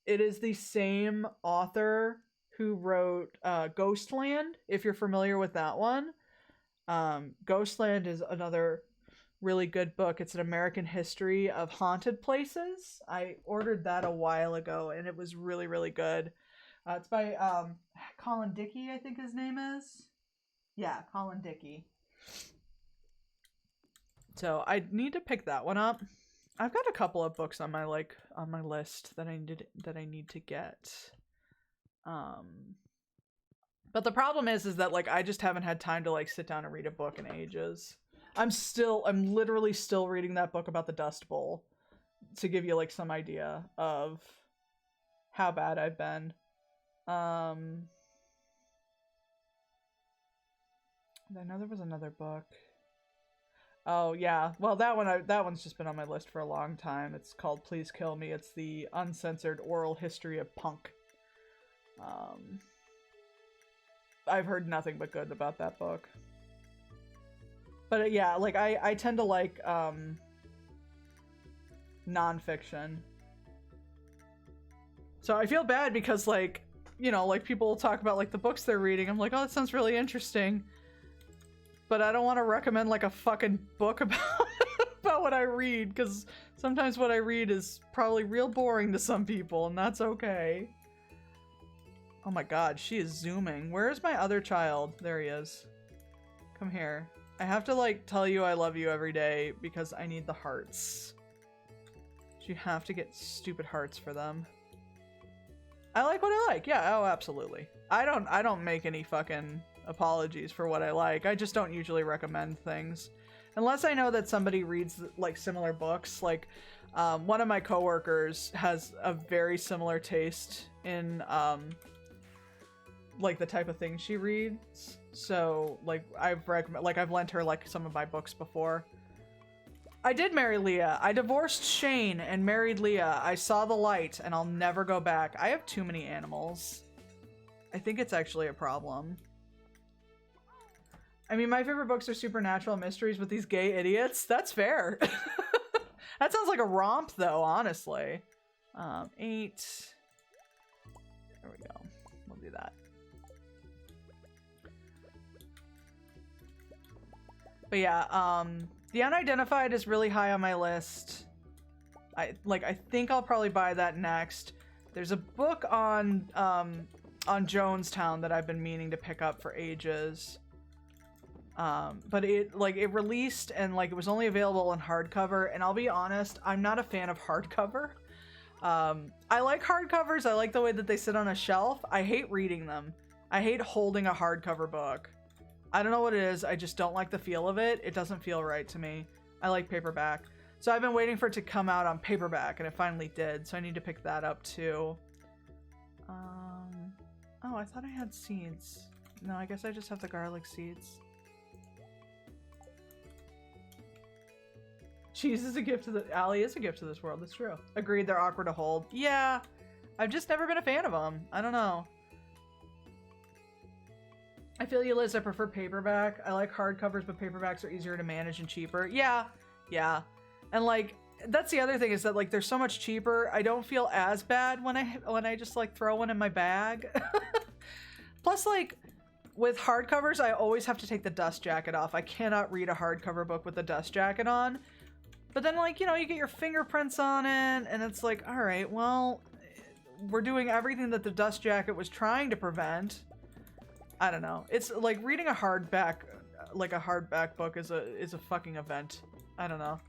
It is the same author who wrote Ghostland, if you're familiar with that one. Ghostland is another really good book. It's an American history of haunted places. I ordered that a while ago, and it was really, really good. It's by Colin Dickey, I think his name is. Yeah, Colin Dickey. So I need to pick that one up. I've got a couple of books on my list that I need to get. But the problem is that like I just haven't had time to like sit down and read a book in ages. I'm literally still reading that book about the Dust Bowl to give you like some idea of how bad I've been. I know there was another book. Oh yeah, well that one's just been on my list for a long time. It's called Please Kill Me. It's the uncensored oral history of punk. I've heard nothing but good about that book. But yeah, like I tend to like nonfiction. So I feel bad because like, you know, like people will talk about like the books they're reading. I'm like, oh, that sounds really interesting. But I don't want to recommend like a fucking book about about what I read, because sometimes what I read is probably real boring to some people, and that's okay. Oh my god, she is zooming. Where is my other child? There he is. Come here. I have to like tell you I love you every day because I need the hearts. You have to get stupid hearts for them. I like what I like. Yeah, oh absolutely. I don't make any fucking apologies for what I like. I just don't usually recommend things unless I know that somebody reads like similar books. Like one of my coworkers has a very similar taste in like the type of things she reads. So like I've lent her like some of my books before. I did marry Leah. I divorced Shane and married Leah. I saw the light and I'll never go back. I have too many animals. I think it's actually a problem. I mean, my favorite books are supernatural mysteries with these gay idiots. That's fair. That sounds like a romp, though, honestly. 8. There we go. We'll do that. But yeah, The Unidentified is really high on my list. I think I'll probably buy that next. There's a book on Jonestown that I've been meaning to pick up for ages. But it released and like it was only available in hardcover, and I'll be honest, I'm not a fan of hardcover. I like hardcovers. I like the way that they sit on a shelf. I hate reading them. I hate holding a hardcover book. I don't know what it is. I just don't like the feel of it. It doesn't feel right to me. I like paperback. So I've been waiting for it to come out on paperback, and it finally did. So I need to pick that up too. Oh, I thought I had seeds. No, I guess I just have the garlic seeds. Cheese is a gift to the... Allie is a gift to this world. That's true. Agreed, they're awkward to hold. Yeah, I've just never been a fan of them. I don't know. I feel you, Liz. I prefer paperback. I like hardcovers, but paperbacks are easier to manage and cheaper. Yeah. And like, that's the other thing is that like they're so much cheaper. I don't feel as bad when I just like throw one in my bag. Plus, like with hardcovers, I always have to take the dust jacket off. I cannot read a hardcover book with the dust jacket on. But then, like, you know, you get your fingerprints on it, and it's like, all right, well, we're doing everything that the dust jacket was trying to prevent. I don't know. It's like reading a hardback, like a hardback book is a fucking event. I don't know.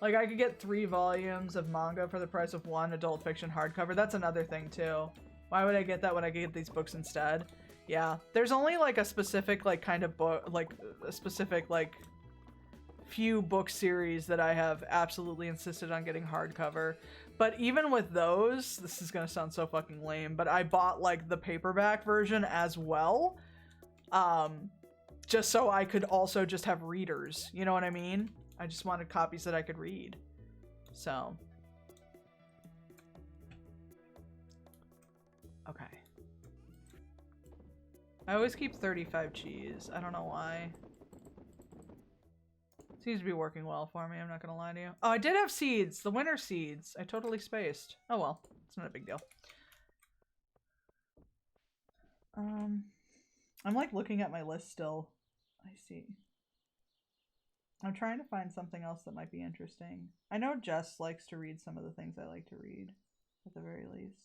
Like, I could get 3 volumes of manga for the price of 1 adult fiction hardcover. That's another thing, too. Why would I get that when I could get these books instead? Yeah. There's only, like, a specific, like, kind of book, like, a specific, like, few book series that I have absolutely insisted on getting hardcover. But even with those, this is gonna sound so fucking lame, but I bought, like, the paperback version as well. Just so I could also just have readers. You know what I mean? I just wanted copies that I could read. So. Okay. I always keep 35 cheese. I don't know why. Seems to be working well for me, I'm not gonna lie to you. Oh, I did have seeds! The winter seeds! I totally spaced. Oh well, it's not a big deal. I'm like looking at my list still. I see. I'm trying to find something else that might be interesting. I know Jess likes to read some of the things I like to read, at the very least.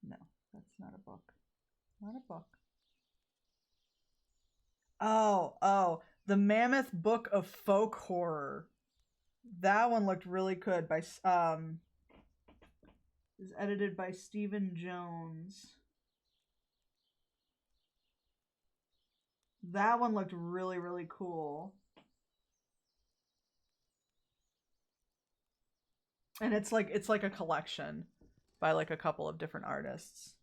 No, that's not a book. Not a book. Oh, the Mammoth Book of Folk Horror. That one looked really good. By is edited by Stephen Jones. That one looked really, really cool. And it's like a collection by like a couple of different artists.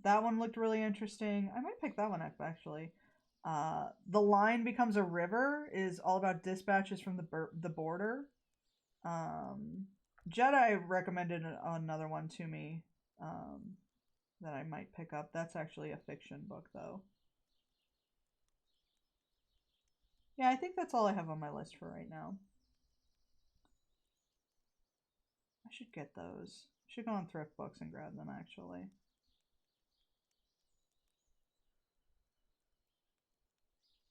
That one looked really interesting. I might pick that one up actually. The Line Becomes a River is all about dispatches from the border. Jedi recommended another one to me that I might pick up. That's actually a fiction book though. Yeah, I think that's all I have on my list for right now. I should get those. I should go on Thrift Books and grab them actually.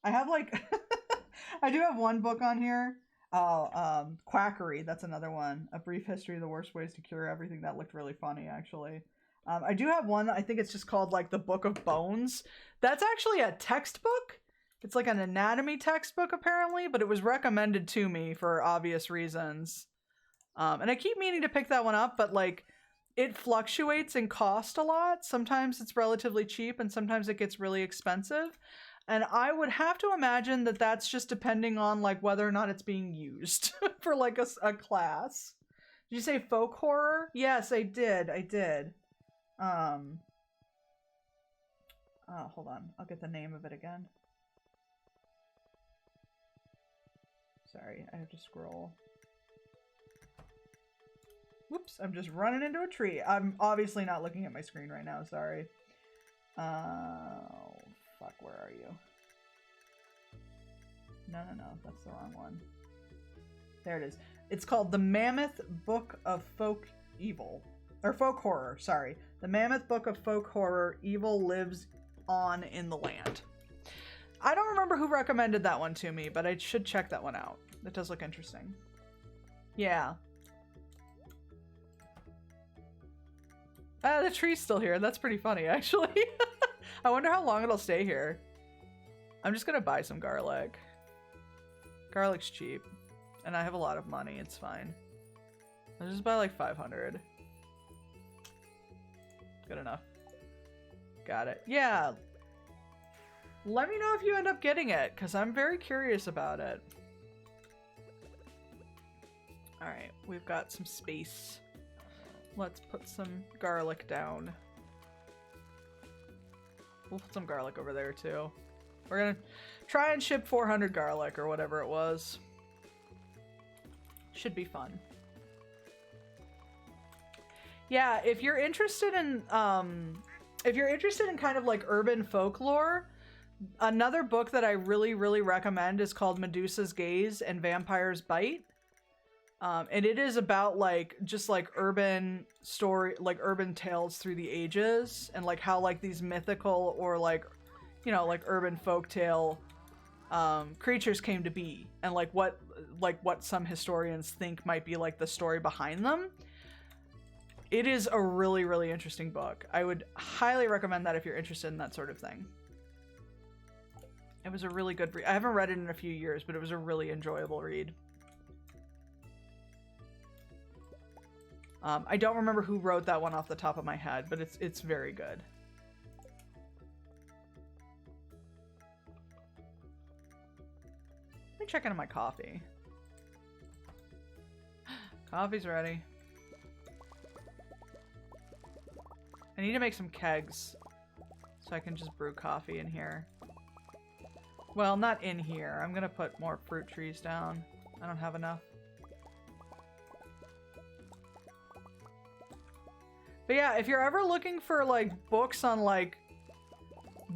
I have like I do have one book on here. Oh, Quackery, that's another one. A Brief History of the Worst Ways to Cure Everything. That looked really funny actually. I do have one, I think it's just called like The Book of Bones. That's actually a textbook. It's like an anatomy textbook apparently, but it was recommended to me for obvious reasons. And I keep meaning to pick that one up, but like it fluctuates in cost a lot. Sometimes it's relatively cheap and sometimes it gets really expensive. And I would have to imagine that that's just depending on like whether or not it's being used for like a class. Did you say folk horror? Yes, I did. Oh, hold on. I'll get the name of it again. Sorry, I have to scroll. Whoops, I'm just running into a tree. I'm obviously not looking at my screen right now, sorry. Oh, fuck, where are you? No, that's the wrong one. There it is. It's called The Mammoth Book of Folk Evil. Or Folk Horror, sorry. The Mammoth Book of Folk Horror, Evil Lives On in the Land. I don't remember who recommended that one to me, but I should check that one out. It does look interesting. Yeah. The tree's still here. That's pretty funny, actually. I wonder how long it'll stay here. I'm just gonna buy some garlic. Garlic's cheap. And I have a lot of money. It's fine. I'll just buy like 500. Good enough. Got it. Yeah. Let me know if you end up getting it, because I'm very curious about it. Alright, we've got some space. Let's put some garlic down. We'll put some garlic over there too. We're gonna try and ship 400 garlic or whatever it was. Should be fun. Yeah, if you're interested in kind of like urban folklore, another book that I really, really recommend is called Medusa's Gaze and Vampire's Bite. And it is about like just like urban story, like urban tales through the ages, and like how like these mythical or like, you know, like urban folktale creatures came to be, and like what some historians think might be like the story behind them. It is a really, really interesting book. I would highly recommend that if you're interested in that sort of thing. It was a really good read. I haven't read it in a few years, but it was a really enjoyable read. I don't remember who wrote that one off the top of my head, but it's very good. Let me check into my coffee. Coffee's ready. I need to make some kegs so I can just brew coffee in here. Well, not in here. I'm gonna put more fruit trees down. I don't have enough. But yeah, if you're ever looking for like books on like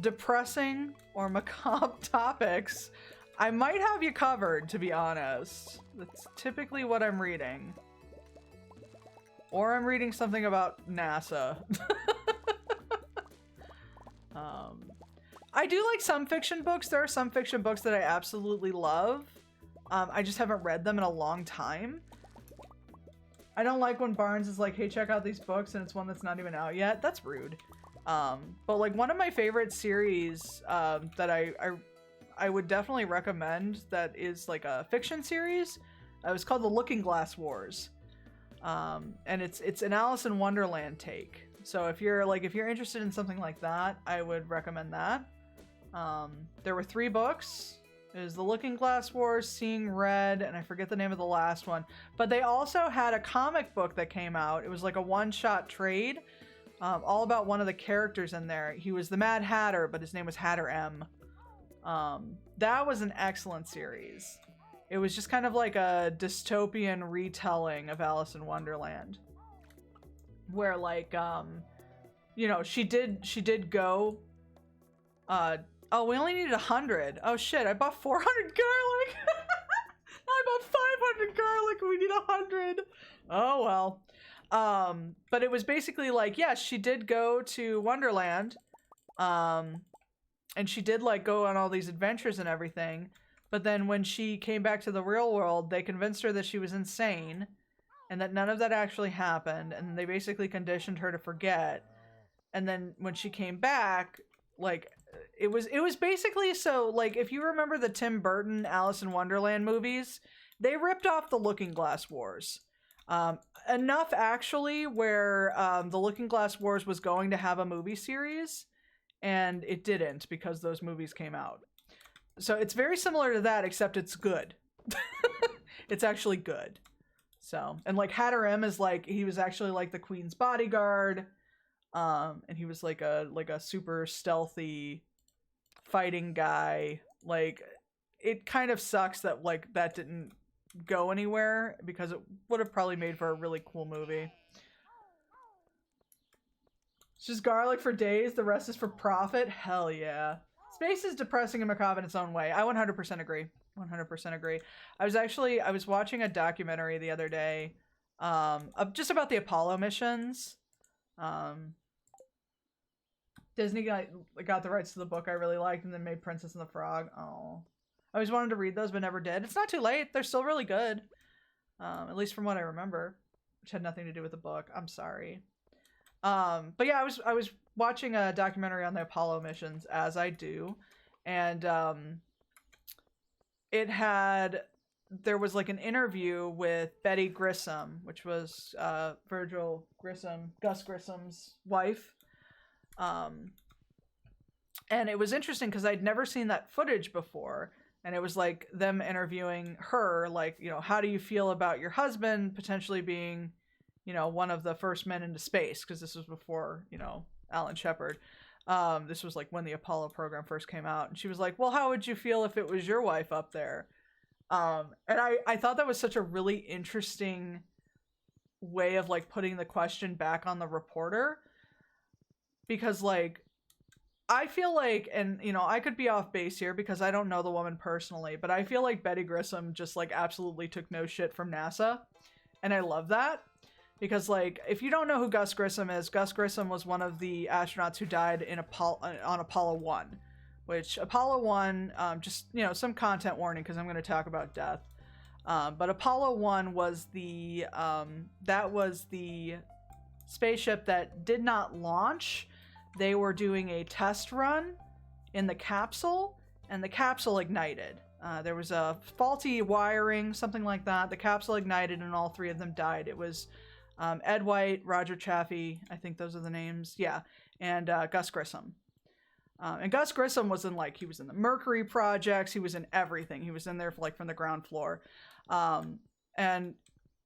depressing or macabre topics, I might have you covered, to be honest. That's typically what I'm reading. Or I'm reading something about NASA. I do like some fiction books. There are some fiction books that I absolutely love. I just haven't read them in a long time. I don't like when Barnes is like, hey, check out these books, and it's one that's not even out yet. That's rude. But like one of my favorite series that I would definitely recommend that is like a fiction series. It was called The Looking Glass Wars. And it's an Alice in Wonderland take. So if you're interested in something like that, I would recommend that. There were 3 books. It was The Looking Glass Wars, Seeing Red, and I forget the name of the last one. But they also had a comic book that came out. It was like a one-shot trade, all about one of the characters in there. He was the Mad Hatter, but his name was Hatter M. That was an excellent series. It was just kind of like a dystopian retelling of Alice in Wonderland, where like, you know, she did go, oh, we only needed 100. Oh shit, I bought 400 garlic. I bought 500 garlic. We need 100. Oh well. But it was basically like, yes, she did go to Wonderland. And she did like go on all these adventures and everything. But then when she came back to the real world, they convinced her that she was insane and that none of that actually happened. And they basically conditioned her to forget. And then when she came back, like, it was basically, so like, if you remember the Tim Burton Alice in Wonderland movies, they ripped off the Looking Glass Wars. Enough actually where the Looking Glass Wars was going to have a movie series, and it didn't because those movies came out. So it's very similar to that, except it's good. It's actually good. So, and like Hatter M is like, he was actually like the Queen's bodyguard. And he was like a super stealthy fighting guy. Like, it kind of sucks that like that didn't go anywhere because it would have probably made for a really cool movie. It's just garlic for days, the rest is for profit. Hell yeah. Space is depressing and macabre in its own way. I 100% agree. 100% agree. I was watching a documentary the other day, just about the Apollo missions. Disney got the rights to the book I really liked and then made Princess and the Frog. Oh, I always wanted to read those but never did. It's not too late. They're still really good. At least from what I remember, which had nothing to do with the book. I'm sorry. But yeah, I was watching a documentary on the Apollo missions, as I do, and there was like an interview with Betty Grissom, which was Gus Grissom's wife. And it was interesting because I'd never seen that footage before, and it was like them interviewing her, like, you know, how do you feel about your husband potentially being, you know, one of the first men into space, because this was before, you know, Alan Shepard. This was like when the Apollo program first came out, and she was like, well, how would you feel if it was your wife up there? And I thought that was such a really interesting way of like putting the question back on the reporter, because like, I feel like, and you know, I could be off base here because I don't know the woman personally, but I feel like Betty Grissom just like absolutely took no shit from NASA. And I love that because, like, if you don't know who Gus Grissom is, Gus Grissom was one of the astronauts who died in on Apollo 1, which Apollo 1, just, you know, some content warning because I'm going to talk about death. But Apollo 1 was that was the spaceship that did not launch. They were doing a test run in the capsule, and the capsule ignited. There was a faulty wiring, something like that. The capsule ignited, and all three of them died. It was Ed White, Roger Chaffee, I think those are the names. Yeah, and Gus Grissom. And Gus Grissom was in, like, he was in the Mercury projects. He was in everything. He was in there, like, from the ground floor. And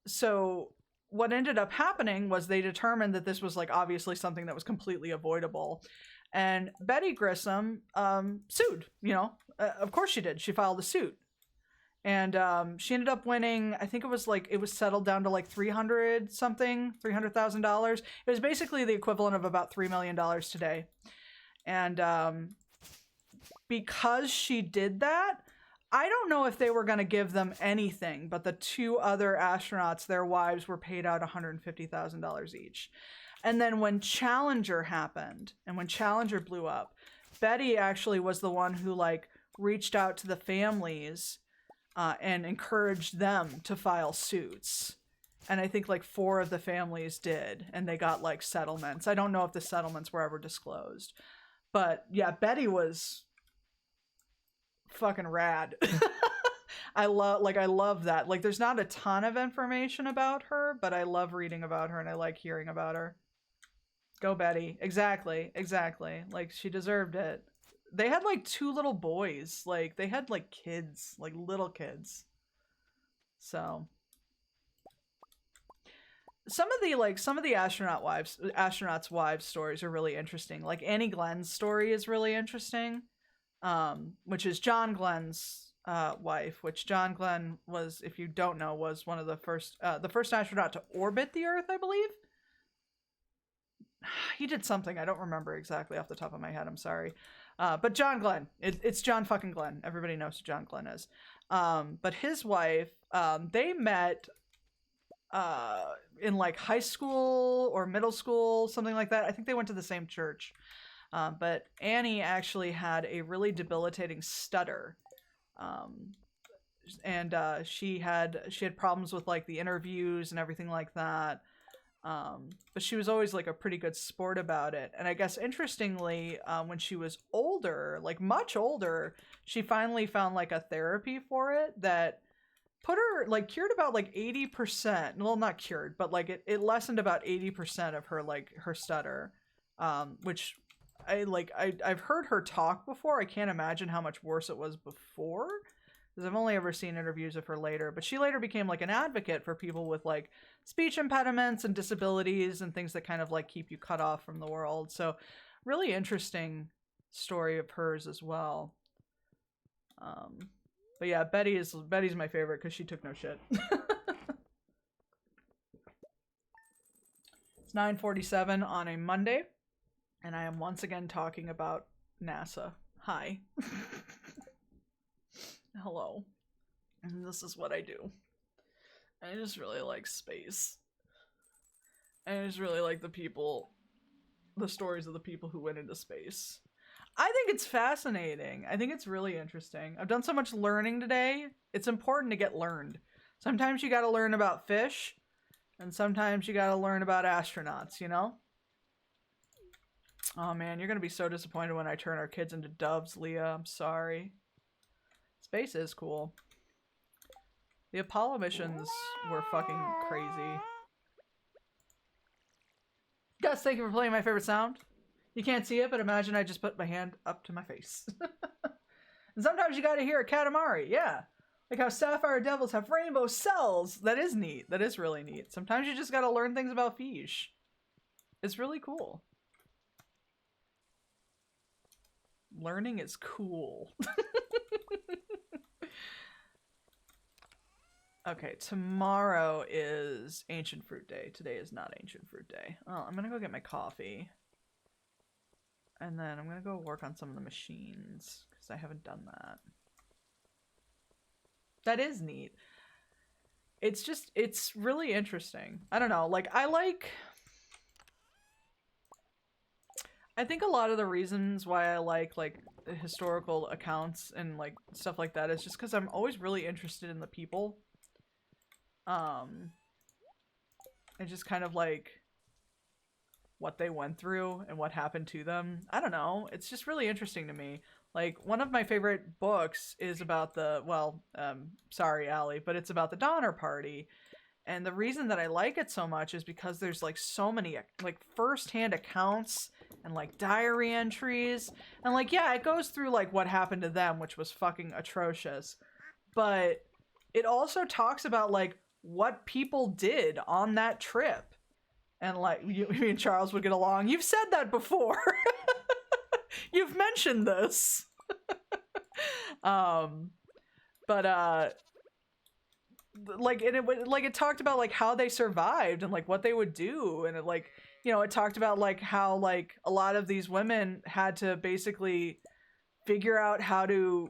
so what ended up happening was they determined that this was, like, obviously something that was completely avoidable. And Betty Grissom sued, you know. Of course she did. She filed a suit. And she ended up winning, I think it was settled down to like $300,000. It was basically the equivalent of about $3 million today. And because she did that, I don't know if they were going to give them anything, but the two other astronauts, their wives, were paid out $150,000 each. And then when Challenger happened, and when Challenger blew up, Betty actually was the one who, like, reached out to the families and encouraged them to file suits. And I think, like, 4 of the families did, and they got, like, settlements. I don't know if the settlements were ever disclosed. But, yeah, Betty was fucking rad. I love that. Like, there's not a ton of information about her, but I love reading about her and I like hearing about her. Go Betty. Exactly. Like, she deserved it. They had, like, 2 little boys. Like, they had, like, kids. Like, little kids. So some of the astronauts' wives stories are really interesting. Like, Annie Glenn's story is really interesting. Which is John Glenn's wife, which John Glenn was, if you don't know, was one of the first astronaut to orbit the Earth, I believe. He did something, I don't remember exactly off the top of my head, I'm sorry. But John Glenn, it's John fucking Glenn. Everybody knows who John Glenn is. But his wife, they met in, like, high school or middle school, something like that. I think they went to the same church. But Annie actually had a really debilitating stutter. And she had problems with, like, the interviews and everything like that. But she was always, like, a pretty good sport about it. And I guess, interestingly, when she was older, like, much older, she finally found, like, a therapy for it that put her, like, cured about, like, 80%. Well, not cured, but, like, it lessened about 80% of her, like, her stutter. Which I've heard her talk before. I can't imagine how much worse it was before, because I've only ever seen interviews of her later. But she later became, like, an advocate for people with, like, speech impediments and disabilities and things that kind of, like, keep you cut off from the world. So really interesting story of hers as well. But yeah, Betty's my favorite because she took no shit. It's 9:47 on a Monday. And I am once again talking about NASA. Hi. Hello. And this is what I do. I just really like space. I just really like the stories of the people who went into space. I think it's fascinating. I think it's really interesting. I've done so much learning today. It's important to get learned. Sometimes you gotta learn about fish, and sometimes you gotta learn about astronauts, you know? Oh man, you're gonna be so disappointed when I turn our kids into doves, Leah. I'm sorry. Space is cool. The Apollo missions were fucking crazy. Gus, thank you for playing my favorite sound. You can't see it, but imagine I just put my hand up to my face. And sometimes you gotta hear a Katamari, yeah. Like how sapphire devils have rainbow cells. That is neat. That is really neat. Sometimes you just gotta learn things about fish. It's really cool. Learning is cool. Okay, tomorrow is Ancient Fruit Day. Today is not Ancient Fruit Day. Oh, I'm gonna go get my coffee. And then I'm gonna go work on some of the machines, because I haven't done that. That is neat. It's just, it's really interesting. I don't know, like, I think a lot of the reasons why I like historical accounts and like stuff like that is just because I'm always really interested in the people. And just kind of like what they went through and what happened to them. I don't know. It's just really interesting to me. Like, one of my favorite books is about the, well, sorry, Allie, but it's about the Donner Party. And the reason that I like it so much is because there's like so many like first-hand accounts and like diary entries. And like, yeah, it goes through like what happened to them, which was fucking atrocious. But it also talks about like what people did on that trip. And like, me and Charles would get along. You've said that before. You've mentioned this. Like, and it talked about like how they survived and like what they would do, and it like, you know, it talked about like how like a lot of these women had to basically figure out how to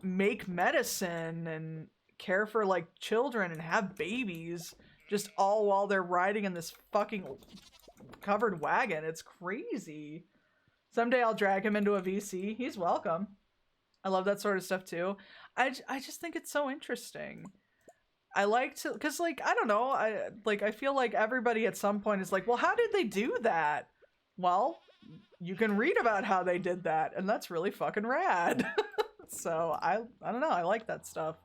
make medicine and care for like children and have babies, just all while they're riding in this fucking covered wagon. It's crazy. Someday I'll drag him into a VC. He's welcome. I love that sort of stuff too. I just think it's so interesting. I like to, because like, I don't know, I feel like everybody at some point is like, well, how did they do that? Well, you can read about how they did that, and that's really fucking rad. So I don't know, I like that stuff.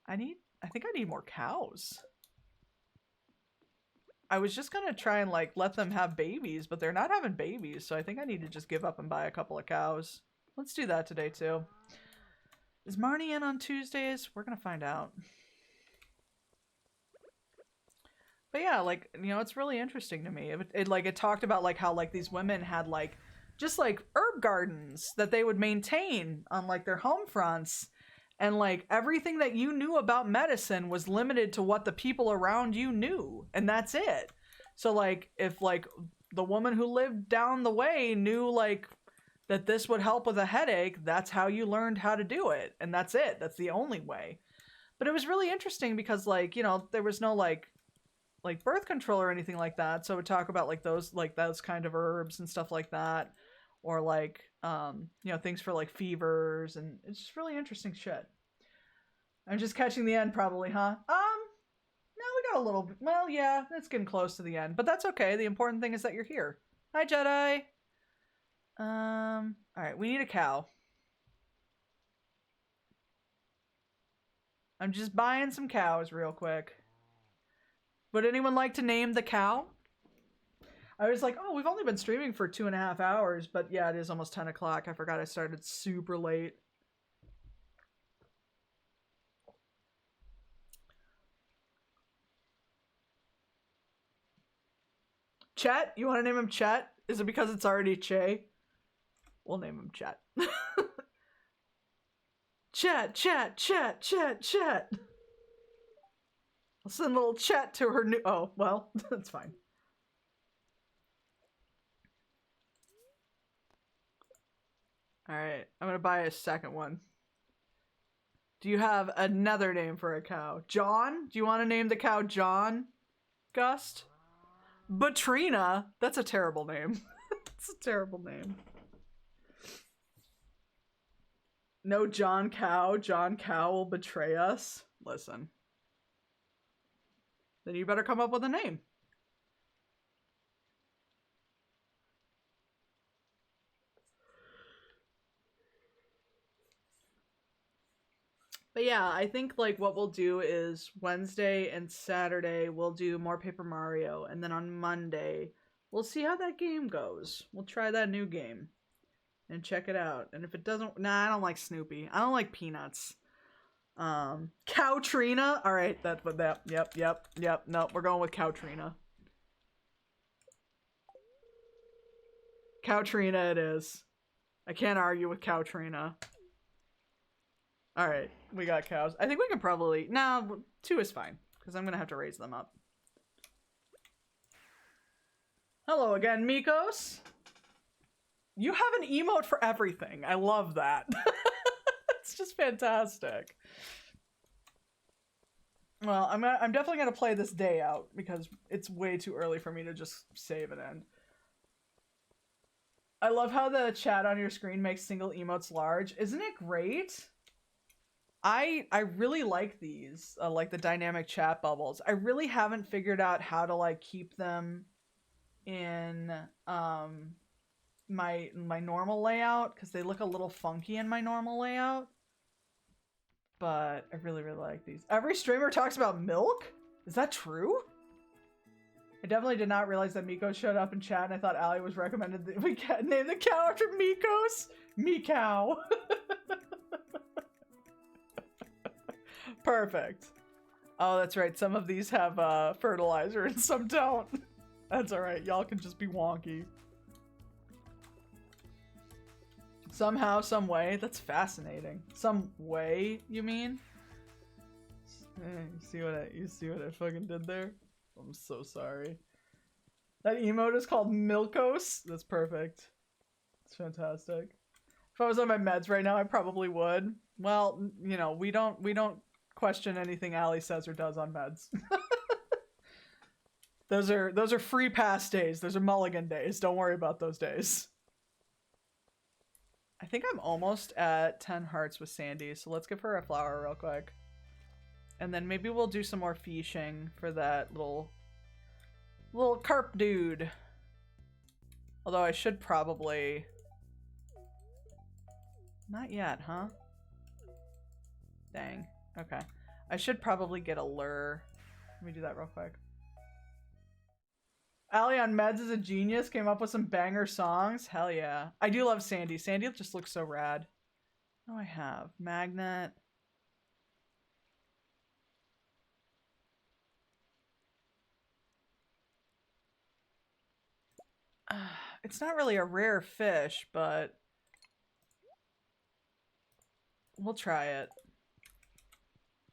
I think I need more cows. I was just gonna try and like let them have babies, but they're not having babies, so I think I need to just give up and buy a couple of cows. Let's do that today too. Is Marnie in on Tuesdays? We're gonna find out. But yeah, like, you know, it's really interesting to me. It talked about like how like these women had like just like herb gardens that they would maintain on like their home fronts, and like everything that you knew about medicine was limited to what the people around you knew, and that's it. So like if like the woman who lived down the way knew like that this would help with a headache, that's how you learned how to do it, and that's it. That's the only way. But it was really interesting because like, you know, there was no like birth control or anything like that, so it would talk about like those kind of herbs and stuff like that, or like you know, things for like fevers, and it's just really interesting shit. I'm just catching the end probably, huh? No, we got a little bit. Well, yeah, it's getting close to the end, but that's okay. The important thing is that you're here. Hi, Jedi. All right, we need a cow. I'm just buying some cows real quick. Would anyone like to name the cow? I was like, oh, we've only been streaming for 2.5 hours, but yeah, it is almost 10 o'clock. I forgot I started super late. Chet? You want to name him Chet? Is it because it's already Che? We'll name him Chet. Chet, Chet, Chet, Chet, Chet. I'll send little Chet to her new... Oh, well, that's fine. Alright, I'm gonna buy a second one. Do you have another name for a cow? John? Do you want to name the cow John? Gust? Batrina? That's a terrible name. That's a terrible name. No John Cow. John Cow will betray us. Listen. Then you better come up with a name. But yeah, I think like what we'll do is Wednesday and Saturday we'll do more Paper Mario, and then on Monday we'll see how that game goes. We'll try that new game and check it out. And if it doesn't, nah, I don't like Snoopy. I don't like Peanuts. Cowtrina. All right, that's what that. Yep. No, we're going with Cowtrina. Cowtrina it is. I can't argue with Cowtrina. All right, we got cows. I think we can probably... Nah, 2 is fine, because I'm going to have to raise them up. Hello again, Mikos. You have an emote for everything. I love that. It's just fantastic. Well, I'm definitely gonna play this day out because it's way too early for me to just save and end. I love how the chat on your screen makes single emotes large. Isn't it great? I really like these, like the dynamic chat bubbles. I really haven't figured out how to like keep them in my normal layout because they look a little funky in my normal layout. But I really like these. Every streamer talks about milk? Is that true? I definitely did not realize that Miko showed up in chat and I thought Ali was recommended that we name the cow after Mikos. Meow. Perfect. Oh, that's right. Some of these have fertilizer and some don't. That's alright. Y'all can just be wonky. Somehow, some way. That's fascinating. Some way, you mean? You see what I fucking did there? I'm so sorry. That emote is called Milkos. That's perfect. It's fantastic. If I was on my meds right now, I probably would. Well, you know, we don't question anything Ali says or does on meds. Those are free pass days. Those are mulligan days. Don't worry about those days. I think I'm almost at 10 hearts with Sandy, so let's give her a flower real quick. And then maybe we'll do some more fishing for that little carp dude. Although I should probably... Not yet, huh? Dang. Okay. I should probably get a lure. Let me do that real quick. Ali on meds is a genius. Came up with some banger songs. Hell yeah. I do love Sandy. Sandy just looks so rad. Oh, I have magnet. It's not really a rare fish, but we'll try it.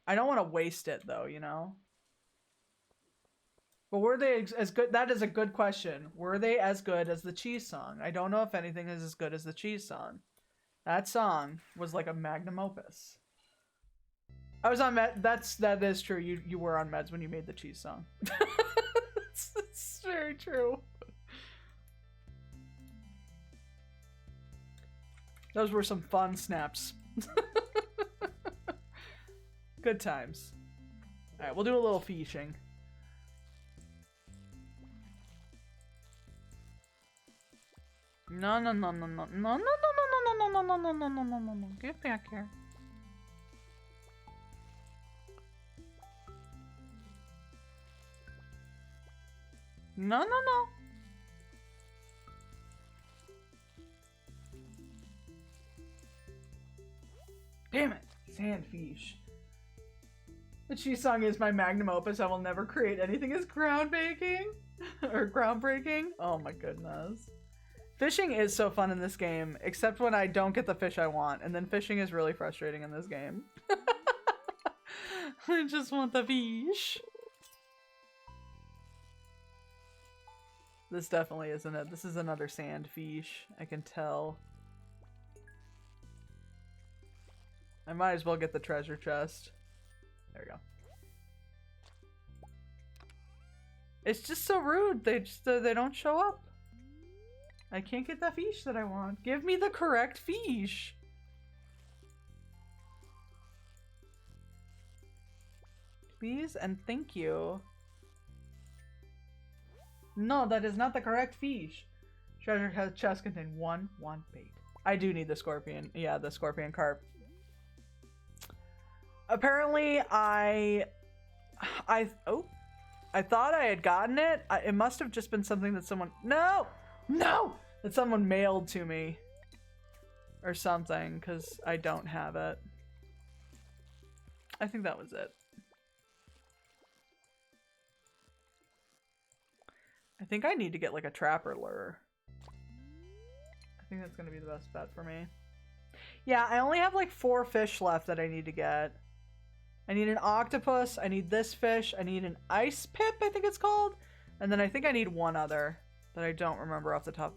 I don't want to waste it though, you know? But were they as good? That is a good question. Were they as good as the cheese song? I don't know if anything is as good as the cheese song. That song was like a magnum opus. I was on med. That is true. You were on meds when you made the cheese song. it's very true. Those were some fun snaps. Good times. All right, we'll do a little fishing. No. Get back here. No. Damn it! Sandfish. The cheese song is my magnum opus. I will never create anything as groundbreaking. Or groundbreaking. Oh my goodness. Fishing is so fun in this game, except when I don't get the fish I want, and then fishing is really frustrating in this game. I just want the fish. This definitely isn't it. This is another sand fish. I can tell. I might as well get the treasure chest. There we go. It's just so rude. They don't show up. I can't get the fish that I want. Give me the correct fish. Please and thank you. No, that is not the correct fish. Treasure chest contain one bait. I do need the scorpion. Yeah, the scorpion carp. Apparently, I thought I had gotten it. It must have just been something that someone... No! That someone mailed to me. Or something, because I don't have it. I think that was it. I think I need to get like a trapper lure. I think that's going to be the best bet for me. Yeah, I only have like 4 fish left that I need to get. I need an octopus, I need this fish, I need an ice pip, I think it's called. And then I think I need one other that I don't remember off the top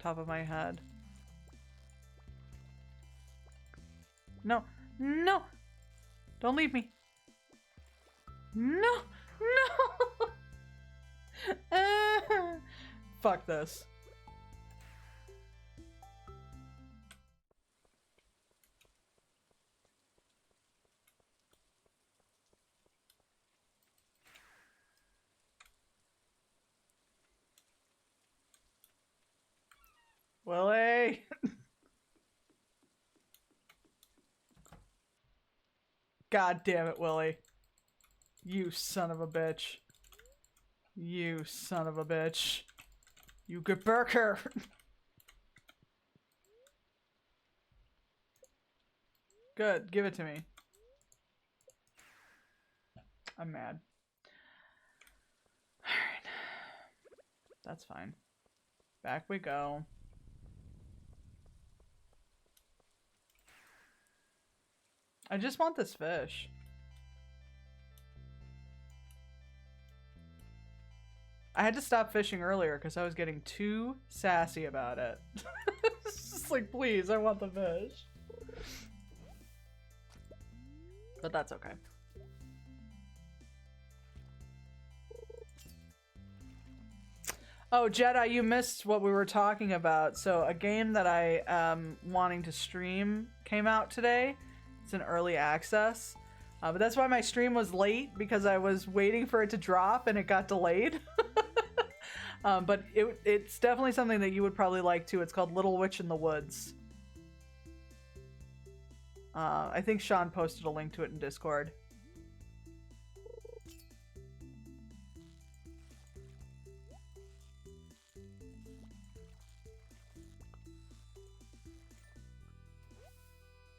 of my head. No. No. Don't leave me. No. No. Fuck this. Willie. God damn it, Willie. You son of a bitch. You son of a bitch. You good burger. Good, give it to me. I'm mad. Alright. That's fine. Back we go. I just want this fish. I had to stop fishing earlier because I was getting too sassy about it. It's just like, please, I want the fish. But that's okay. Oh, Jedi, you missed what we were talking about. So a game that I am wanting to stream came out today. It's an early access. But that's why my stream was late, because I was waiting for it to drop and it got delayed. But it's definitely something that you would probably like too. It's called Little Witch in the Woods. I think Sean posted a link to it in Discord.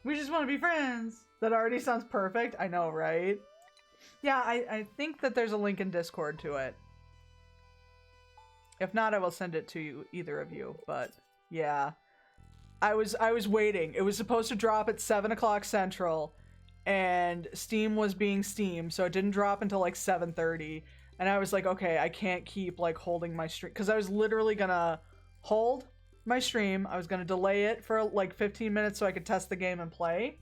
We just want to be friends. That already sounds perfect. I know, right? Yeah, I think that there's a link in Discord to it. If not, I will send it to you, either of you. But yeah, I was waiting. It was supposed to drop at 7 o'clock Central, and Steam was being Steam, so it didn't drop until like 7:30. And I was like, okay, I can't keep like holding my stream, because I was literally gonna hold my stream. I was gonna delay it for like 15 minutes so I could test the game and play.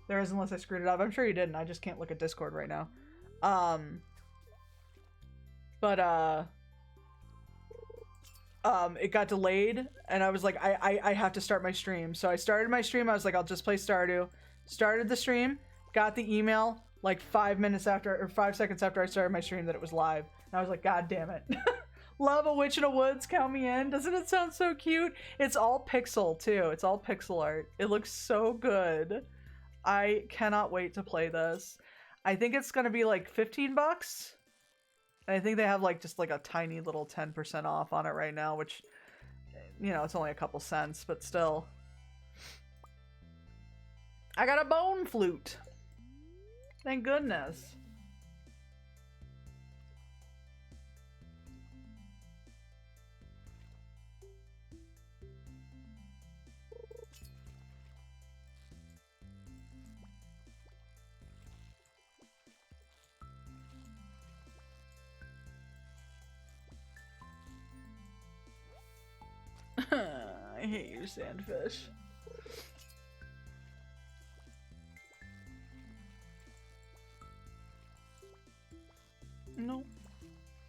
There is, unless I screwed it up. I'm sure you didn't. I just can't look at Discord right now. It got delayed, and I was like, I have to start my stream. So I started my stream. I was like, I'll just play Stardew. Started the stream, got the email like 5 minutes after, or 5 seconds after I started my stream, that it was live. And I was like, God damn it. Love a Witch in a Woods, count me in. Doesn't it sound so cute? It's all pixel too. It's all pixel art. It looks so good. I cannot wait to play this. I think it's gonna be like 15 bucks. And I think they have like just like a tiny little 10% off on it right now, which, you know, it's only a couple cents, but still. I got a bone flute. Thank goodness. I hate you, sandfish. No.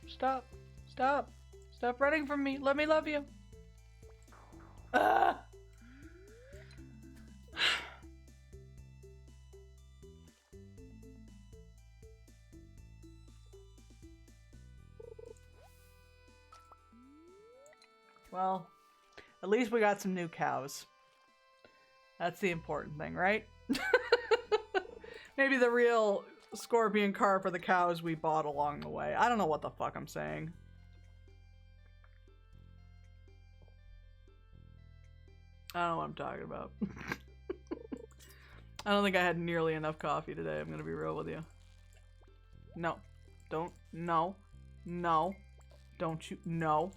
Stop. Stop. Stop running from me. Let me love you. Ah! Well, at least we got some new cows. That's the important thing, right? Maybe the real scorpion carp are the cows we bought along the way. I don't know what the fuck I'm saying. I don't know what I'm talking about. I don't think I had nearly enough coffee today. I'm gonna be real with you. No. Don't. No. No. Don't you. No.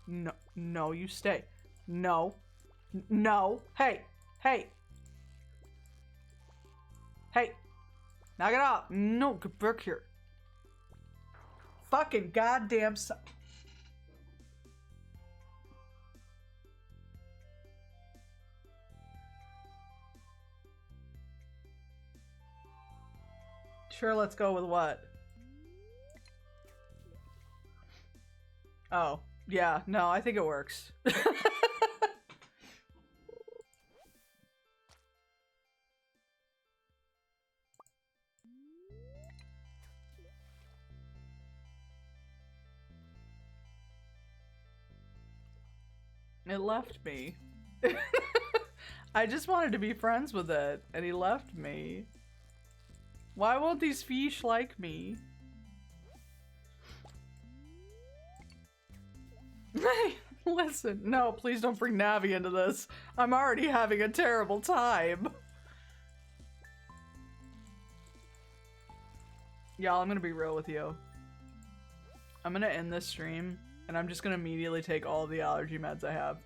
No. No, you stay. No. No. Hey. Hey. Hey. Knock it off. No, get back here. Fucking goddamn son. Sure, let's go with what? Oh, yeah, no, I think it works. It left me. I just wanted to be friends with it, and he left me. Why won't these fish like me? Listen, no, please don't bring Navi into this. I'm already having a terrible time. Y'all, I'm gonna be real with you. I'm gonna end this stream, and I'm just gonna immediately take all the allergy meds I have.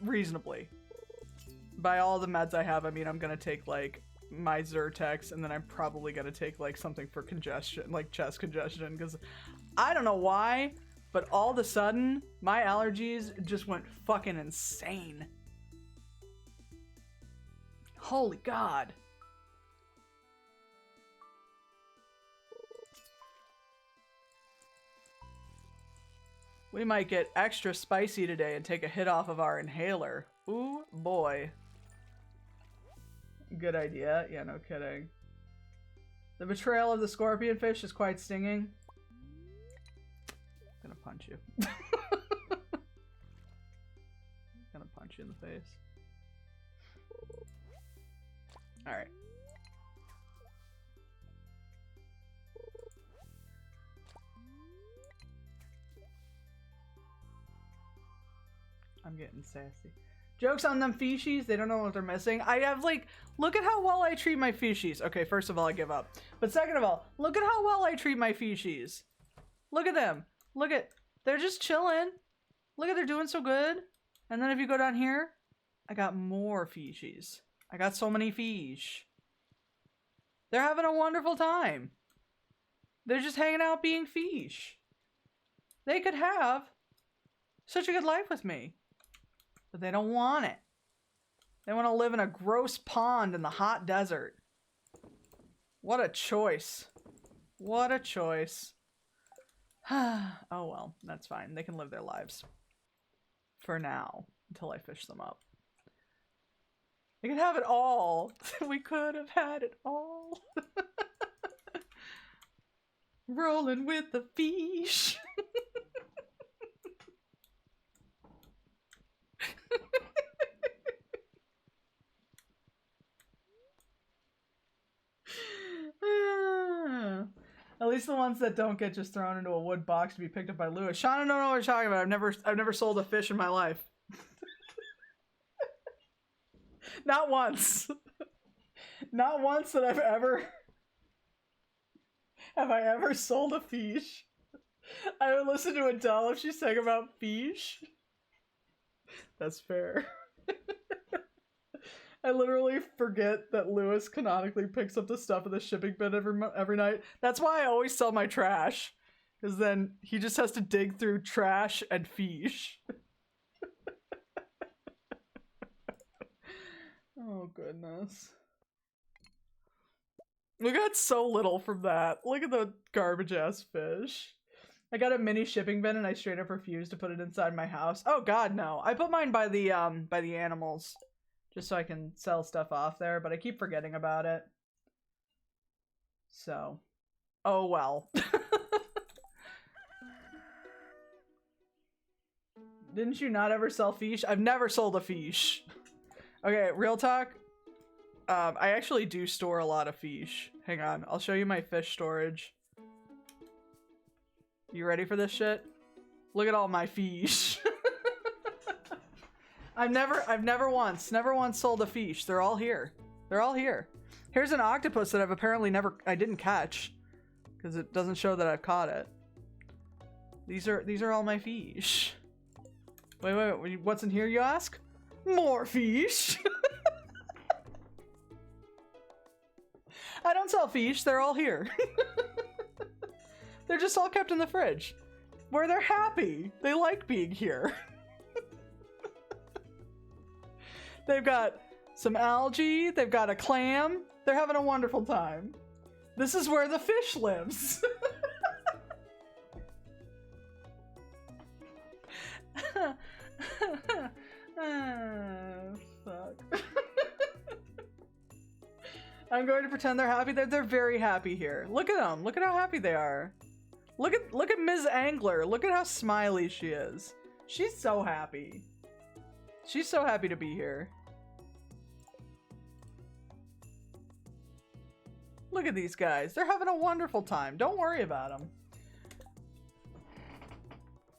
Reasonably. By all the meds I have, I mean I'm gonna take, like, my Zyrtex, and then I'm probably gonna take, like, something for congestion, like chest congestion, because I don't know why, but all of a sudden, my allergies just went fucking insane. Holy God. We might get extra spicy today and take a hit off of our inhaler. Ooh, boy. Good idea. Yeah, no kidding. The betrayal of the scorpion fish is quite stinging. I'm gonna punch you. Gonna punch you in the face. Alright. I'm getting sassy. Joke's on them fishies. They don't know what they're missing. I have, like, look at how well I treat my fishies. Okay, first of all, I give up. But second of all, look at how well I treat my fishies. Look at them. Look at, they're just chilling. Look at, they're doing so good. And then if you go down here, I got more fishies. I got so many fish. They're having a wonderful time. They're just hanging out being fish. They could have such a good life with me. But they don't want it. They want to live in a gross pond in the hot desert. What a choice. What a choice. Oh well, that's fine. They can live their lives. For now. Until I fish them up. They can have it all. We could have had it all. Rolling with the fish. At least the ones that don't get just thrown into a wood box to be picked up by Lewis. Sean, I don't know what you're talking about. I've never sold a fish in my life. Not once. Not once that I've ever have I ever sold a fish. I would listen to Adele if she's talking about fish. That's fair. I literally forget that Lewis canonically picks up the stuff in the shipping bin every night. That's why I always sell my trash. Because then he just has to dig through trash and fish. Oh, goodness. We got so little from that. Look at the garbage-ass fish. I got a mini shipping bin and I straight up refused to put it inside my house. Oh god, no. I put mine by the animals. Just so I can sell stuff off there, but I keep forgetting about it. So. Oh well. Didn't you not ever sell fish? I've never sold a fish. Okay, real talk. I actually do store a lot of fish. Hang on, I'll show you my fish storage. You ready for this shit? Look at all my fish. I've never once sold a fish. They're all here. They're all here. Here's an octopus that I've apparently I didn't catch. Because it doesn't show that I've caught it. These are all my fish. Wait, what's in here, you ask? More fish. I don't sell fish, they're all here. They're just all kept in the fridge. Where they're happy. They like being here. They've got some algae, they've got a clam. They're having a wonderful time. This is where the fish lives. Fuck. I'm going to pretend they're happy. They're very happy here. Look at them. Look at how happy they are. Look at Ms. Angler. Look at how smiley she is. She's so happy. She's so happy to be here. Look at these guys. They're having a wonderful time. Don't worry about them.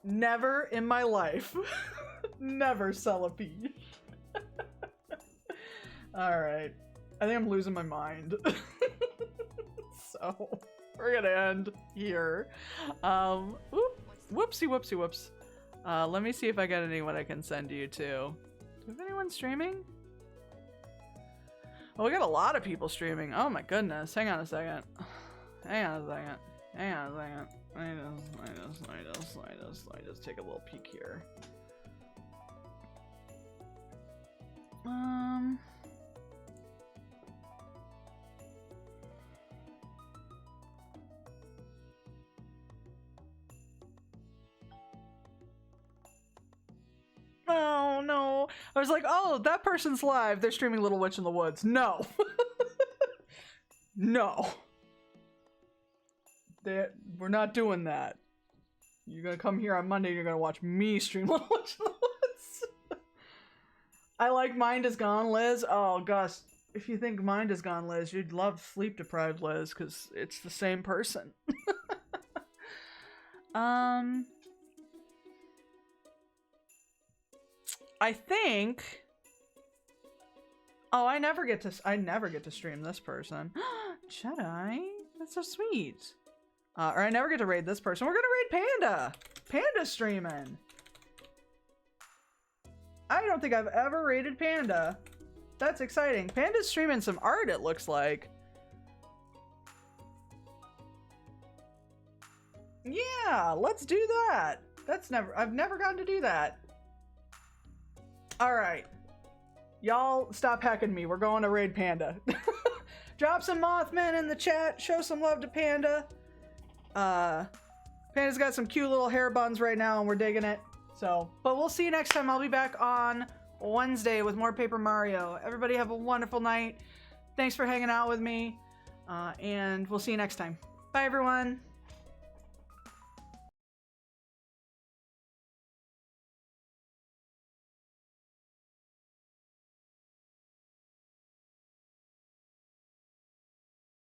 Never in my life. Never sell a peach. Alright. I think I'm losing my mind. So, we're gonna end here. Whoopsie. Let me see if I got anyone I can send you to. Is anyone streaming? Oh, we got a lot of people streaming. Oh my goodness. Hang on a second. I just take a little peek here. Oh no. I was like, oh, that person's live. They're streaming Little Witch in the Woods. No. No. We're not doing that. You're gonna come here on Monday and you're gonna watch me stream Little Witch in the Woods. I like Mind Is Gone, Liz. Oh, Gus, if you think Mind Is Gone, Liz, you'd love Sleep Deprived, Liz, because it's the same person. I think... Oh, I never get to stream this person. Should I? That's so sweet. Or I never get to raid this person. We're gonna raid Panda! Panda's streaming! I don't think I've ever raided Panda. That's exciting. Panda's streaming some art, it looks like. Yeah, let's do that. I've never gotten to do that. Alright. Y'all stop hecking me. We're going to raid Panda. Drop some Mothmen in the chat. Show some love to Panda. Panda's got some cute little hair buns right now and we're digging it. So, but we'll see you next time. I'll be back on Wednesday with more Paper Mario. Everybody have a wonderful night. Thanks for hanging out with me. And we'll see you next time. Bye, everyone.